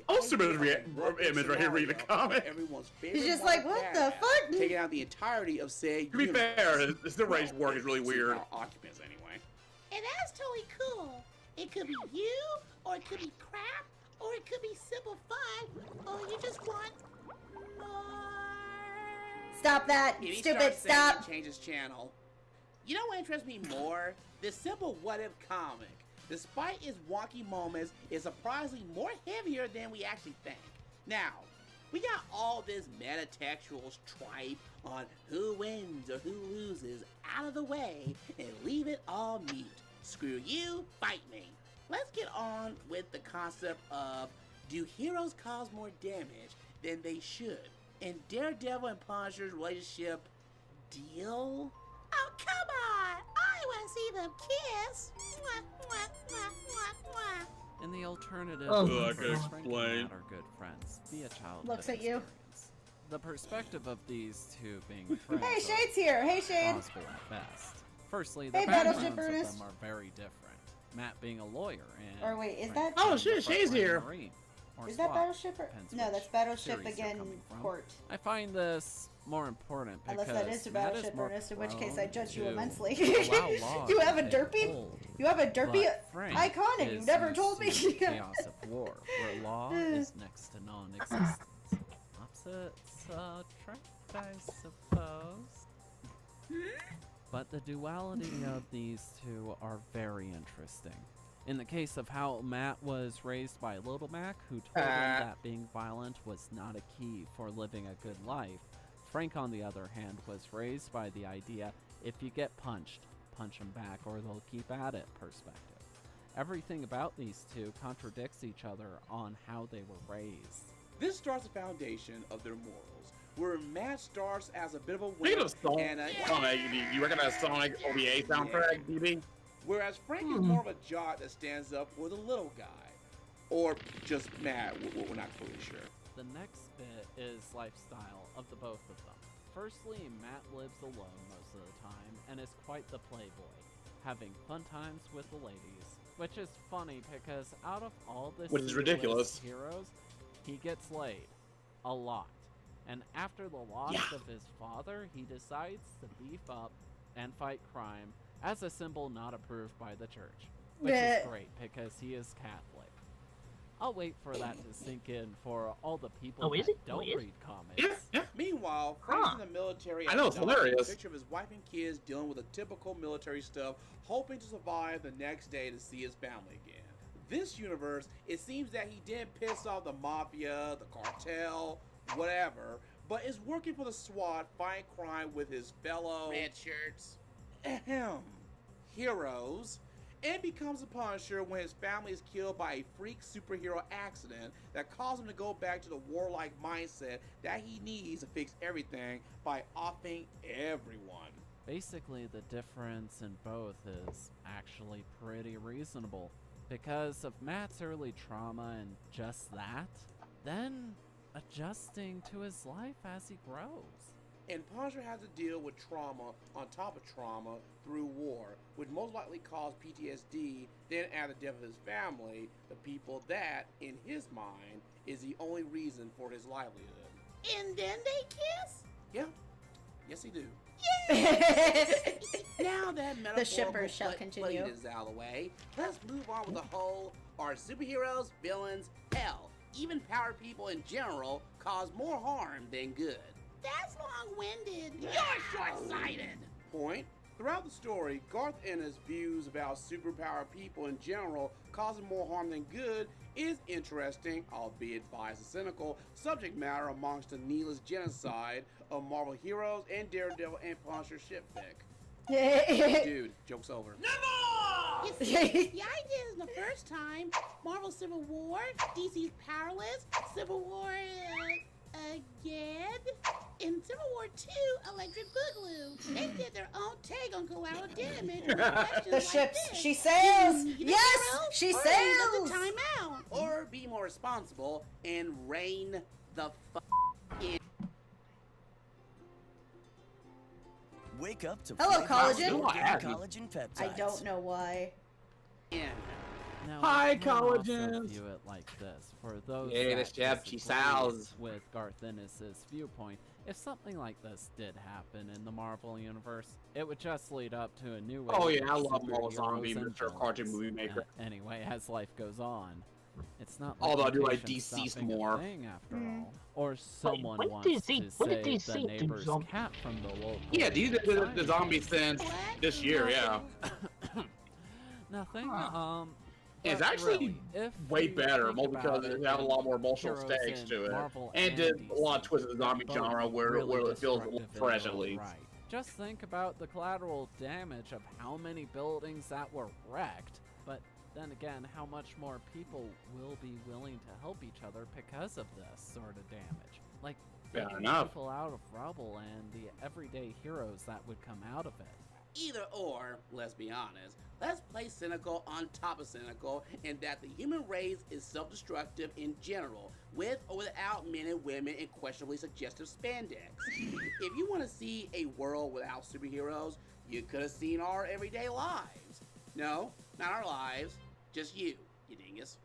image right here reading the comic. Everyone's favorite. He's just like, what the fuck? Taking out the entirety of say. To be fair, the range work is really weird. Occupants anyway. And that's totally cool. It could be you, or it could be crap, or it could be simple fun, or you just want more. Stop that, If he stupid, starts saying stop. he changes channel. You know what interests me more? This simple what-if comic. Despite its wonky moments, is surprisingly more heavier than we actually think. Now, we got all this metatextual stripe on who wins or who loses out of the way and leave it all mute. Screw you, fight me. Let's get on with the concept of, do heroes cause more damage than they should? And Daredevil and Punisher's relationship deal? Oh, come on! I want to see them kiss! Mwah, mwah, mwah, mwah, mwah. In the alternative, I Frank can and explain. Matt are good friends. Be a child. Looks at you. The perspective of these two being friends. Hey, Shade's here. Hey, Shade. Plausible at best. Firstly, the Hey, backgrounds Battleship of Ernest. them are very different. Matt being a lawyer and Or wait, is Frank that? being a frontline Marine, or Is that SWAT, Battleship? Or... depends No, which that's Battleship series you're again. coming from. Court. I find this more important because Unless that is a Matt Battleship more Ernest, in which case I judge you prone immensely. to allow laws You have a to take derpy? hold. You have a derpy But Frank icon and you is never used told me. to the chaos of war, where law is next to non-existence. Opposites attract, I suppose. But the duality of these two are very interesting. In the case of how Matt was raised by Little Mac, who told him that being violent was not a key for living a good life, Frank, on the other hand, was raised by the idea, if you get punched, punch them back or they'll keep at it perspective. Everything about these two contradicts each other on how they were raised. This starts the foundation of their morals, where Matt starts as a bit of a Speaking wimp of Sonic, you recognize Sonic OVA soundtrack, DB? Whereas Frank is more of a jock that stands up for the little guy. Or just Matt, we're not fully sure. The next bit is lifestyle of the both of them. Firstly, Matt lives alone most of the time and is quite the playboy, having fun times with the ladies, which is funny because out of all the Which is ridiculous. heroes, he gets laid a lot. And after the loss of his father, he decides to beef up and fight crime as a symbol not approved by the church, which is great because he is Catholic. I'll wait for that to sink in for all the people that don't read comics. Meanwhile, Frank's in the military. I know, it's hilarious. A picture of his wife and kids dealing with the typical military stuff, hoping to survive the next day to see his family again. This universe, it seems that he didn't piss off the mafia, the cartel, whatever, but is working for the SWAT, fighting crime with his fellow red shirts, heroes, and becomes a Punisher when his family is killed by a freak superhero accident that caused him to go back to the warlike mindset that he needs to fix everything by offing everyone. Basically, the difference in both is actually pretty reasonable. Because of Matt's early trauma and just that, then adjusting to his life as he grows. And Punisher has to deal with trauma on top of trauma through war, which most likely caused PTSD, then add the death of his family, the people that, in his mind, is the only reason for his livelihood. And then they kiss? Yeah. Yes, they do. Yay! Now that metaphorical The shippers shall continue. is out of the way, let's move on with the whole, are superheroes, villains, hell, even-powered people in general cause more harm than good. That's long-winded. You're short-sighted! Point. Throughout the story, Garth Ennis' views about superpowered people in general causing more harm than good is interesting, albeit biased and cynical, subject matter amongst the needless genocide of Marvel heroes and Daredevil and Punisher shipfic. Dude, joke's over. You see, the idea is the first time Marvel Civil War, DC's Powerless, Civil War again, in Civil War 2, Electric Boogaloo. They did their own take on collateral damage. The ships. She sails. Yes, she sails. Time out. Or be more responsible and rein the in. Wake up to Hello, collagen. Collagen peptides. I don't know why. Now, Hi, you can also collagens. view it like this. For those Yeah, the that chef, she disagree sells. with Garth Ennis' viewpoint, if something like this did happen in the Marvel universe, it would just lead up to a new wave. Oh yeah, I of love Marvel superheroes Zombie, and Mr. Cartoon villains. Movie Maker. Anyway, as life goes on, it's not. Although I do like mutations DC stopping a more. thing after all. Or someone when wants did to DC when did save the DC do neighbor's zombie? cat from the local. Yeah, these are the zombies since this year. Yeah. Nothing. It's but actually really, if way you better, think mostly about because it, it has a lot more emotional heroes stakes in to it, Marvel and did a lot of DC twists in the zombie both genre where really it feels destructive in fresh their at own least. right. Just think about the collateral damage of how many buildings that were wrecked, but then again, how much more people will be willing to help each other because of this sort of damage. Like, Fair taking enough. people out of rubble and the everyday heroes that would come out of it. Either or, let's be honest, let's place cynical on top of cynical in that the human race is self-destructive in general, with or without men and women in questionably suggestive spandex. If you want to see a world without superheroes, you could have seen our everyday lives. No, not our lives, just you dingus.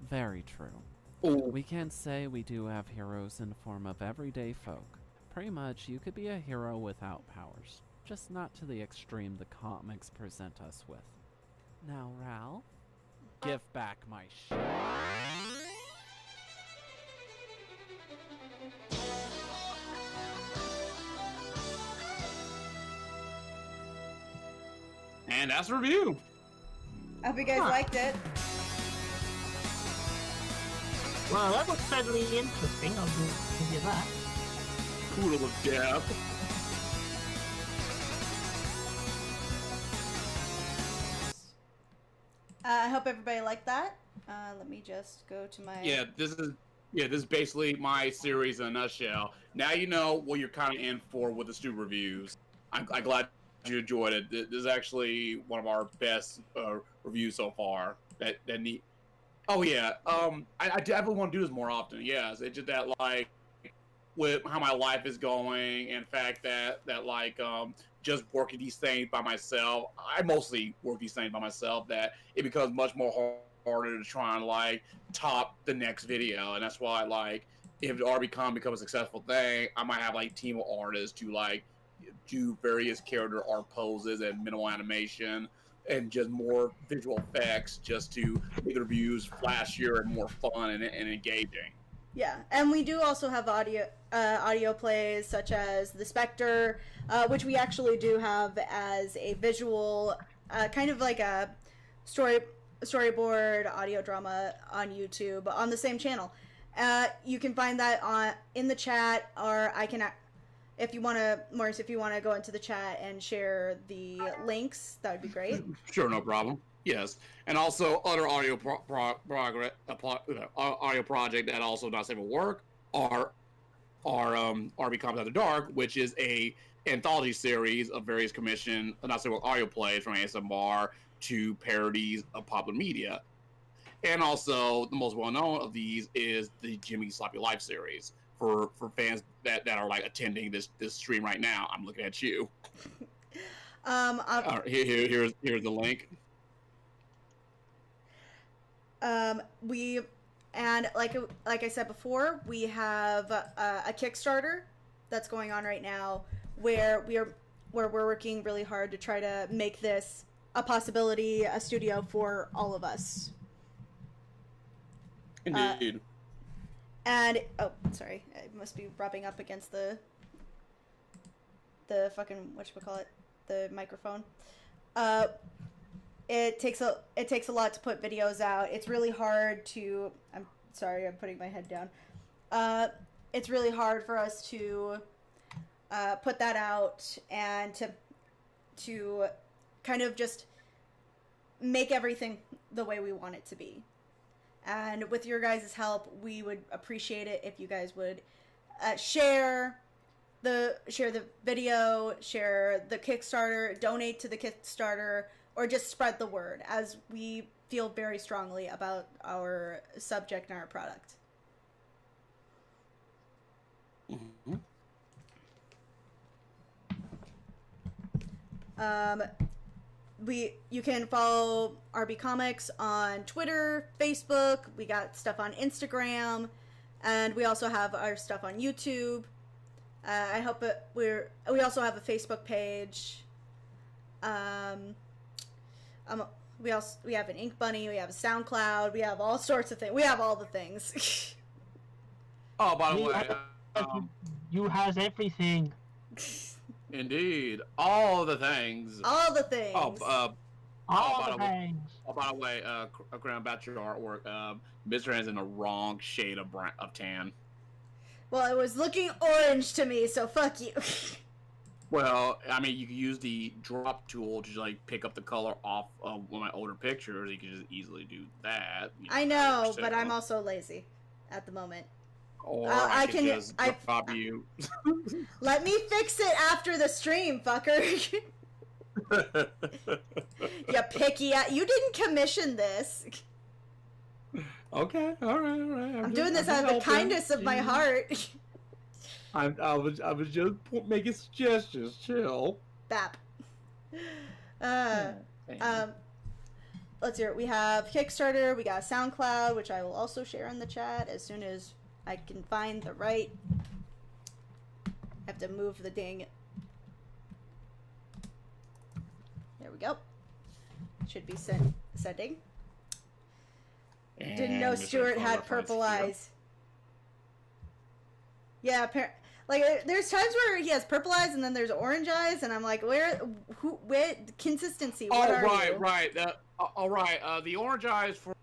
Very true. We can say we do have heroes in the form of everyday folk. Pretty much, you could be a hero without powers. Just not to the extreme the comics present us with. Now, Ralph, give back my shit. And that's a review. I hope you guys liked it. Well, that was fairly interesting, I'll give you that. Poodle of death. I hope everybody liked that. Let me just go to my... Yeah, this is basically my series in a nutshell. Now you know what you're kind of in for with the Stu reviews. I'm glad you enjoyed it. This is actually one of our best reviews so far. That neat. Oh yeah, I definitely want to do this more often. Yes, it's just that like with how my life is going, and the fact that like just working these things by myself. I mostly work these things by myself. That it becomes much more harder to try and like top the next video, and that's why like if the RBCon becomes a successful thing, I might have like a team of artists to like do various character art poses and minimal animation and just more visual effects just to make the reviews flashier and more fun and engaging. Yeah, and we do also have audio plays such as The Spectre, which we actually do have as a visual, kind of like a storyboard audio drama on YouTube on the same channel. You can find that in the chat, or I can, if you want to, Morris, if you want to go into the chat and share the links, that would be great. Sure, no problem. Yes, and also other audio audio project that also not safe for work are RB Comics After Dark, which is a anthology series of various commissioned not safe for work audio plays from ASMR to parodies of popular media. And also the most well known of these is the Jimmy Sloppy Life series for fans that are like attending this stream right now. I'm looking at you. Here's the link. And like I said before, we have a Kickstarter that's going on right now where we're working really hard to try to make this a possibility, a studio for all of us. Indeed. And oh, sorry, I must be rubbing up against the fucking whatchamacallit, the microphone. It takes a lot to put videos out. It's really hard to. I'm sorry, I'm putting my head down. It's really hard for us to put that out and to kind of just make everything the way we want it to be. And with your guys' help, we would appreciate it if you guys would share the video, share the Kickstarter, donate to the Kickstarter, or just spread the word, as we feel very strongly about our subject and our product. Mm-hmm. You can follow RB Comics on Twitter, Facebook. We got stuff on Instagram, and we also have our stuff on YouTube. We also have a Facebook page. We have an Ink Bunny. We have a SoundCloud. We have all sorts of things. We have all the things. Oh, by the way, you has everything. Indeed, all the things. All the things. All the things. Oh, by the way, Graham, about your artwork, Mr. Hand's in the wrong shade of tan. Well, it was looking orange to me, so fuck you. Well, I mean, you can use the drop tool to like pick up the color off of one of my older pictures. You can just easily do that. I know, but I'm also lazy at the moment. Or I can just drop you. Let me fix it after the stream, fucker. You picky ass. You didn't commission this. Okay, all right. I'm doing this out of the kindness of my heart. I was just making suggestions. Chill. Bap. Let's hear it. We have Kickstarter. We got SoundCloud, which I will also share in the chat as soon as I can find the right. I have to move the dang. There we go. Should be sending. Didn't know Stuart had purple eyes. Yeah, like there's times where he has purple eyes and then there's orange eyes, and I'm like, where consistency? What are you? Right. All right. The orange eyes for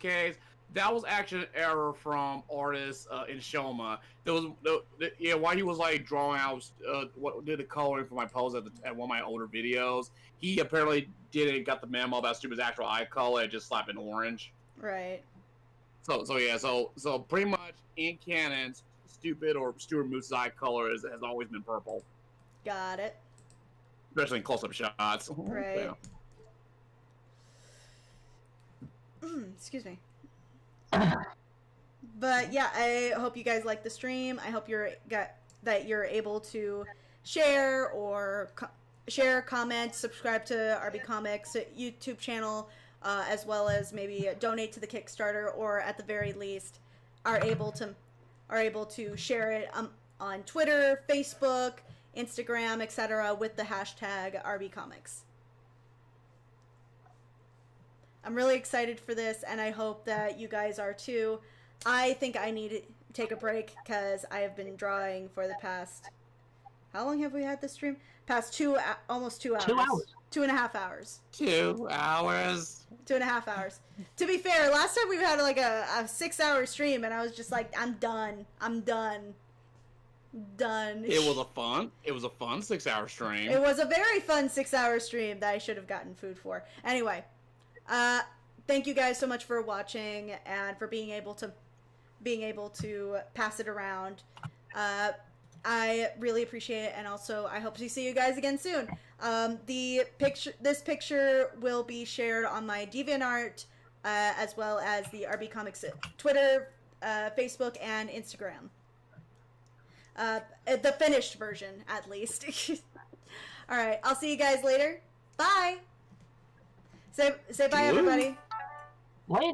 case. That was actually an error from artist in Shoma. There was while he was like drawing out what did the coloring for my pose at one of my older videos. He apparently got the memo about Stupid's actual eye color and just slapped an orange. Right. So pretty much in canon, Stupid or Stuart Moose's eye color has always been purple. Got it. Especially in close-up shots. Right. Yeah. Excuse me. But yeah, I hope you guys like the stream. I hope that you're able to share or comment, subscribe to RB Comics YouTube channel, as well as maybe donate to the Kickstarter, or at the very least are able to share it on Twitter, Facebook, Instagram, etc. with the hashtag RB Comics. I'm really excited for this, and I hope that you guys are too. I think I need to take a break because I have been drawing for the past... How long have we had this stream? Past almost 2 hours. 2 hours. 2.5 hours. 2 hours. 2.5 hours. To be fair, last time we had like a 6-hour stream, and I was just like, I'm done. It was a fun 6-hour stream. It was a very fun 6-hour stream that I should have gotten food for. Anyway, thank you guys so much for watching and for being able to pass it around. I really appreciate it, and also I hope to see you guys again soon. This picture will be shared on my DeviantArt, as well as the RB Comics Twitter, Facebook, and Instagram. The finished version, at least. All right, I'll see you guys later. Bye. Say bye, everybody. Wait.